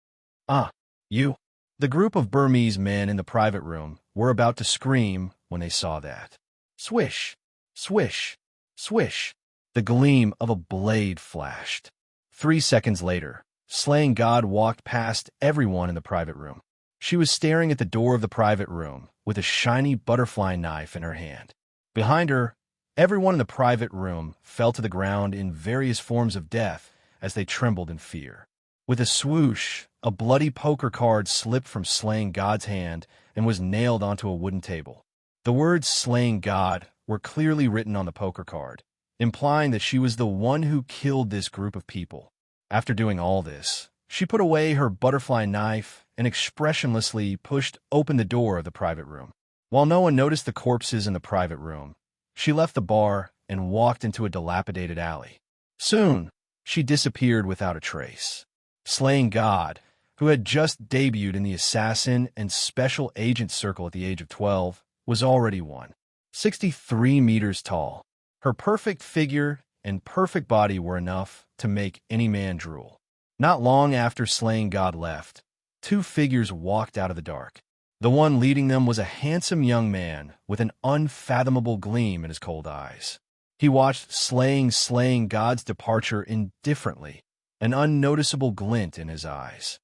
You. The group of Burmese men in the private room were about to scream when they saw that. Swish, swish, swish. The gleam of a blade flashed. 3 seconds later, slaying God walked past everyone in the private room. She was staring at the door of the private room with a shiny butterfly knife in her hand. Behind her, everyone in the private room fell to the ground in various forms of death as they trembled in fear. With a swoosh, a bloody poker card slipped from slaying God's hand and was nailed onto a wooden table. The words "slaying God" were clearly written on the poker card, implying that she was the one who killed this group of people. After doing all this, she put away her butterfly knife and expressionlessly pushed open the door of the private room. While no one noticed the corpses in the private room, she left the bar and walked into a dilapidated alley. Soon, she disappeared without a trace. Slaying God, who had just debuted in the assassin and special agent circle at the age of 12, was already 163 meters tall. Her perfect figure and perfect body were enough to make any man drool. Not long after slaying God left, two figures walked out of the dark. The one leading them was a handsome young man with an unfathomable gleam in his cold eyes. He watched slaying God's departure indifferently, an unnoticeable glint in his eyes.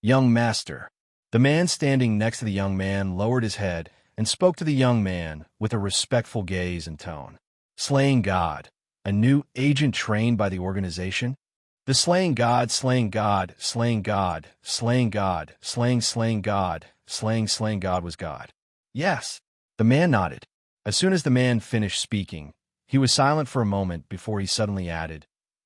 Young Master. The man standing next to the young man lowered his head and spoke to the young man with a respectful gaze and tone. Slaying God, a new agent trained by the organization? The slaying God was God. Yes. The man nodded. As soon as the man finished speaking, he was silent for a moment before he suddenly added,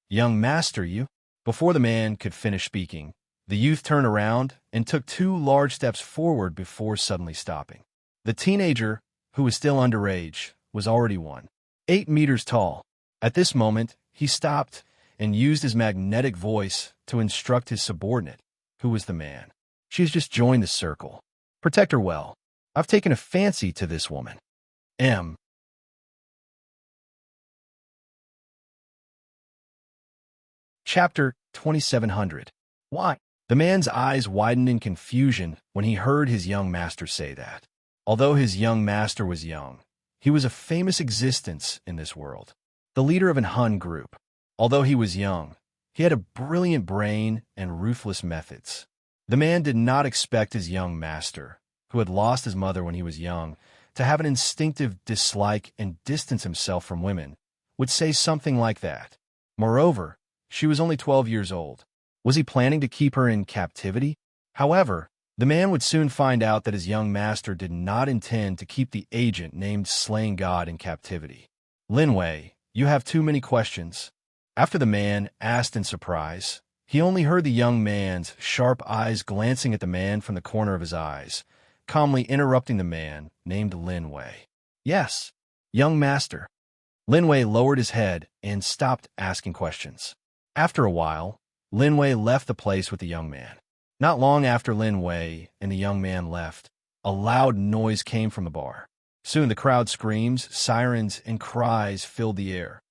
Young Master, you? Before the man could finish speaking, the youth turned around and took 2 large steps forward before suddenly stopping. The teenager, who was still underage, was already 8 meters tall. At this moment, he stopped and used his magnetic voice to instruct his subordinate, who was the man. She's just joined the circle. Protect her well. I've taken a fancy to this woman. M. Chapter 2700. Why? The man's eyes widened in confusion when he heard his young master say that. Although his young master was young, he was a famous existence in this world. The leader of an Hun group. Although he was young, he had a brilliant brain and ruthless methods. The man did not expect his young master, who had lost his mother when he was young, to have an instinctive dislike and distance himself from women, would say something like that. Moreover, she was only 12 years old. Was he planning to keep her in captivity? However, the man would soon find out that his young master did not intend to keep the agent named Slaying God in captivity. Linway, you have too many questions. After the man asked in surprise, he only heard the young man's sharp eyes glancing at the man from the corner of his eyes, calmly interrupting the man named Linway. Yes, young master. Linway lowered his head and stopped asking questions. After a while, Linway left the place with the young man. Not long after Linway and the young man left, a loud noise came from the bar. Soon the crowd screams, sirens, and cries filled the air.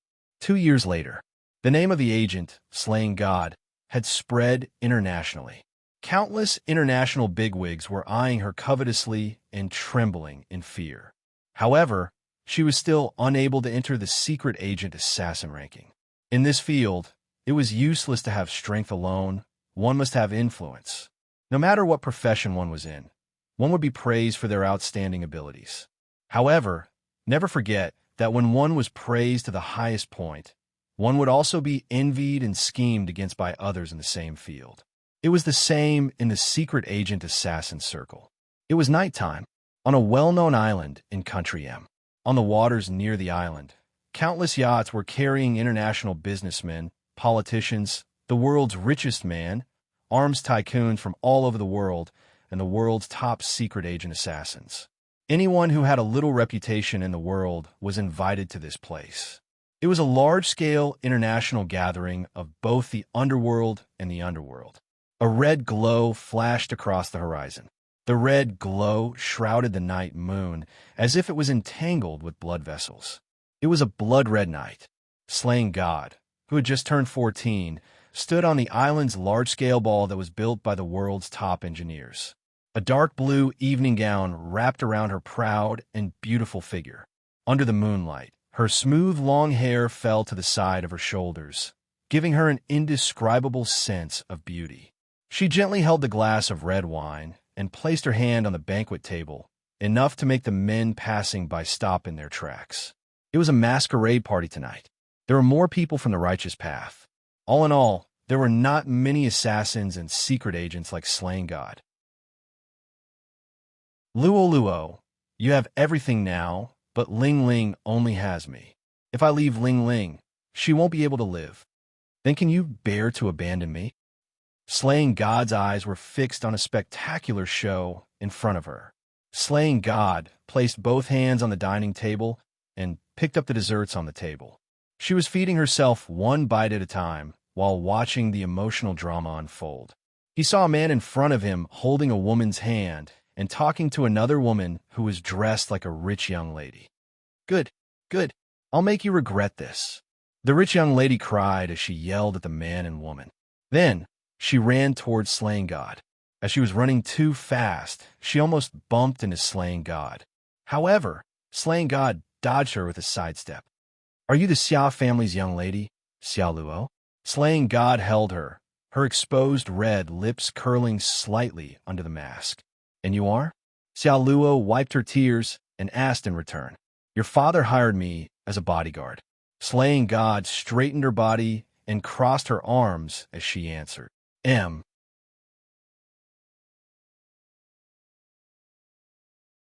2 years later, the name of the agent, Slaying God, had spread internationally. Countless international bigwigs were eyeing her covetously and trembling in fear. However, she was still unable to enter the secret agent assassin ranking. In this field, it was useless to have strength alone. One must have influence. No matter what profession one was in, one would be praised for their outstanding abilities. However, never forget that when one was praised to the highest point, one would also be envied and schemed against by others in the same field. It was the same in the secret agent assassin circle. It was nighttime, on a well-known island in Country M. On the waters near the island, countless yachts were carrying international businessmen, politicians, the world's richest man, arms tycoons from all over the world, and the world's top secret agent assassins. Anyone who had a little reputation in the world was invited to this place. It was a large-scale international gathering of both the underworld and the underworld. A red glow flashed across the horizon. The red glow shrouded the night moon as if it was entangled with blood vessels. It was a blood-red night. Slaying God, who had just turned 14, stood on the island's large-scale ball that was built by the world's top engineers. A dark blue evening gown wrapped around her proud and beautiful figure. Under the moonlight, her smooth long hair fell to the side of her shoulders, giving her an indescribable sense of beauty. She gently held the glass of red wine and placed her hand on the banquet table, enough to make the men passing by stop in their tracks. It was a masquerade party tonight. There were more people from the righteous path. All in all, there were not many assassins and secret agents like Slaying God. Luo Luo, you have everything now, but Ling Ling only has me. If I leave Ling Ling, she won't be able to live. Then can you bear to abandon me? Slaying God's eyes were fixed on a spectacular show in front of her. Slaying God placed both hands on the dining table and picked up the desserts on the table. She was feeding herself one bite at a time while watching the emotional drama unfold. He saw a man in front of him holding a woman's hand and talking to another woman who was dressed like a rich young lady. Good, good. I'll make you regret this. The rich young lady cried as she yelled at the man and woman. Then, she ran towards Slaying God. As she was running too fast, she almost bumped into Slaying God. However, Slaying God dodged her with a sidestep. Are you the Xia family's young lady, Xia Luo? Slaying God held her, her exposed red lips curling slightly under the mask. And you are? Xia Luo wiped her tears and asked in return. Your father hired me as a bodyguard. Slaying God straightened her body and crossed her arms as she answered.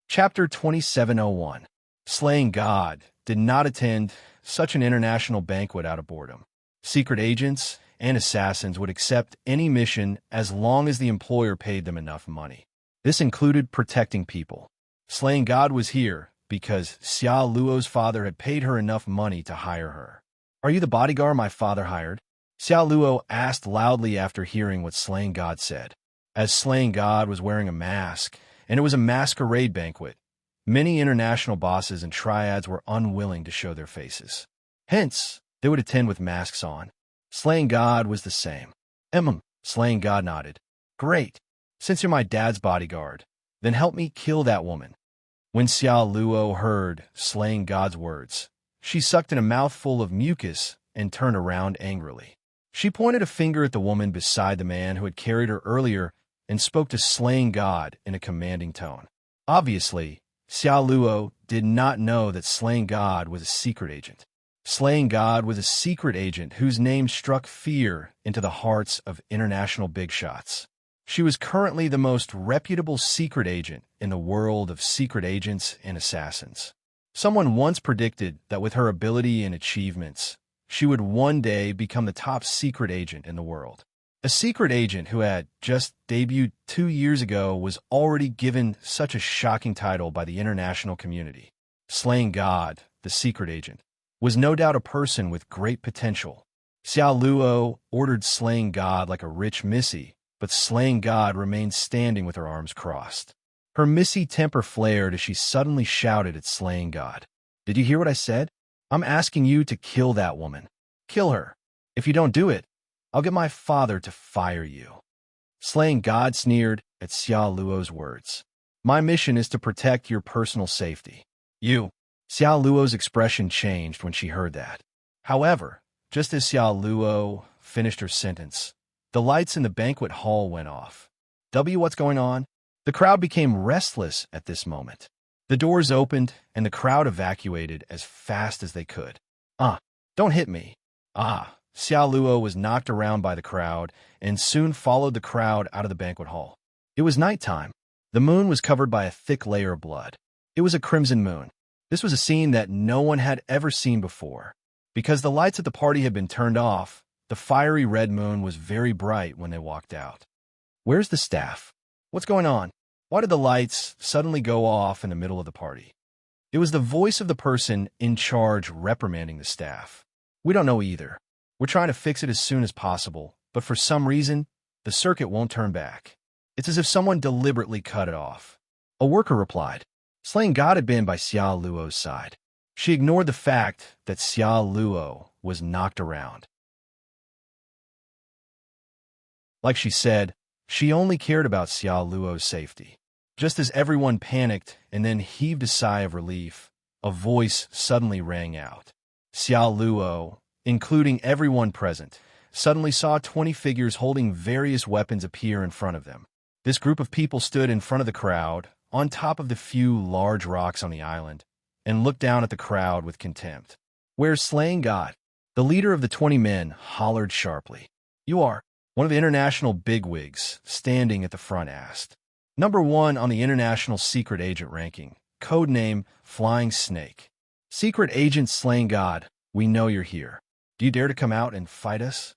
Chapter 2701. Slaying God did not attend such an international banquet out of boredom. Secret agents and assassins would accept any mission as long as the employer paid them enough money. This included protecting people. Slaying God was here because Xia Luo's father had paid her enough money to hire her. Are you the bodyguard my father hired? Xia Luo asked loudly after hearing what Slaying God said. As Slaying God was wearing a mask, and it was a masquerade banquet, many international bosses and triads were unwilling to show their faces. Hence, they would attend with masks on. Slaying God was the same. Slaying God nodded. Great. Since you're my dad's bodyguard, then help me kill that woman. When Xia Luo heard Slaying God's words, she sucked in a mouthful of mucus and turned around angrily. She pointed a finger at the woman beside the man who had carried her earlier and spoke to Slaying God in a commanding tone. Obviously, Xia Luo did not know that Slaying God was a secret agent. Slaying God was a secret agent whose name struck fear into the hearts of international big shots. She was currently the most reputable secret agent in the world of secret agents and assassins. Someone once predicted that with her ability and achievements, she would one day become the top secret agent in the world. A secret agent who had just debuted 2 years ago was already given such a shocking title by the international community. Slaying God, the secret agent, was no doubt a person with great potential. Xia Luo ordered Slaying God like a rich missy, but Slaying God remained standing with her arms crossed. Her missy temper flared as she suddenly shouted at Slaying God. Did you hear what I said? I'm asking you to kill that woman. Kill her. If you don't do it, I'll get my father to fire you. Slaying God sneered at Xia Luo's words. My mission is to protect your personal safety. You. Xia Luo's expression changed when she heard that. However, just as Xia Luo finished her sentence, the lights in the banquet hall went off. What's going on? The crowd became restless at this moment. The doors opened, and the crowd evacuated as fast as they could. Don't hit me. Xia Luo was knocked around by the crowd and soon followed the crowd out of the banquet hall. It was nighttime. The moon was covered by a thick layer of blood. It was a crimson moon. This was a scene that no one had ever seen before. Because the lights at the party had been turned off, the fiery red moon was very bright when they walked out. "Where's the staff? What's going on? Why did the lights suddenly go off in the middle of the party?" It was the voice of the person in charge reprimanding the staff. "We don't know either. We're trying to fix it as soon as possible, but for some reason, the circuit won't turn back. It's as if someone deliberately cut it off." A worker replied. Slaying God had been by Xia Luo's side. She ignored the fact that Xia Luo was knocked around. Like she said, she only cared about Xia Luo's safety. Just as everyone panicked and then heaved a sigh of relief, a voice suddenly rang out. Xia Luo, including everyone present, suddenly saw 20 figures holding various weapons appear in front of them. This group of people stood in front of the crowd, on top of the few large rocks on the island, and looked down at the crowd with contempt. "Where's Slaying God?" The leader of the 20 men hollered sharply. "You are," one of the international bigwigs, standing at the front, asked. "Number 1 on the international secret agent ranking, codename Flying Snake. Secret Agent Slaying God, we know you're here. Do you dare to come out and fight us?"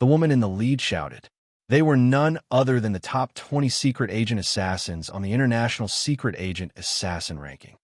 The woman in the lead shouted. They were none other than the top 20 secret agent assassins on the international secret agent assassin ranking.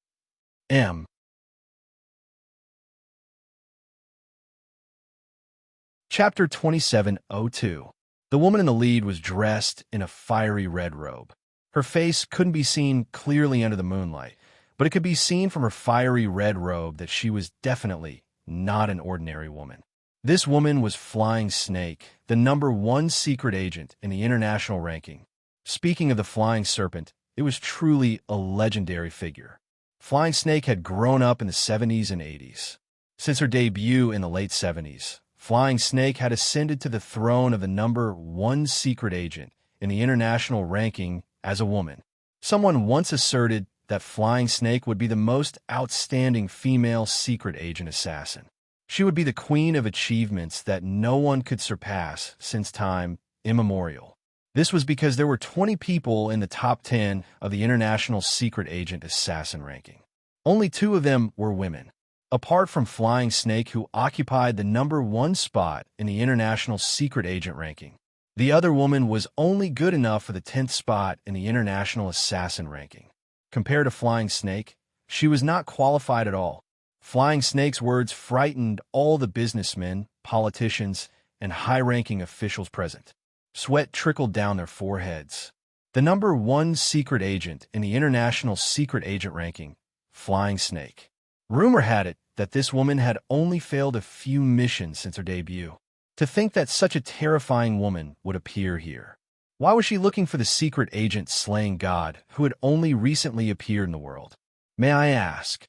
Chapter 2702. The woman in the lead was dressed in a fiery red robe. Her face couldn't be seen clearly under the moonlight, but it could be seen from her fiery red robe that she was definitely not an ordinary woman. This woman was Flying Snake, the number 1 secret agent in the international ranking. Speaking of the Flying Serpent, it was truly a legendary figure. Flying Snake had grown up in the 70s and 80s. Since her debut in the late 70s, Flying Snake had ascended to the throne of the number 1 secret agent in the international ranking as a woman. Someone once asserted that Flying Snake would be the most outstanding female secret agent assassin. She would be the queen of achievements that no one could surpass since time immemorial. This was because there were 20 people in the top 10 of the international secret agent assassin ranking. Only 2 of them were women. Apart from Flying Snake, who occupied the number 1 spot in the international secret agent ranking, the other woman was only good enough for the 10th spot in the international assassin ranking. Compared to Flying Snake, she was not qualified at all. Flying Snake's words frightened all the businessmen, politicians, and high-ranking officials present. Sweat trickled down their foreheads. The number 1 secret agent in the international secret agent ranking, Flying Snake. Rumor had it that this woman had only failed a few missions since her debut. To think that such a terrifying woman would appear here. Why was she looking for the secret agent Slaying God, who had only recently appeared in the world? "May I ask,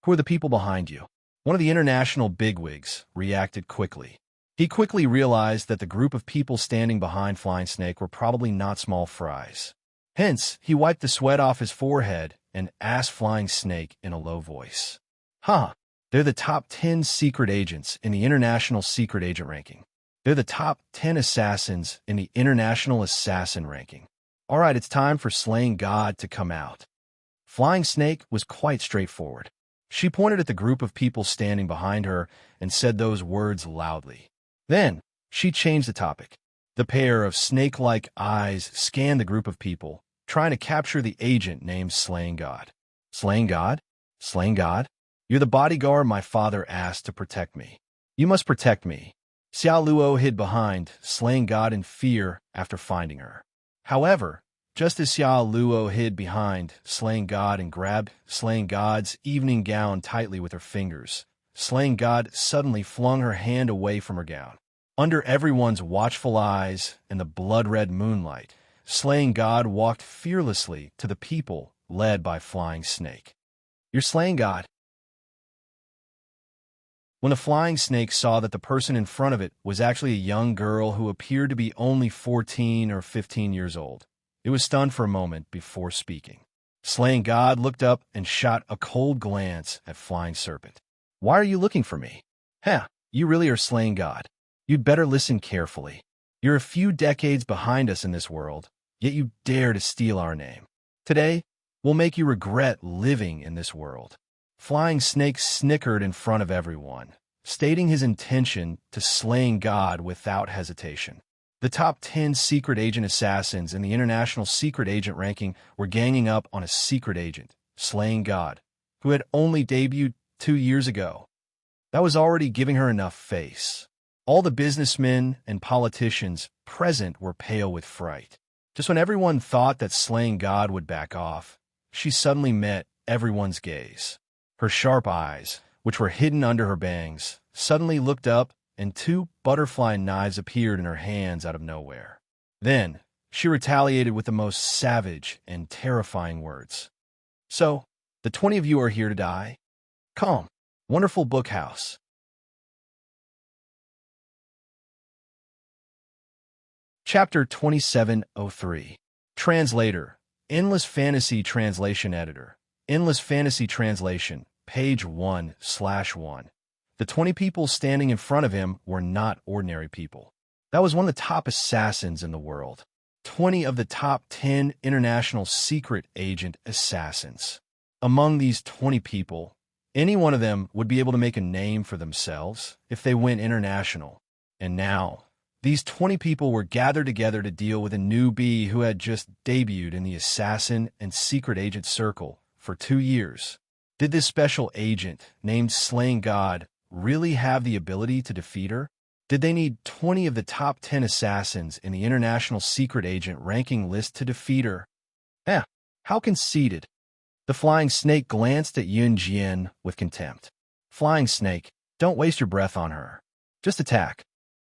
who are the people behind you?" One of the international bigwigs reacted quickly. He quickly realized that the group of people standing behind Flying Snake were probably not small fries. Hence, he wiped the sweat off his forehead and asked Flying Snake in a low voice. They're the top 10 secret agents in the international secret agent ranking. They're the top 10 assassins in the international assassin ranking. All right, it's time for Slaying God to come out." Flying Snake was quite straightforward. She pointed at the group of people standing behind her and said those words loudly. Then, she changed the topic. The pair of snake-like eyes scanned the group of people, trying to capture the agent named Slaying God. "Slaying God? Slaying God? You're the bodyguard my father asked to protect me. You must protect me." Xia Luo hid behind Slaying God in fear after finding her. However, just as Xia Luo hid behind Slaying God and grabbed Slaying God's evening gown tightly with her fingers, Slaying God suddenly flung her hand away from her gown. Under everyone's watchful eyes and the blood-red moonlight, Slaying God walked fearlessly to the people led by Flying Snake. "You're Slaying God." When the Flying Snake saw that the person in front of it was actually a young girl who appeared to be only 14 or 15 years old, it was stunned for a moment before speaking. Slaying God looked up and shot a cold glance at Flying Serpent. "Why are you looking for me?" You really are Slaying God. You'd better listen carefully. You're a few decades behind us in this world, yet you dare to steal our name. Today, we'll make you regret living in this world. Flying Snake snickered in front of everyone, stating his intention to slaying God without hesitation. The top 10 secret agent assassins in the international secret agent ranking were ganging up on a secret agent, slaying God, who had only debuted 2 years ago. That was already giving her enough face. All the businessmen and politicians present were pale with fright. Just when everyone thought that slaying God would back off, she suddenly met everyone's gaze. Her sharp eyes, which were hidden under her bangs, suddenly looked up, and 2 butterfly knives appeared in her hands out of nowhere. Then, she retaliated with the most savage and terrifying words. "So, the 20 of you are here to die? Come, wonderful book house." Chapter 2703. Translator. Endless Fantasy Translation Editor. Endless Fantasy Translation, page 1/1. The 20 people standing in front of him were not ordinary people. That was one of the top assassins in the world. 20 of the top 10 international secret agent assassins. Among these 20 people, any one of them would be able to make a name for themselves if they went international. And now, these 20 people were gathered together to deal with a newbie who had just debuted in the assassin and secret agent circle for 2 years. Did this special agent, named Slaying God, really have the ability to defeat her? Did they need 20 of the top 10 assassins in the international secret agent ranking list to defeat her? How conceited. The Flying Snake glanced at Yun Jian with contempt. "Flying Snake, don't waste your breath on her. Just attack."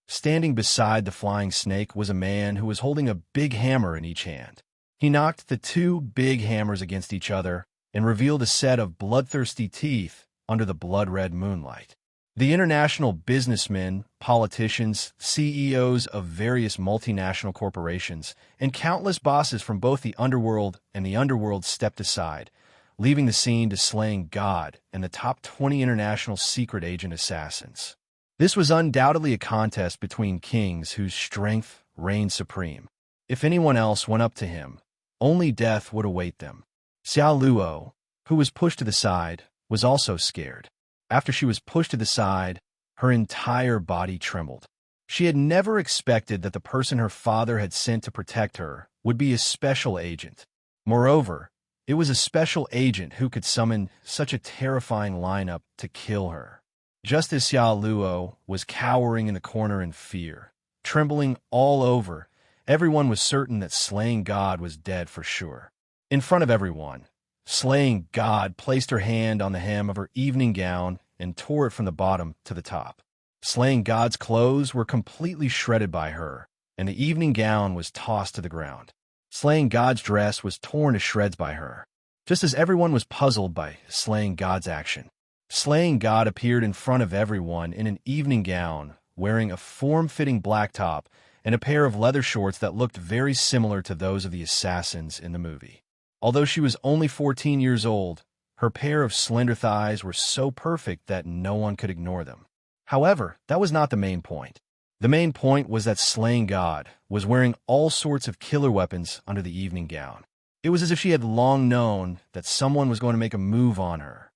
Standing beside the Flying Snake was a man who was holding a big hammer in each hand. He knocked the 2 big hammers against each other and revealed a set of bloodthirsty teeth under the blood-red moonlight. The international businessmen, politicians, CEOs of various multinational corporations, and countless bosses from both the underworld and the underworld stepped aside, leaving the scene to Slaying God and the top 20 international secret agent assassins. This was undoubtedly a contest between kings whose strength reigned supreme. If anyone else went up to him, only death would await them. Xiao Luo, who was pushed to the side, was also scared. After she was pushed to the side, her entire body trembled. She had never expected that the person her father had sent to protect her would be a special agent. Moreover, it was a special agent who could summon such a terrifying lineup to kill her. Just as Xiao Luo was cowering in the corner in fear, trembling all over, everyone was certain that Slaying God was dead for sure. In front of everyone, Slaying God placed her hand on the hem of her evening gown and tore it from the bottom to the top. Slaying God's clothes were completely shredded by her, and the evening gown was tossed to the ground. Slaying God's dress was torn to shreds by her. Just as everyone was puzzled by Slaying God's action, Slaying God appeared in front of everyone in an evening gown, wearing a form-fitting black top and a pair of leather shorts that looked very similar to those of the assassins in the movie. Although she was only 14 years old, her pair of slender thighs were so perfect that no one could ignore them. However, that was not the main point. The main point was that Slaying God was wearing all sorts of killer weapons under the evening gown. It was as if she had long known that someone was going to make a move on her.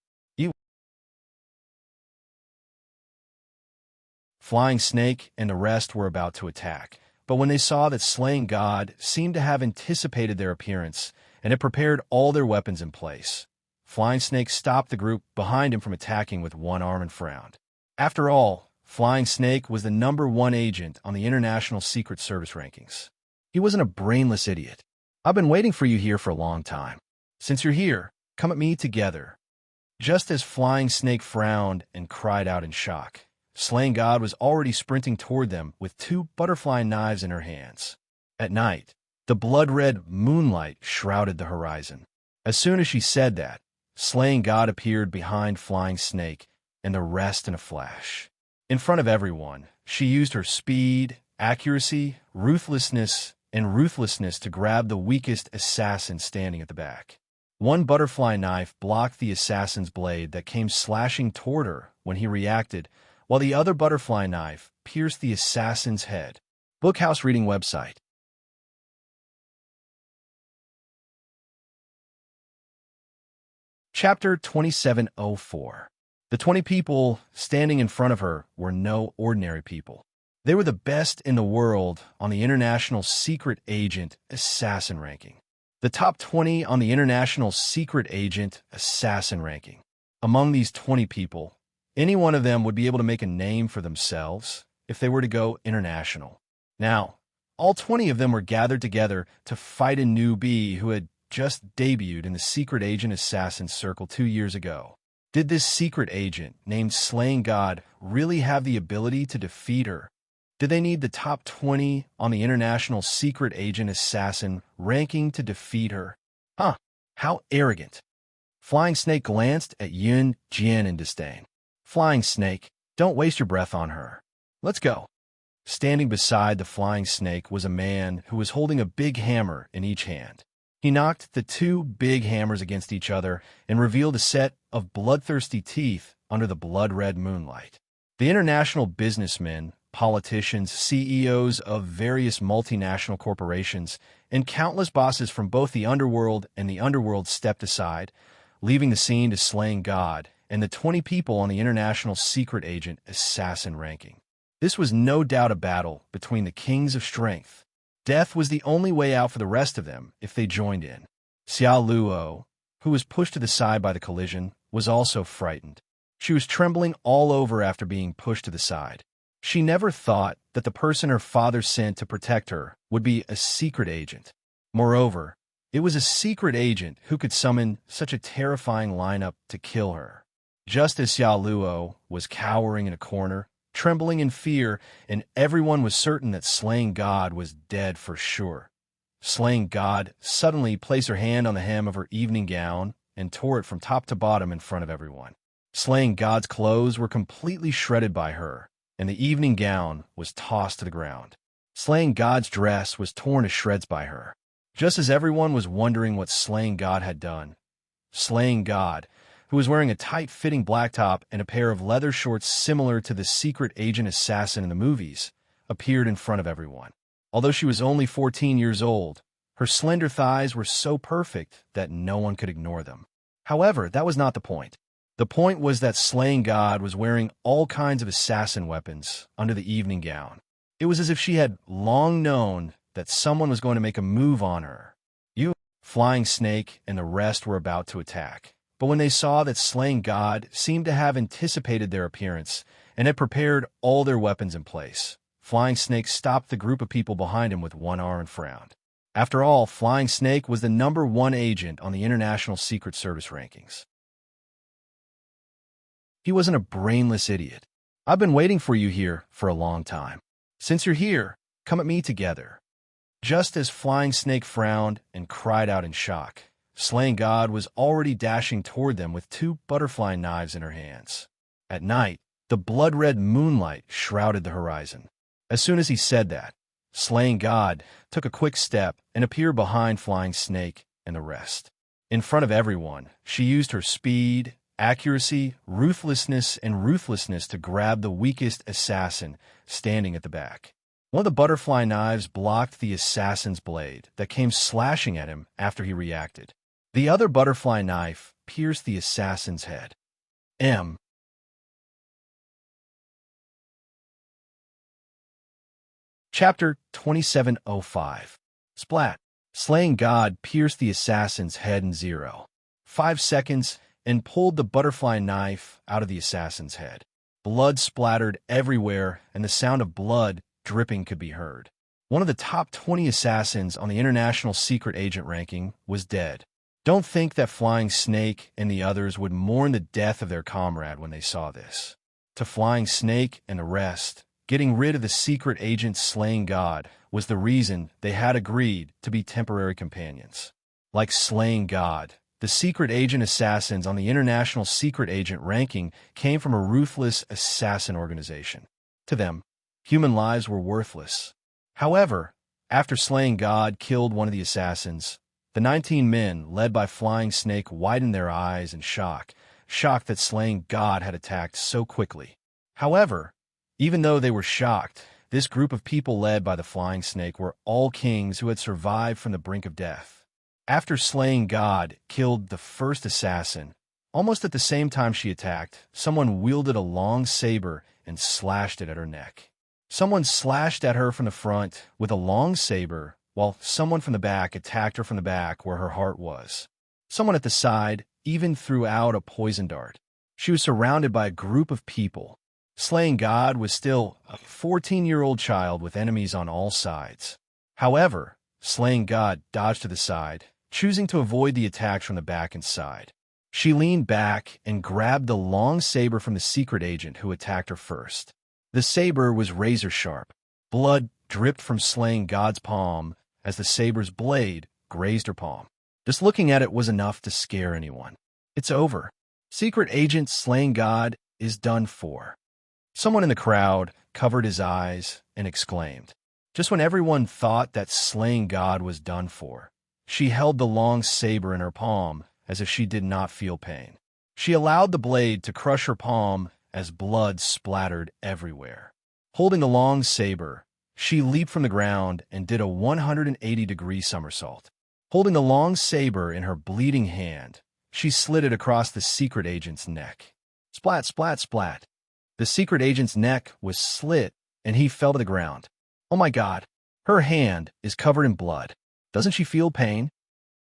Flying Snake and the rest were about to attack, but when they saw that Slaying God seemed to have anticipated their appearance and had prepared all their weapons in place, Flying Snake stopped the group behind him from attacking with one arm and frowned. After all, Flying Snake was the #1 agent on the International Secret Service rankings. He wasn't a brainless idiot. "I've been waiting for you here for a long time. Since you're here, come at me together." Just as Flying Snake frowned and cried out in shock, Slaying God was already sprinting toward them with 2 butterfly knives in her hands. At night, the blood-red moonlight shrouded the horizon. As soon as she said that, Slaying God appeared behind Flying Snake and the rest in a flash. In front of everyone, she used her speed, accuracy, ruthlessness to grab the weakest assassin standing at the back. One butterfly knife blocked the assassin's blade that came slashing toward her when he reacted, while the other butterfly knife pierced the assassin's head. Bookhouse Reading Website. Chapter 2704. The 20 people standing in front of her were no ordinary people. They were the best in the world on the International Secret Agent Assassin ranking. The top 20 on the International Secret Agent Assassin ranking. Among these 20 people, any one of them would be able to make a name for themselves if they were to go international. Now, all 20 of them were gathered together to fight a newbie who had just debuted in the Secret Agent Assassin Circle 2 years ago. Did this secret agent, named Slaying God, really have the ability to defeat her? Did they need the top 20 on the International Secret Agent Assassin ranking to defeat her? Huh, how arrogant. Flying Snake glanced at Yun Jian in disdain. Flying Snake, don't waste your breath on her. Let's go. Standing beside the Flying Snake was a man who was holding a big hammer in each hand. He knocked the two big hammers against each other and revealed a set of bloodthirsty teeth under the blood-red moonlight. The international businessmen, politicians, CEOs of various multinational corporations, and countless bosses from both the underworld and the underworld stepped aside, leaving the scene to Slaying God and the 20 people on the International Secret Agent Assassin ranking. This was no doubt a battle between the kings of strength. Death was the only way out for the rest of them if they joined in. Xiao Luo, who was pushed to the side by the collision, was also frightened. She was trembling all over after being pushed to the side. She never thought that the person her father sent to protect her would be a secret agent. Moreover, it was a secret agent who could summon such a terrifying lineup to kill her. Just as Xiao Luo was cowering in a corner, trembling in fear, and everyone was certain that Slaying God was dead for sure. Slaying God suddenly placed her hand on the hem of her evening gown and tore it from top to bottom in front of everyone. Slaying God's clothes were completely shredded by her, and the evening gown was tossed to the ground. Slaying God's dress was torn to shreds by her. Just as everyone was wondering what Slaying God had done, Slaying God, who was wearing a tight-fitting black top and a pair of leather shorts similar to the secret agent assassin in the movies, appeared in front of everyone. Although she was only 14 years old, her slender thighs were so perfect that no one could ignore them. However, that was not the point. The point was that Slaying God was wearing all kinds of assassin weapons under the evening gown. It was as if she had long known that someone was going to make a move on her. Flying Snake and the rest were about to attack. But when they saw that Slaying God seemed to have anticipated their appearance and had prepared all their weapons in place, Flying Snake stopped the group of people behind him with one arm and frowned. After all, Flying Snake was the #1 agent on the International Secret Service rankings. He wasn't a brainless idiot. I've been waiting for you here for a long time. Since you're here, come at me together. Just as Flying Snake frowned and cried out in shock, Slaying God was already dashing toward them with 2 butterfly knives in her hands. At night, the blood-red moonlight shrouded the horizon. As soon as he said that, Slaying God took a quick step and appeared behind Flying Snake and the rest. In front of everyone, she used her speed, accuracy, ruthlessness to grab the weakest assassin standing at the back. One of the butterfly knives blocked the assassin's blade that came slashing at him after he reacted. The other butterfly knife pierced the assassin's head. Chapter 2705. Splat. Slaying God pierced the assassin's head in 0.5 seconds and pulled the butterfly knife out of the assassin's head. Blood splattered everywhere, and the sound of blood dripping could be heard. One of the top 20 assassins on the International Secret Agent ranking was dead. Don't think that Flying Snake and the others would mourn the death of their comrade when they saw this. To Flying Snake and the rest, getting rid of the secret agent Slaying God was the reason they had agreed to be temporary companions. Like Slaying God, the secret agent assassins on the International Secret Agent ranking came from a ruthless assassin organization. To them, human lives were worthless. However, after Slaying God killed one of the assassins, the 19 men, led by Flying Snake, widened their eyes in shocked that Slaying God had attacked so quickly. However, even though they were shocked, this group of people led by the Flying Snake were all kings who had survived from the brink of death. After Slaying God killed the first assassin, Almost at the same time she attacked, someone wielded a long saber and slashed it at her neck. Someone slashed at her from the front with a long saber, while someone from the back attacked her from the back where her heart was. Someone at the side even threw out a poison dart. She was surrounded by a group of people. Slaying God was still a 14-year-old child with enemies on all sides. However, Slaying God dodged to the side, choosing to avoid the attacks from the back and side. She leaned back and grabbed the long saber from the secret agent who attacked her first. The saber was razor-sharp. Blood dripped from Slaying God's palm as the saber's blade grazed her palm. Just looking at it was enough to scare anyone. It's over. Secret Agent Slaying God is done for. Someone in the crowd covered his eyes and exclaimed. Just when everyone thought that Slaying God was done for, she held the long saber in her palm as if she did not feel pain. She allowed the blade to crush her palm as blood splattered everywhere. Holding the long saber, she leaped from the ground and did a 180-degree somersault. Holding the long saber in her bleeding hand, she slid it across the secret agent's neck. Splat, splat, splat. The secret agent's neck was slit, and he fell to the ground. Oh my God, her hand is covered in blood. Doesn't she feel pain?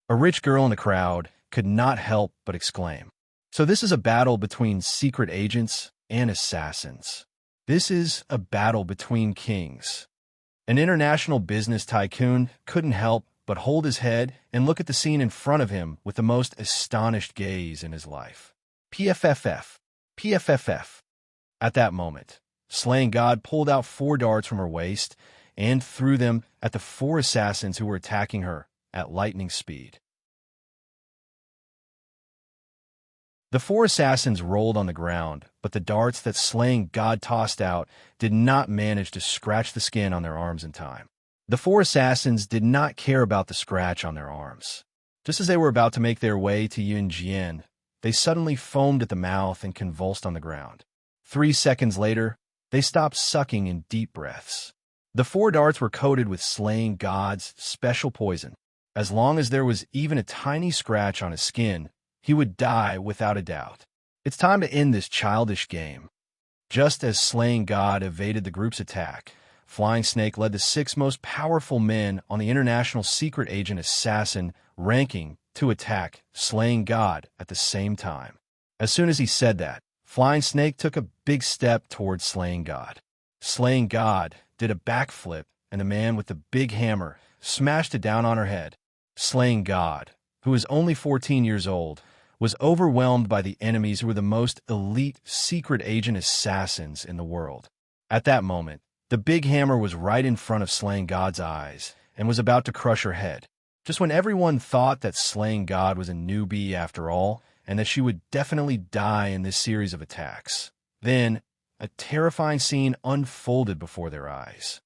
A rich girl in the crowd could not help but exclaim. So this is a battle between secret agents and assassins. This is a battle between kings. An international business tycoon couldn't help but hold his head and look at the scene in front of him with the most astonished gaze in his life. PFFF. PFFF. At that moment, Slaying God pulled out 4 darts from her waist and threw them at the 4 assassins who were attacking her at lightning speed. The 4 assassins rolled on the ground, but the darts that Slaying God tossed out did not manage to scratch the skin on their arms in time. The 4 assassins did not care about the scratch on their arms. Just as they were about to make their way to Yun Jian, they suddenly foamed at the mouth and convulsed on the ground. 3 seconds later, they stopped sucking in deep breaths. The 4 darts were coated with Slaying God's special poison. As long as there was even a tiny scratch on his skin, he would die without a doubt. It's time to end this childish game. Just as Slaying God evaded the group's attack, Flying Snake led the 6 most powerful men on the International Secret Agent Assassin ranking to attack Slaying God at the same time. As soon as he said that, Flying Snake took a big step towards Slaying God. Slaying God did a backflip, and the man with the big hammer smashed it down on her head. Slaying God, who was only 14 years old, was overwhelmed by the enemies who were the most elite secret agent assassins in the world. At that moment, the big hammer was right in front of Slaying God's eyes and was about to crush her head. Just when everyone thought that Slaying God was a newbie after all, and that she would definitely die in this series of attacks, then a terrifying scene unfolded before their eyes.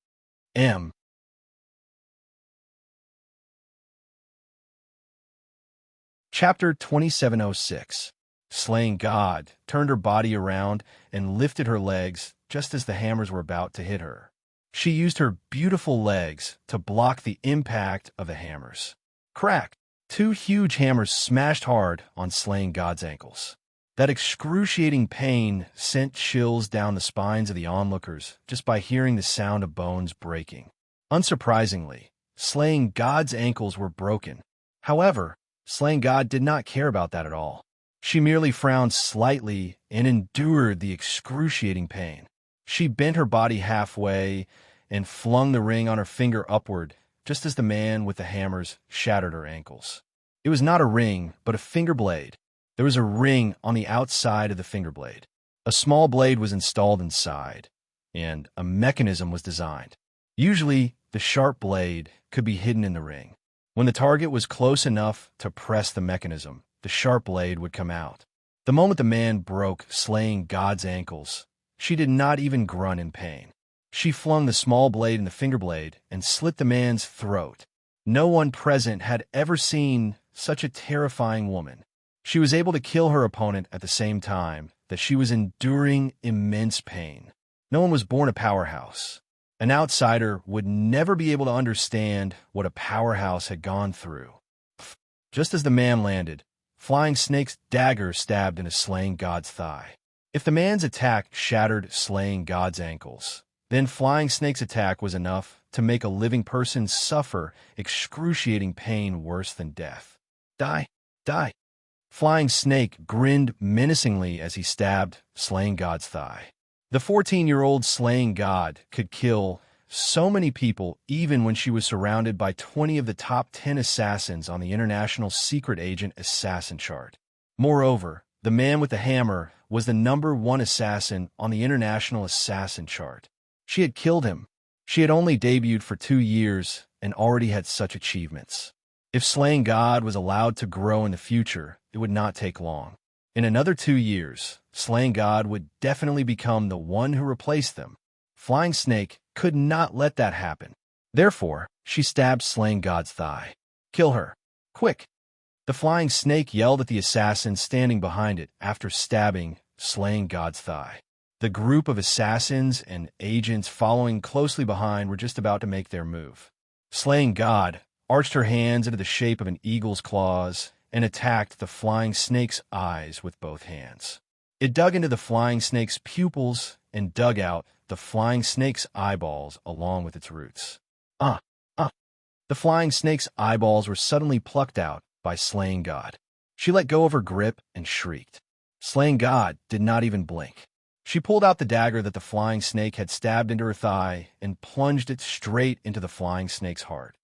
Chapter 2706. Slaying God turned her body around and lifted her legs just as the hammers were about to hit her. She used her beautiful legs to block the impact of the hammers. Crack! 2 huge hammers smashed hard on Slaying God's ankles. That excruciating pain sent chills down the spines of the onlookers just by hearing the sound of bones breaking. Unsurprisingly, Slaying God's ankles were broken. However, Slaying God did not care about that at all. She merely frowned slightly and endured the excruciating pain. She bent her body halfway and flung the ring on her finger upward just as the man with the hammers shattered her ankles. It was not a ring, but a finger blade. There was a ring on the outside of the finger blade. A small blade was installed inside, and a mechanism was designed. Usually, the sharp blade could be hidden in the ring. When the target was close enough to press the mechanism, the sharp blade would come out. The moment the man broke Slaying God's ankles, she did not even grunt in pain. She flung the small blade in the finger blade and slit the man's throat. No one present had ever seen such a terrifying woman. She was able to kill her opponent at the same time that she was enduring immense pain. No one was born a powerhouse. An outsider would never be able to understand what a powerhouse had gone through. Just as the man landed, Flying Snake's dagger stabbed into Slaying God's thigh. If the man's attack shattered Slaying God's ankles, then Flying Snake's attack was enough to make a living person suffer excruciating pain worse than death. Die, die. Flying Snake grinned menacingly as he stabbed Slaying God's thigh. The 14-year-old Slaying God could kill so many people even when she was surrounded by 20 of the top 10 assassins on the International Secret Agent Assassin chart. Moreover, the man with the hammer was the #1 assassin on the International Assassin chart. She had killed him. She had only debuted for 2 years and already had such achievements. If Slaying God was allowed to grow in the future, it would not take long. In another 2 years, Slaying God would definitely become the one who replaced them. Flying Snake could not let that happen. Therefore, she stabbed Slaying God's thigh. Kill her. Quick! The Flying Snake yelled at the assassin standing behind it after stabbing Slaying God's thigh. The group of assassins and agents following closely behind were just about to make their move. Slaying God arched her hands into the shape of an eagle's claws and attacked the Flying Snake's eyes with both hands. It dug into the Flying Snake's pupils and dug out the Flying Snake's eyeballs along with its roots. The Flying Snake's eyeballs were suddenly plucked out by Slaying God. She let go of her grip and shrieked. Slaying God did not even blink. She pulled out the dagger that the Flying Snake had stabbed into her thigh and plunged it straight into the Flying Snake's heart.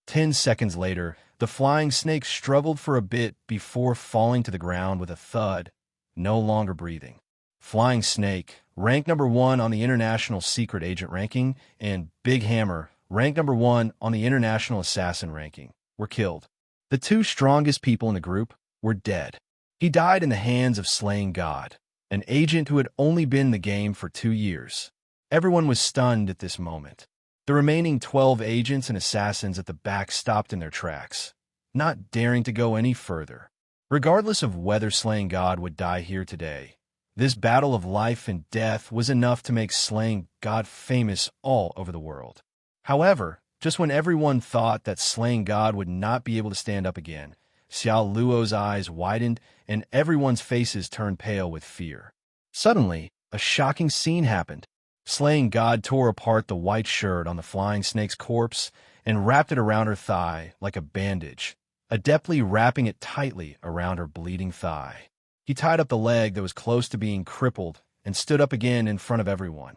10 seconds later, the Flying Snake struggled for a bit before falling to the ground with a thud, no longer breathing. Flying Snake, ranked #1 on the International Secret Agent ranking, and Big Hammer, ranked #1 on the International Assassin ranking, were killed. The 2 strongest people in the group were dead. He died in the hands of Slaying God, an agent who had only been in the game for 2 years. Everyone was stunned at this moment. The remaining 12 agents and assassins at the back stopped in their tracks, not daring to go any further. Regardless of whether Slaying God would die here today, this battle of life and death was enough to make Slaying God famous all over the world. However, just when everyone thought that Slaying God would not be able to stand up again, Xiao Luo's eyes widened and everyone's faces turned pale with fear. Suddenly, a shocking scene happened. Slaying God tore apart the white shirt on the Flying Snake's corpse and wrapped it around her thigh like a bandage, adeptly wrapping it tightly around her bleeding thigh. He tied up the leg that was close to being crippled and stood up again in front of everyone.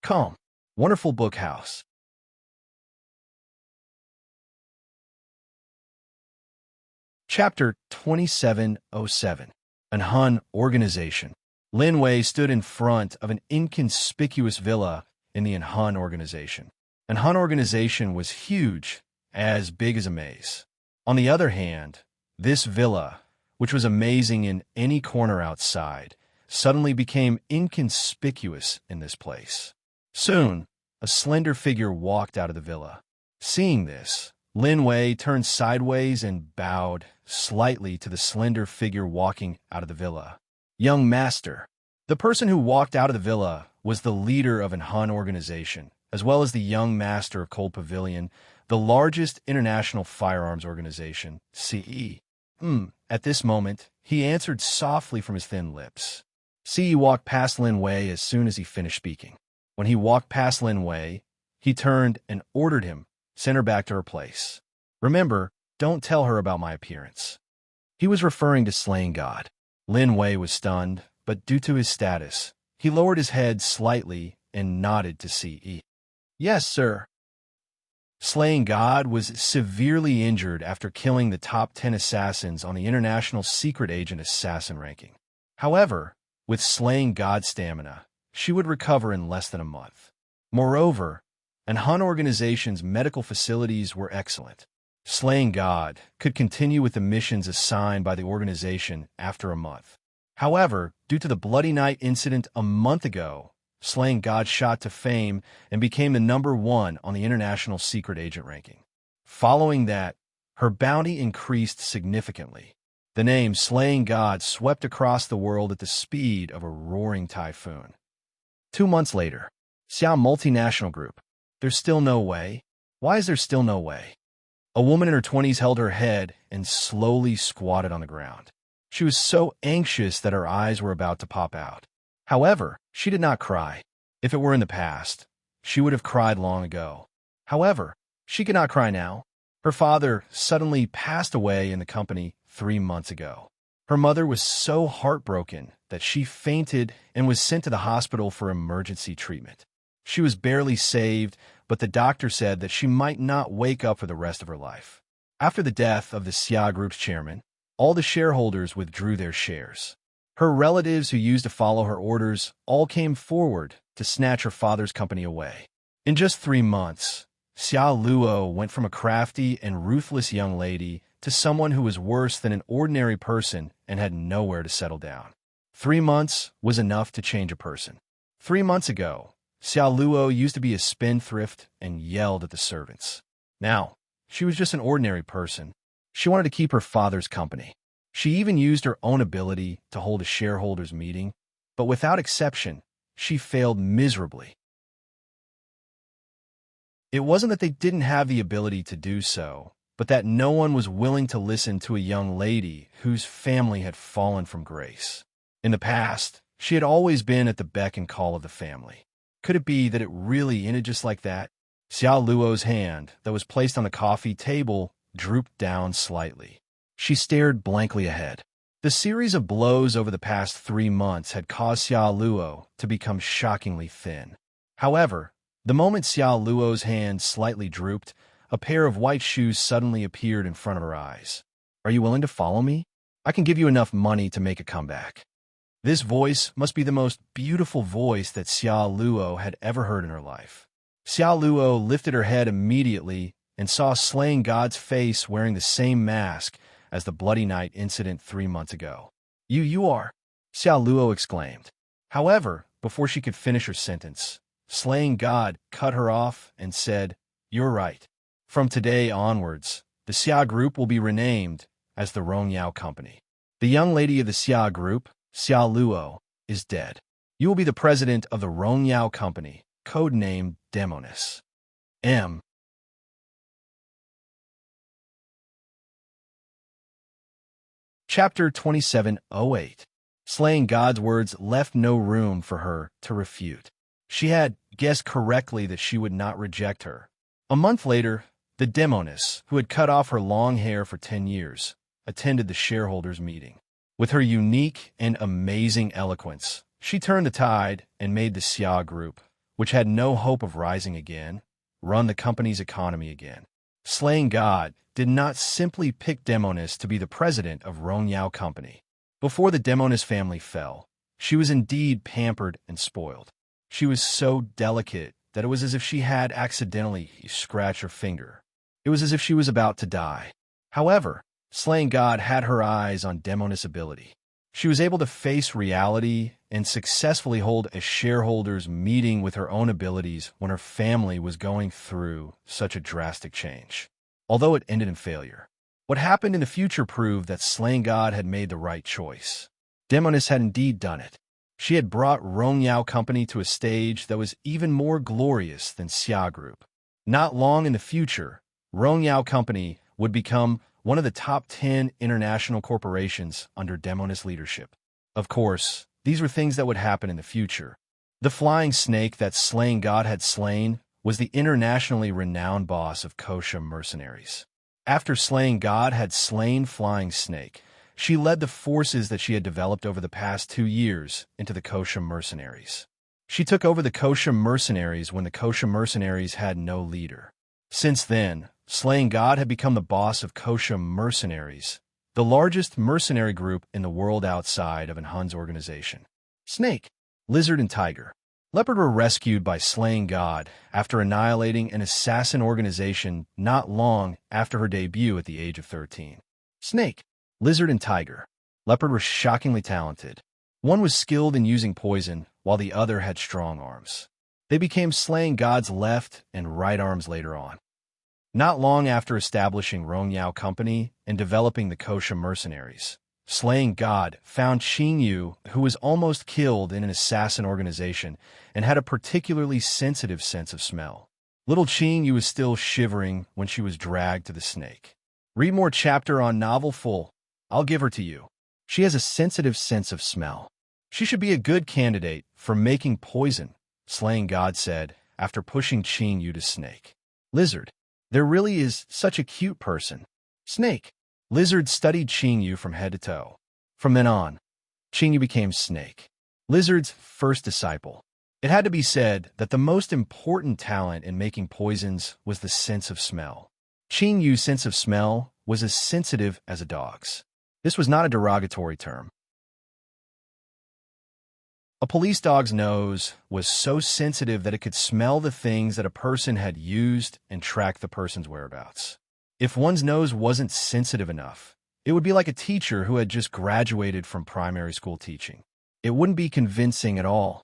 Come, wonderful book house. Chapter 2707. An Hun Organization. Lin Wei stood in front of an inconspicuous villa in the Hun Organization. An Hun Organization was huge, as big as a maze. On the other hand, this villa, which was amazing in any corner outside, suddenly became inconspicuous in this place. Soon, a slender figure walked out of the villa. Seeing this, Lin Wei turned sideways and bowed slightly to the slender figure walking out of the villa. Young Master. The person who walked out of the villa was the leader of an Hun organization, as well as the Young Master of Cold Pavilion, the largest international firearms organization, CE. At this moment, he answered softly from his thin lips. CE walked past Lin Wei as soon as he finished speaking. When he walked past Lin Wei, he turned and ordered him, send her back to her place. Remember, don't tell her about my appearance. He was referring to Slaying God. Lin Wei was stunned, but due to his status, he lowered his head slightly and nodded to CE. Yes, sir. Slaying God was severely injured after killing the top 10 assassins on the International Secret Agent Assassin ranking. However, with Slaying God's stamina, she would recover in less than a month. Moreover, an Hun organization's medical facilities were excellent. Slaying God could continue with the missions assigned by the organization after a month. However, due to the Bloody Night incident a month ago, Slaying God shot to fame and became the #1 on the International Secret Agent ranking. Following that, her bounty increased significantly. The name Slaying God swept across the world at the speed of a roaring typhoon. 2 months later, Xiao Multinational Group. There's still no way? Why is there still no way? A woman in her 20s held her head and slowly squatted on the ground. She was so anxious that her eyes were about to pop out. However, she did not cry. If it were in the past, she would have cried long ago. However, she could not cry now. Her father suddenly passed away in the company 3 months ago. Her mother was so heartbroken that she fainted and was sent to the hospital for emergency treatment. She was barely saved, but the doctor said that she might not wake up for the rest of her life. After the death of the Xia Group's chairman, all the shareholders withdrew their shares. Her relatives who used to follow her orders all came forward to snatch her father's company away. In just 3 months, Xia Luo went from a crafty and ruthless young lady to someone who was worse than an ordinary person and had nowhere to settle down. 3 months was enough to change a person. 3 months ago, Xia Luo used to be a spendthrift and yelled at the servants. Now, she was just an ordinary person. She wanted to keep her father's company. She even used her own ability to hold a shareholders' meeting, but without exception, she failed miserably. It wasn't that they didn't have the ability to do so, but that no one was willing to listen to a young lady whose family had fallen from grace. In the past, she had always been at the beck and call of the family. Could it be that it really ended just like that? Xia Luo's hand, that was placed on the coffee table, drooped down slightly. She stared blankly ahead. The series of blows over the past 3 months had caused Xia Luo to become shockingly thin. However, the moment Xia Luo's hand slightly drooped, a pair of white shoes suddenly appeared in front of her eyes. "Are you willing to follow me? I can give you enough money to make a comeback." This voice must be the most beautiful voice that Xia Luo had ever heard in her life. Xia Luo lifted her head immediately and saw Slaying God's face wearing the same mask as the Bloody Night incident 3 months ago. You are," Xia Luo exclaimed. However, before she could finish her sentence, Slaying God cut her off and said, "You're right. From today onwards, the Xia Group will be renamed as the Rongyao Company. The young lady of the Xia Group, Xia Luo, is dead. You will be the president of the Rongyao Company, codenamed Demonis. M. Chapter 2708. Slaying God's words left no room for her to refute. She had guessed correctly that she would not reject her. A month later, the Demonis, who had cut off her long hair for 10 years, attended the shareholders' meeting. With her unique and amazing eloquence, she turned the tide and made the Xia Group, which had no hope of rising again, run the company's economy again. Slaying God did not simply pick Demonis to be the president of Rongyao Company. Before the Demonis family fell, she was indeed pampered and spoiled. She was so delicate that it was as if she had accidentally scratched her finger. It was as if she was about to die. However, Slaying God had her eyes on Demonis' ability. She was able to face reality and successfully hold a shareholders' meeting with her own abilities when her family was going through such a drastic change. Although it ended in failure, what happened in the future proved that Slaying God had made the right choice. Demonis had indeed done it. She had brought Rongyao Company to a stage that was even more glorious than Xia Group. Not long in the future, Rongyao Company would become one of the top 10 international corporations under Demonis leadership. Of course, these were things that would happen in the future. The flying snake that Slaying God had slain was the internationally renowned boss of Kosha mercenaries. After Slaying God had slain Flying Snake, she led the forces that she had developed over the past 2 years into the Kosha mercenaries. She took over the Kosha mercenaries when the Kosha mercenaries had no leader. Since then, Slaying God had become the boss of Kosha mercenaries, the largest mercenary group in the world outside of Hun's organization. Snake, Lizard, and Tiger. Leopard were rescued by Slaying God after annihilating an assassin organization not long after her debut at the age of 13. Snake, Lizard, and Tiger. Leopard were shockingly talented. One was skilled in using poison, while the other had strong arms. They became Slaying God's left and right arms later on. Not long after establishing Rongyao Company and developing the Kosha mercenaries, Slaying God found Xing Yu, who was almost killed in an assassin organization and had a particularly sensitive sense of smell. Little Qing Yu was still shivering when she was dragged to the snake. Read more chapter on novel full. I'll give her to you. She has a sensitive sense of smell. She should be a good candidate for making poison, Slaying God said after pushing Qing Yu to snake. Lizard. There really is such a cute person. Snake. Lizard studied Qing Yu from head to toe. From then on, Qing Yu became Snake, Lizard's first disciple. It had to be said that the most important talent in making poisons was the sense of smell. Qing Yu's sense of smell was as sensitive as a dog's. This was not a derogatory term. A police dog's nose was so sensitive that it could smell the things that a person had used and track the person's whereabouts. If one's nose wasn't sensitive enough, it would be like a teacher who had just graduated from primary school teaching. It wouldn't be convincing at all.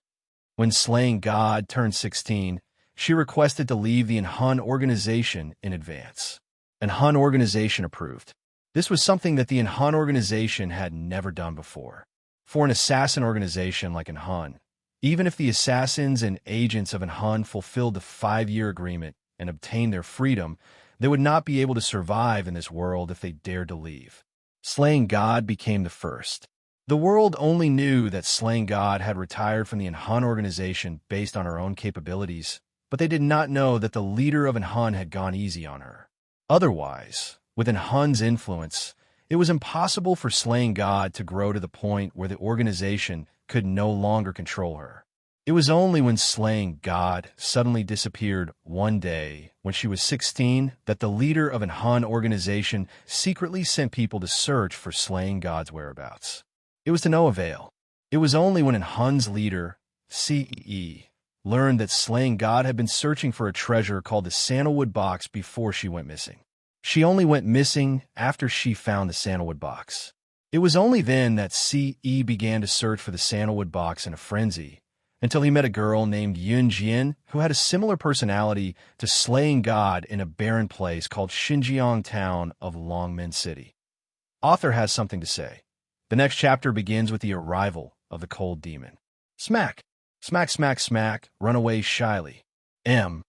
When Slaying God turned 16, she requested to leave the Enhan organization in advance. Enhan organization approved. This was something that the Enhan organization had never done before. For an assassin organization like Enhan, even if the assassins and agents of Enhan fulfilled the 5-year agreement and obtained their freedom, they would not be able to survive in this world if they dared to leave. Slaying God became the first. The world only knew that Slaying God had retired from the Enhan organization based on her own capabilities, but they did not know that the leader of Enhan had gone easy on her. Otherwise, with Enhan's influence, it was impossible for Slaying God to grow to the point where the organization could no longer control her. It was only when Slaying God suddenly disappeared one day when she was 16 that the leader of Enhan organization secretly sent people to search for Slaying God's whereabouts. It was to no avail. It was only when Enhan's leader, CE, learned that Slaying God had been searching for a treasure called the sandalwood box before she went missing. She only went missing after she found the sandalwood box. It was only then that CE began to search for the sandalwood box in a frenzy, until he met a girl named Yun Jian who had a similar personality to Slaying God in a barren place called Xinjiang town of Longmen City. Author has something to say. The next chapter begins with the arrival of the cold demon. Smack, smack, smack, smack, run away shyly. M.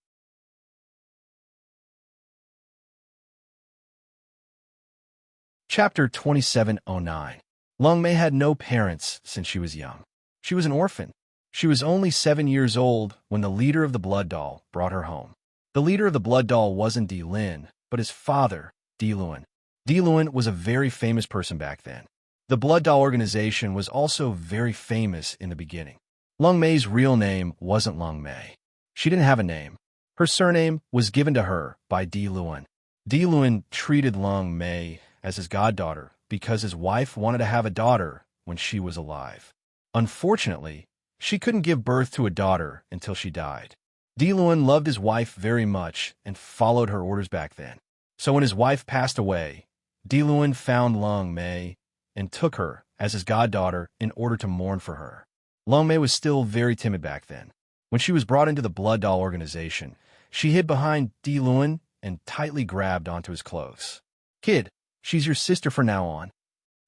Chapter 2709. Long Mei had no parents since she was young. She was an orphan. She was only 7 years old when the leader of the Blood Doll brought her home. The leader of the Blood Doll wasn't Di Lin, but his father, Di Luan. Di Luan was a very famous person back then. The Blood Doll organization was also very famous in the beginning. Long Mei's real name wasn't Long Mei. She didn't have a name. Her surname was given to her by Di Luan. Di Luan treated Long Mei as his goddaughter because his wife wanted to have a daughter when she was alive. Unfortunately, she couldn't give birth to a daughter until she died. Di Luan loved his wife very much and followed her orders back then. So when his wife passed away, Di Luan found Long Mei and took her as his goddaughter in order to mourn for her. Long Mei was still very timid back then. When she was brought into the Blood Doll organization, she hid behind Di Luan and tightly grabbed onto his clothes. "Kid, she's your sister from now on,"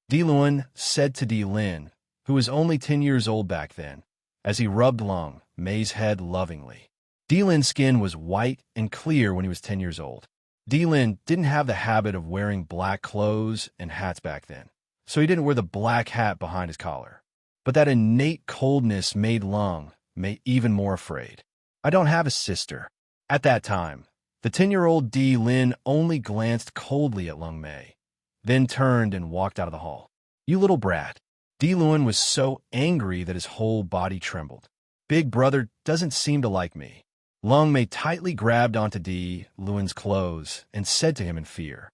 Di Luan said to Di Lin, who was only 10 years old back then, as he rubbed Long Mei's head lovingly. Di Lin's skin was white and clear when he was 10 years old. Di Lin didn't have the habit of wearing black clothes and hats back then, so he didn't wear the black hat behind his collar. But that innate coldness made Long Mei even more afraid. "I don't have a sister." At that time, the 10-year-old Di Lin only glanced coldly at Long Mei, then turned and walked out of the hall. "You little brat." Di Luan was so angry that his whole body trembled. "Big brother doesn't seem to like me." Long Mei tightly grabbed onto Di Luan's clothes and said to him in fear,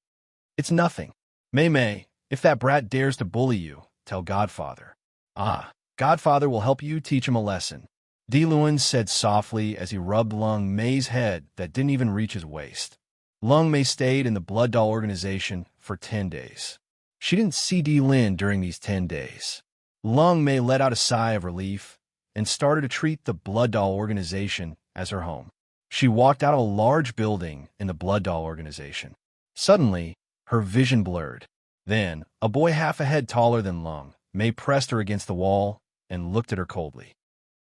"It's nothing. Mei, if that brat dares to bully you, tell Godfather." "Ah, Godfather will help you teach him a lesson," Di Luan said softly as he rubbed Long Mei's head that didn't even reach his waist. Long Mei stayed in the Blood Doll organization for 10 days. She didn't see Di Lin during these 10 days. Long Mei let out a sigh of relief and started to treat the Blood Doll organization as her home. She walked out of a large building in the Blood Doll organization. Suddenly, her vision blurred. Then, a boy half a head taller than Long Mei pressed her against the wall and looked at her coldly.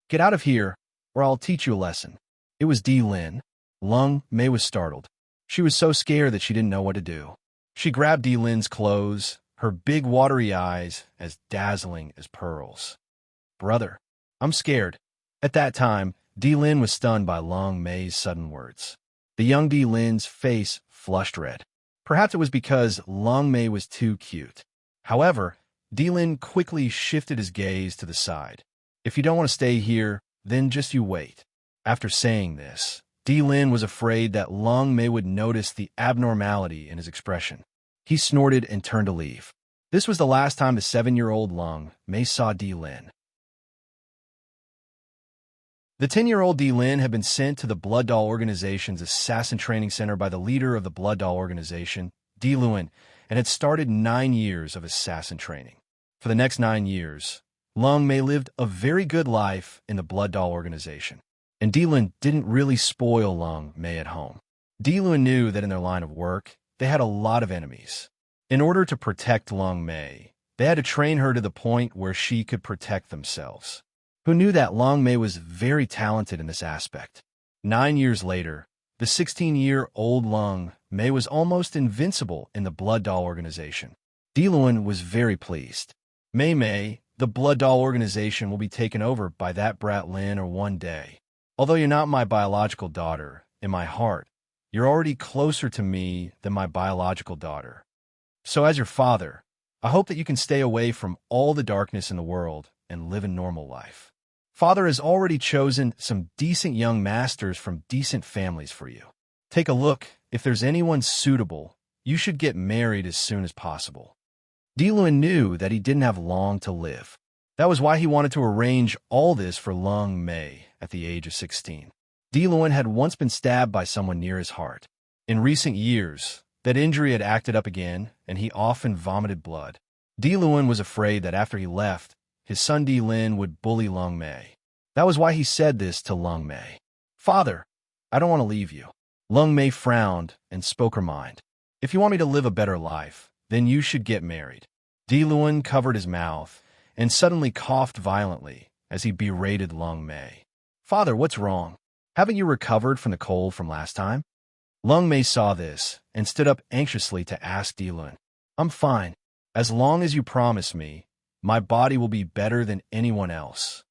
"Get out of here, or I'll teach you a lesson." It was Di Lin. Lung Mei was startled. She was so scared that she didn't know what to do. She grabbed Di Lin's clothes, her big watery eyes as dazzling as pearls. Brother, I'm scared. At that time, Di Lin was stunned by Lung Mei's sudden words. The young Di Lin's face flushed red. Perhaps it was because Lung Mei was too cute. However, Di Lin quickly shifted his gaze to the side. If you don't want to stay here, then just you wait. After saying this, Di Lin was afraid that Lung Mei would notice the abnormality in his expression. He snorted and turned to leave. This was the last time the 7-year-old Lung Mei saw Di Lin. The 10-year-old Di Lin had been sent to the Blood Doll Organization's Assassin Training Center by the leader of the Blood Doll Organization, Di Luan, and had started 9 years of assassin training. For the next 9 years, Lung Mei lived a very good life in the Blood Doll Organization, and Di Luan didn't really spoil Lung Mei at home. Di Luan knew that in their line of work, they had a lot of enemies. In order to protect Lung Mei, they had to train her to the point where she could protect themselves. Who knew that Lung Mei was very talented in this aspect? 9 years later, the 16-year-old Lung Mei was almost invincible in the Blood Doll Organization. Di Luan was very pleased. Mei, the Blood Doll Organization will be taken over by that brat Lin or one day. Although you're not my biological daughter, in my heart, you're already closer to me than my biological daughter. So as your father, I hope that you can stay away from all the darkness in the world and live a normal life. Father has already chosen some decent young masters from decent families for you. Take a look. If there's anyone suitable, you should get married as soon as possible. Di Luan knew that he didn't have long to live. That was why he wanted to arrange all this for Lung Mei at the age of 16. Di Luan had once been stabbed by someone near his heart. In recent years, that injury had acted up again, and he often vomited blood. Di Luan was afraid that after he left, his son Di Lin would bully Lung Mei. That was why he said this to Lung Mei. Father, I don't want to leave you. Lung Mei frowned and spoke her mind. If you want me to live a better life, then you should get married. Di Luan covered his mouth and suddenly coughed violently as he berated Lung Mei. Father, what's wrong? Haven't you recovered from the cold from last time? Lung Mei saw this and stood up anxiously to ask Di Luan. I'm fine. As long as you promise me, my body will be better than anyone else.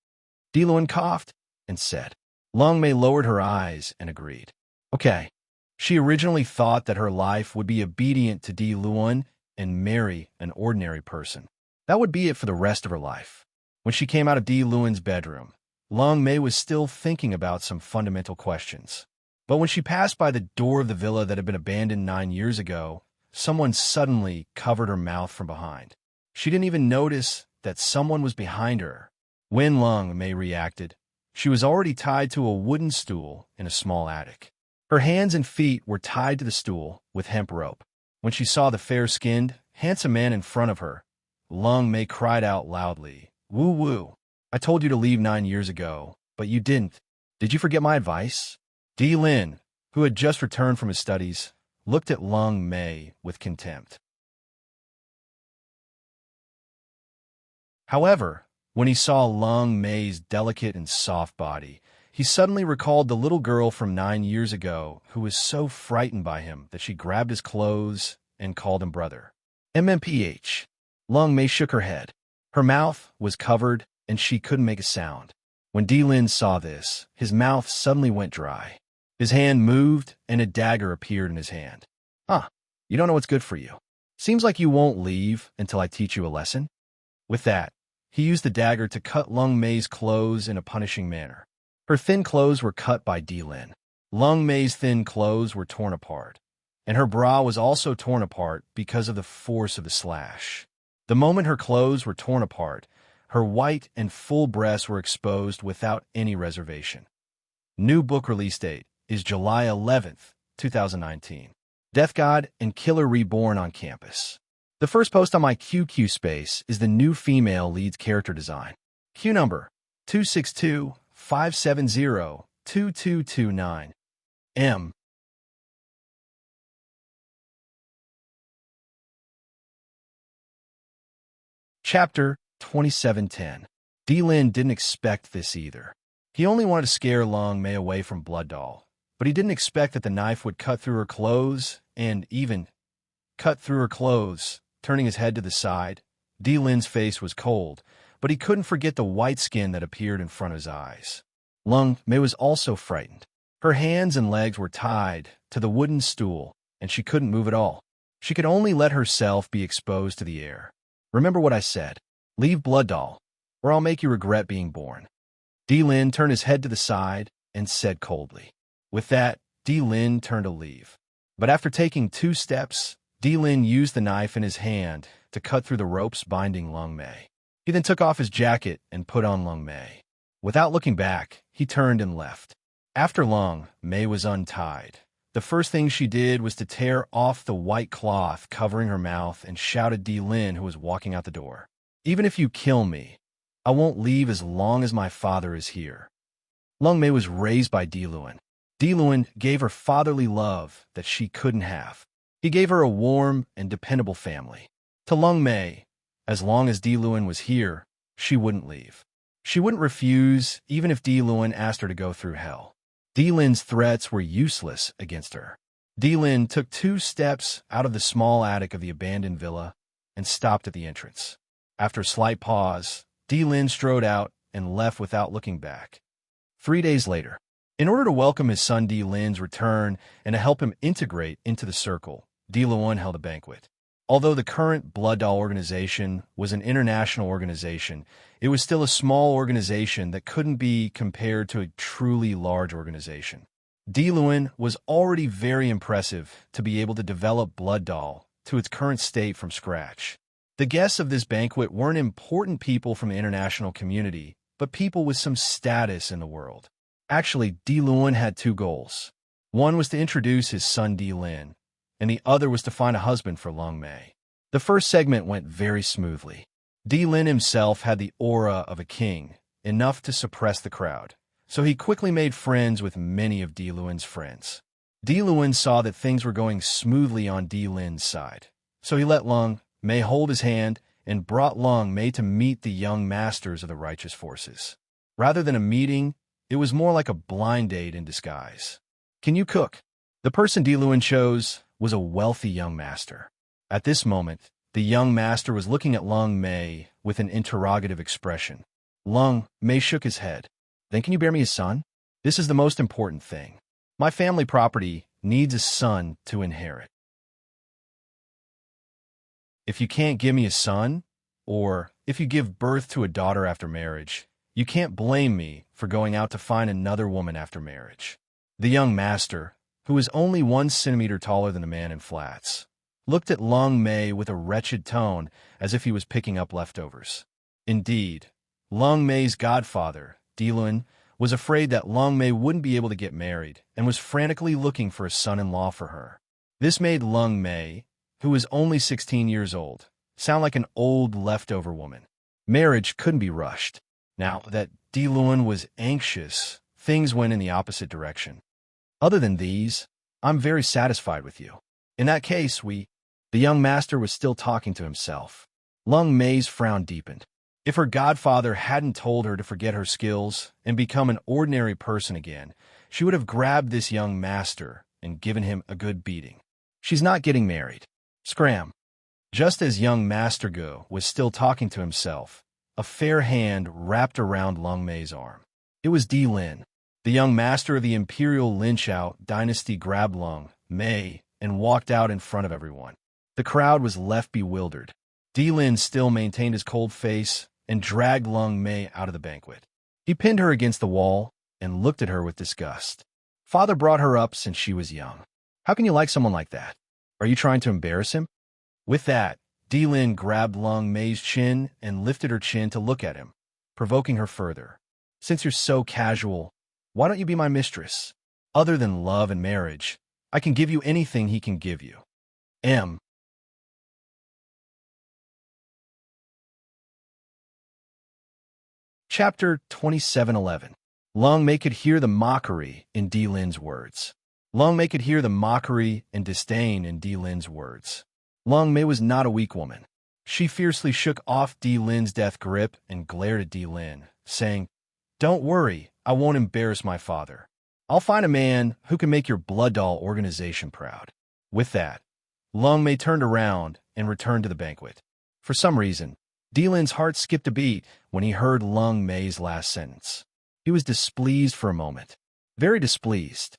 Di Luan coughed and said. Lung Mei lowered her eyes and agreed. Okay. She originally thought that her life would be obedient to Di Luan and marry an ordinary person. That would be it for the rest of her life. When she came out of Di Luan's bedroom, Lung Mei was still thinking about some fundamental questions. But when she passed by the door of the villa that had been abandoned 9 years ago, someone suddenly covered her mouth from behind. She didn't even notice that someone was behind her. When Lung Mei reacted, she was already tied to a wooden stool in a small attic. Her hands and feet were tied to the stool with hemp rope. When she saw the fair-skinned, handsome man in front of her, Lung Mei cried out loudly, Woo woo! I told you to leave 9 years ago, but you didn't. Did you forget my advice? Di Lin, who had just returned from his studies, looked at Lung Mei with contempt. However, when he saw Lung Mei's delicate and soft body, he suddenly recalled the little girl from 9 years ago who was so frightened by him that she grabbed his clothes and called him brother. MMPH. Lung Mei shook her head. Her mouth was covered and she couldn't make a sound. When Di Lin saw this, his mouth suddenly went dry. His hand moved and a dagger appeared in his hand. You don't know what's good for you. Seems like you won't leave until I teach you a lesson. With that, he used the dagger to cut Lung Mei's clothes in a punishing manner. Her thin clothes were cut by Di Lin. Lung Mei's thin clothes were torn apart, and her bra was also torn apart because of the force of the slash. The moment her clothes were torn apart, her white and full breasts were exposed without any reservation. New book release date is July 11th, 2019. Death God and Killer Reborn on campus. The first post on my QQ space is the new female lead's character design. Q number 262-570-2229. M. Chapter 2710. Di Lin didn't expect this either. He only wanted to scare Lung Mei away from Blood Doll, but he didn't expect that the knife would cut through her clothes and even cut through her clothes. Turning his head to the side, Lin's face was cold, but he couldn't forget the white skin that appeared in front of his eyes. Long Mei was also frightened. Her hands and legs were tied to the wooden stool, and she couldn't move at all. She could only let herself be exposed to the air. Remember what I said. Leave Blood Doll, or I'll make you regret being born. Lin turned his head to the side and said coldly. With that, Lin turned to leave. But after taking 2 steps, Lin used the knife in his hand to cut through the ropes binding Long Mei. He then took off his jacket and put on Long Mei. Without looking back, he turned and left. After Long Mei was untied, the first thing she did was to tear off the white cloth covering her mouth and shouted at Lin, who was walking out the door. Even if you kill me, I won't leave as long as my father is here. Long Mei was raised by Lin. Lin gave her fatherly love that she couldn't have. He gave her a warm and dependable family. To Long Mei, as long as Lin was here, she wouldn't leave. She wouldn't refuse even if Lin asked her to go through hell. Lin's threats were useless against her. Lin took 2 steps out of the small attic of the abandoned villa and stopped at the entrance. After a slight pause, Lin strode out and left without looking back. 3 days later, in order to welcome his son Lin's return and to help him integrate into the circle, Lin held a banquet. Although the current Blood Doll organization was an international organization, it was still a small organization that couldn't be compared to a truly large organization. Lin was already very impressive to be able to develop Blood Doll to its current state from scratch. The guests of this banquet weren't important people from the international community, but people with some status in the world. Actually, Lin had 2 goals. One was to introduce his son Lin, and the other was to find a husband for Long Mei. The first segment went very smoothly. Lin himself had the aura of a king, enough to suppress the crowd, so he quickly made friends with many of Lin's friends. Lin saw that things were going smoothly on Lin's side, so he let Long Mei hold his hand and brought Long Mei to meet the young masters of the righteous forces. Rather than a meeting, it was more like a blind date in disguise. Can you cook? The person Lin chose was a wealthy young master. At this moment, the young master was looking at Long Mei with an interrogative expression. Long Mei shook his head. Then can you bear me a son? This is the most important thing. My family property needs a son to inherit. If you can't give me a son, or if you give birth to a daughter after marriage, you can't blame me for going out to find another woman after marriage. The young master, who was only 1 centimeter taller than the man in flats, looked at Long Mei with a wretched tone as if he was picking up leftovers. Indeed, Long Mei's godfather, Lin, was afraid that Long Mei wouldn't be able to get married and was frantically looking for a son-in-law for her. This made Long Mei, who was only 16 years old, sound like an old leftover woman. Marriage couldn't be rushed. Now that Lin was anxious, things went in the opposite direction. Other than these, I'm very satisfied with you. In that case, the young master was still talking to himself. Long Mei's frown deepened. If her godfather hadn't told her to forget her skills and become an ordinary person again, she would have grabbed this young master and given him a good beating. She's not getting married. Scram. Just as young Master Go was still talking to himself, a fair hand wrapped around Long Mei's arm. It was Lin. The young master of the Imperial Lynchout dynasty grabbed Long Mei and walked out in front of everyone. The crowd was left bewildered. Lin still maintained his cold face and dragged Long Mei out of the banquet. He pinned her against the wall and looked at her with disgust. Father brought her up since she was young. How can you like someone like that? Are you trying to embarrass him? With that, Lin grabbed Long Mei's chin and lifted her chin to look at him, provoking her further. Since you're so casual, why don't you be my mistress? Other than love and marriage, I can give you anything he can give you. Chapter 27:11. Long Mei could hear the mockery in Lin's words. Long Mei could hear the mockery and disdain in Lin's words. Long Mei was not a weak woman. She fiercely shook off Lin's death grip and glared at Lin, saying, "Don't worry, I won't embarrass my father. I'll find a man who can make your blood doll organization proud. With that, Long Mei turned around and returned to the banquet. For some reason, Dylan's heart skipped a beat when he heard Long Mei's last sentence. He was displeased for a moment. Very displeased.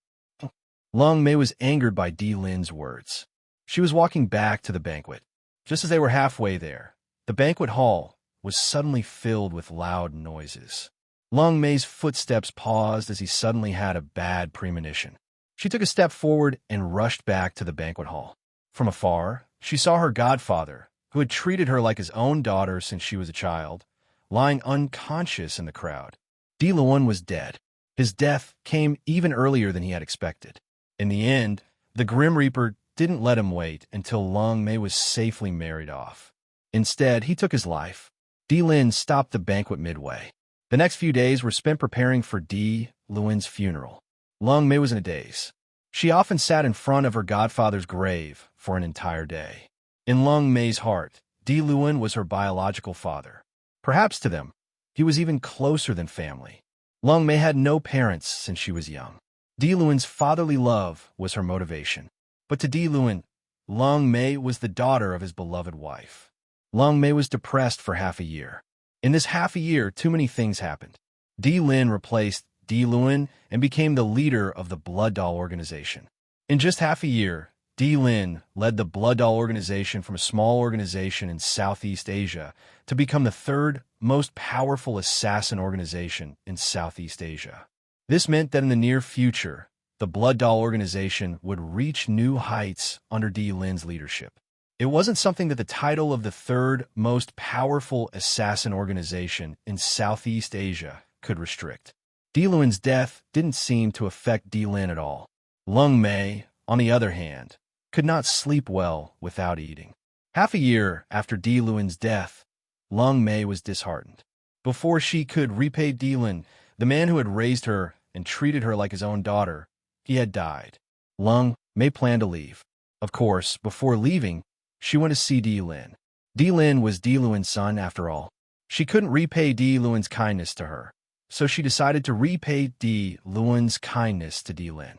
Long Mei was angered by Dylan's words. She was walking back to the banquet. Just as they were halfway there, the banquet hall was suddenly filled with loud noises. Long Mei's footsteps paused as he suddenly had a bad premonition. She took a step forward and rushed back to the banquet hall. From afar, she saw her godfather, who had treated her like his own daughter since she was a child, lying unconscious in the crowd. Dylan was dead. His death came even earlier than he had expected. In the end, the Grim Reaper didn't let him wait until Long Mei was safely married off. Instead, he took his life. Dylan stopped the banquet midway. The next few days were spent preparing for Dylan's funeral. Long Mei was in a daze. She often sat in front of her godfather's grave for an entire day. In Long Mei's heart, Dylan was her biological father. Perhaps to them, he was even closer than family. Long Mei had no parents since she was young. Dylan's fatherly love was her motivation. But to Dylan, Long Mei was the daughter of his beloved wife. Long Mei was depressed for half a year. In this half a year, too many things happened. Dylan replaced Dylan and became the leader of the Blood Doll organization. In just half a year, Dylan led the Blood Doll organization from a small organization in Southeast Asia to become the third most powerful assassin organization in Southeast Asia. This meant that in the near future, the Blood Doll organization would reach new heights under Dylan's leadership. It wasn't something that the title of the third most powerful assassin organization in Southeast Asia could restrict. Dylan's death didn't seem to affect Dylan at all. Long Mei, on the other hand, could not sleep well without eating. Half a year after Dylan's death, Long Mei was disheartened. Before she could repay Dylan, the man who had raised her and treated her like his own daughter, he had died. Long Mei planned to leave. Of course, before leaving, she went to see Dylan. Dylan was Dylan's son, after all. She couldn't repay Dylan's kindness to her, so she decided to repay Dylan's kindness to Dylan.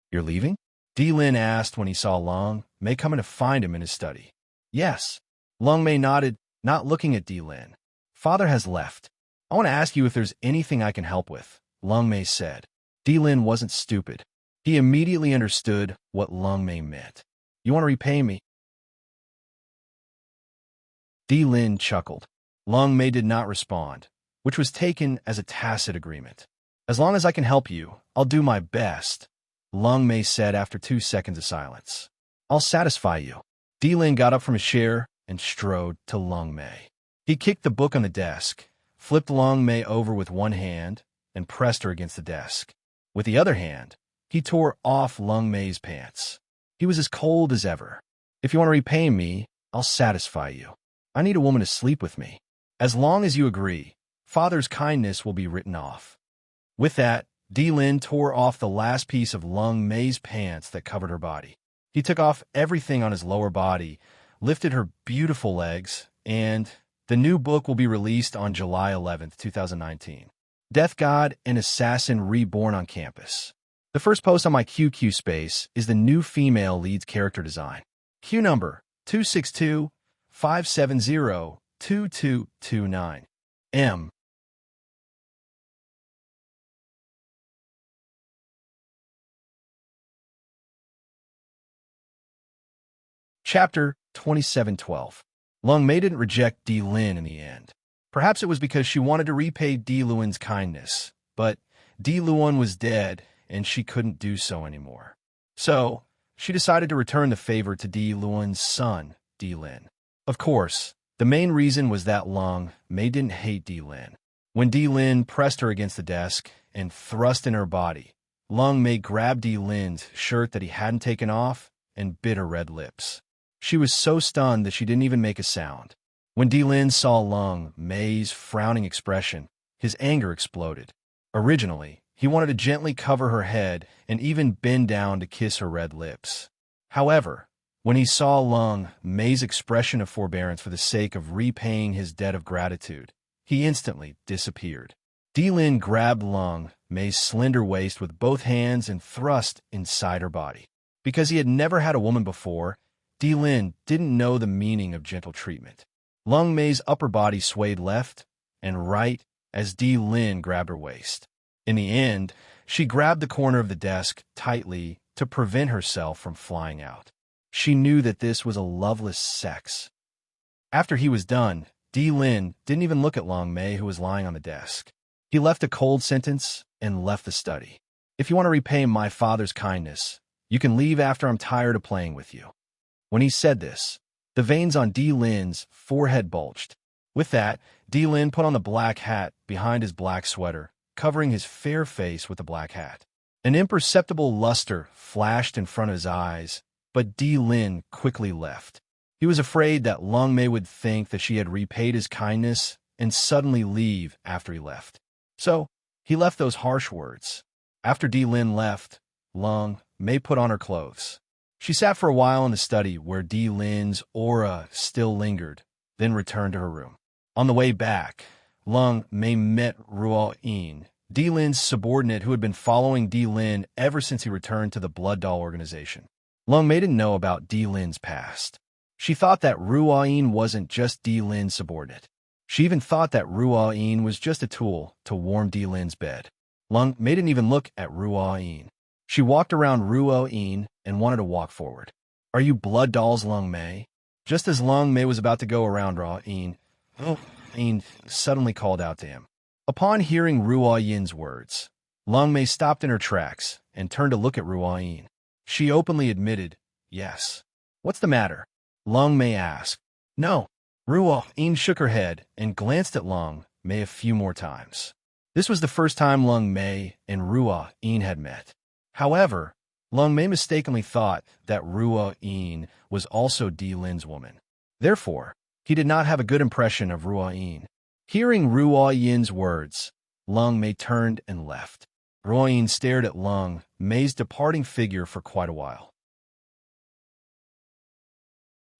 "You're leaving?" Dylan asked when he saw Long Mei coming to find him in his study. "Yes." Long Mei nodded, not looking at Dylan. "Father has left. I want to ask you if there's anything I can help with," Long Mei said. Dylan wasn't stupid. He immediately understood what Long Mei meant. "You want to repay me?" Dylan chuckled. Long Mei did not respond, which was taken as a tacit agreement. "As long as I can help you, I'll do my best," Long Mei said after 2 seconds of silence. "I'll satisfy you." Dylan got up from his chair and strode to Long Mei. He kicked the book on the desk, flipped Long Mei over with one hand, and pressed her against the desk. With the other hand, he tore off Long Mei's pants. He was as cold as ever. "If you want to repay me, I'll satisfy you. I need a woman to sleep with me. As long as you agree, Father's kindness will be written off." With that, Dylan tore off the last piece of Long Mei's pants that covered her body. He took off everything on his lower body, lifted her beautiful legs, and the new book will be released on July 11th, 2019. Death God and Assassin Reborn on Campus. The first post on my QQ space is the new female lead's character design. Q number 262-570-2229. M. Chapter 2712. Long Mei didn't reject Dylan in the end. Perhaps it was because she wanted to repay Dylan's kindness, but Dylan was dead and she couldn't do so anymore. So, she decided to return the favor to Dylan's son, Dylan. Of course, the main reason was that Long Mei didn't hate Dylan. When Dylan pressed her against the desk and thrust in her body, Long Mei grabbed Dylan's shirt that he hadn't taken off and bit her red lips. She was so stunned that she didn't even make a sound. When Dylan saw Long Mei's frowning expression, his anger exploded. Originally, he wanted to gently cover her head and even bend down to kiss her red lips. However, when he saw Long Mei's expression of forbearance for the sake of repaying his debt of gratitude, he instantly disappeared. Lin grabbed Long Mei's slender waist with both hands and thrust inside her body. Because he had never had a woman before, Lin didn't know the meaning of gentle treatment. Long Mei's upper body swayed left and right as Lin grabbed her waist. In the end, she grabbed the corner of the desk tightly to prevent herself from flying out. She knew that this was a loveless sex. After he was done, Lin didn't even look at Long Mei, who was lying on the desk. He left a cold sentence and left the study. If you want to repay my father's kindness, you can leave after I'm tired of playing with you. When he said this, the veins on Lin's forehead bulged. With that, Lin put on the black hat behind his black sweater, covering his fair face with the black hat. An imperceptible luster flashed in front of his eyes, but Lin quickly left. He was afraid that Long Mei would think that she had repaid his kindness and suddenly leave after he left. So, he left those harsh words. After Lin left, Long Mei put on her clothes. She sat for a while in the study where Lin's aura still lingered, then returned to her room. On the way back, Long Mei met Rewritten, Lin's subordinate who had been following Lin ever since he returned to the Blood Doll organization. Long Mei didn't know about Lin's past. She thought that Rewritten wasn't just Lin's subordinate. She even thought that Rewritten was just a tool to warm Lin's bed. Long Mei didn't even look at Rewritten. She walked around Rewritten and wanted to walk forward. "Are you blood dolls, Long Mei?" Just as Long Mei was about to go around Rewritten, suddenly called out to him. Upon hearing Rewriten's words, Long Mei stopped in her tracks and turned to look at Rewritten. She openly admitted, "Yes." "What's the matter?" Long Mei asked. "No." Rewritten shook her head and glanced at Long Mei a few more times. This was the first time Long Mei and Rewritten had met. However, Long Mei mistakenly thought that Rewritten was also Lin's woman. Therefore, he did not have a good impression of Rewritten. Hearing Rewriten's words, Long Mei turned and left. Rewritten stared at Long Mei's departing figure for quite a while.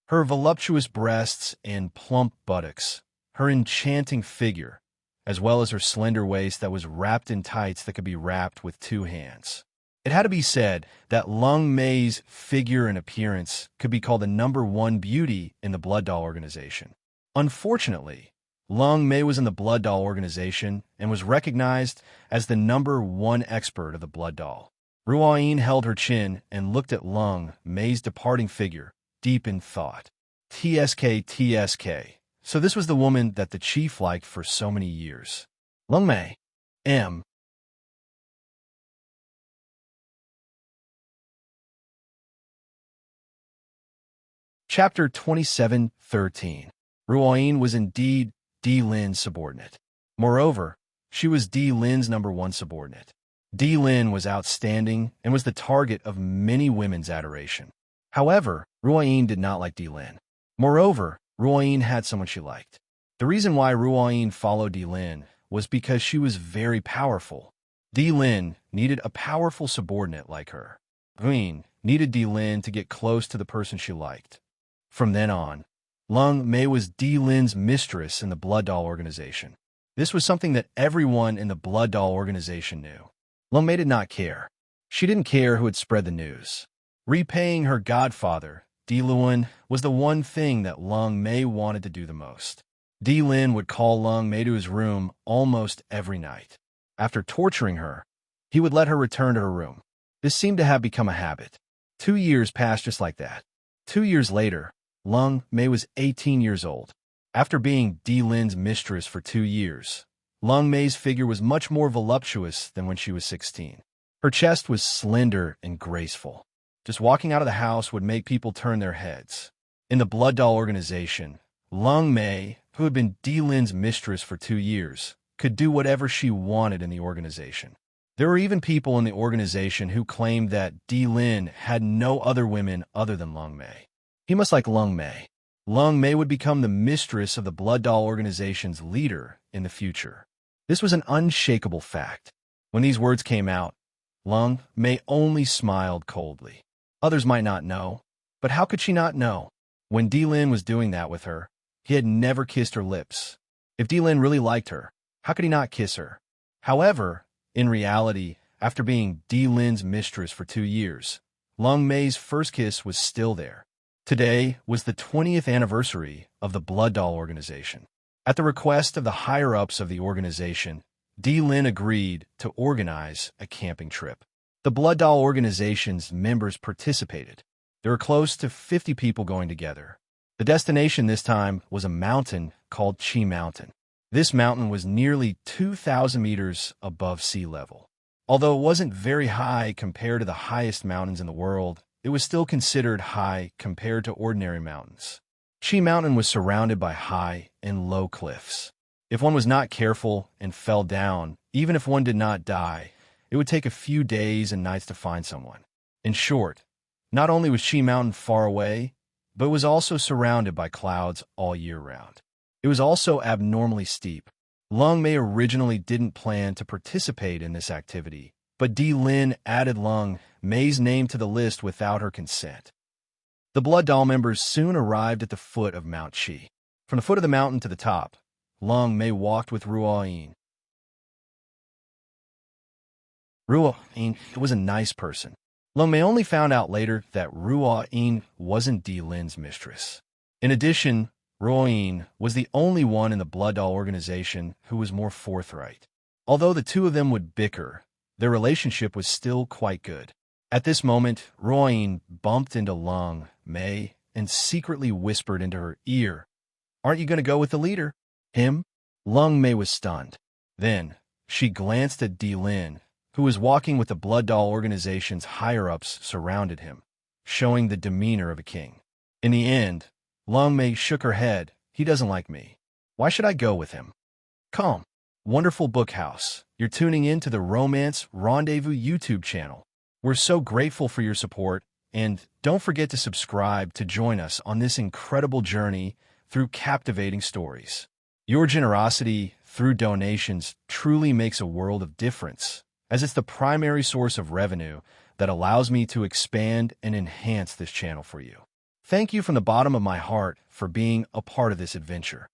Her voluptuous breasts and plump buttocks, her enchanting figure, as well as her slender waist that was wrapped in tights that could be wrapped with two hands. It had to be said that Long Mei's figure and appearance could be called the #1 beauty in the Blood Doll organization. Unfortunately, Long Mei was in the Blood Doll organization and was recognized as the #1 expert of the Blood Doll. Rewritten held her chin and looked at Long Mei's departing figure, deep in thought. TSK. So this was the woman that the chief liked for so many years. Long Mei. M. Chapter 27:13. Rewritten was indeed Lin's subordinate. Moreover, she was Lin's #1 subordinate. Lin was outstanding and was the target of many women's adoration. However, Rewritten did not like Lin. Moreover, Rewritten had someone she liked. The reason why Rewritten followed Lin was because she was very powerful. Lin needed a powerful subordinate like her. Rewritten needed Lin to get close to the person she liked. From then on, Long Mei was Lin's mistress in the Blood Doll organization. This was something that everyone in the Blood Doll organization knew. Long Mei did not care. She didn't care who had spread the news. Repaying her godfather, Lin, was the one thing that Long Mei wanted to do the most. Lin would call Long Mei to his room almost every night. After torturing her, he would let her return to her room. This seemed to have become a habit. 2 years passed just like that. 2 years later, Long Mei was 18 years old. After being Lin's mistress for 2 years, Long Mei's figure was much more voluptuous than when she was 16. Her chest was slender and graceful. Just walking out of the house would make people turn their heads. In the Blood Doll organization, Long Mei, who had been Lin's mistress for 2 years, could do whatever she wanted in the organization. There were even people in the organization who claimed that Lin had no other women other than Long Mei. He must like Long Mei. Long Mei would become the mistress of the Blood Doll organization's leader in the future. This was an unshakable fact. When these words came out, Long Mei only smiled coldly. Others might not know, but how could she not know? When Lin was doing that with her, he had never kissed her lips. If Lin really liked her, how could he not kiss her? However, in reality, after being Di Lin's mistress for 2 years, Lung Mei's first kiss was still there. Today was the 20th anniversary of the Blood Doll organization. At the request of the higher-ups of the organization, Di Lin agreed to organize a camping trip. The Blood Doll organization's members participated. There were close to 50 people going together. The destination this time was a mountain called Chi Mountain. This mountain was nearly 2,000 meters above sea level. Although it wasn't very high compared to the highest mountains in the world, it was still considered high compared to ordinary mountains. Chi Mountain was surrounded by high and low cliffs. If one was not careful and fell down, even if one did not die, it would take a few days and nights to find someone. In short, not only was Chi Mountain far away, but it was also surrounded by clouds all year round. It was also abnormally steep. Lung Mei originally didn't plan to participate in this activity, but Di Lin added Lung Mei's name to the list without her consent. The Blood Doll members soon arrived at the foot of Mount Chi. From the foot of the mountain to the top, Lung Mei walked with Ruo-Yin. Ruo-Yin was a nice person. Lung Mei only found out later that Ruo-Yin wasn't Di Lin's mistress. In addition, Ruo-Yin was the only one in the Blood Doll organization who was more forthright. Although the two of them would bicker, their relationship was still quite good. At this moment, Ruo-Yin bumped into Lung Mei and secretly whispered into her ear, "Aren't you going to go with the leader? Him?" Lung Mei was stunned. Then, she glanced at Di Lin, who was walking with the Blood Doll organization's higher-ups surrounded him, showing the demeanor of a king. In the end, Lung Mei shook her head. "He doesn't like me. Why should I go with him?" Calm. Wonderful Book House. You're tuning in to the Romance Rendezvous YouTube channel. We're so grateful for your support, and don't forget to subscribe to join us on this incredible journey through captivating stories. Your generosity through donations truly makes a world of difference, as it's the primary source of revenue that allows me to expand and enhance this channel for you. Thank you from the bottom of my heart for being a part of this adventure.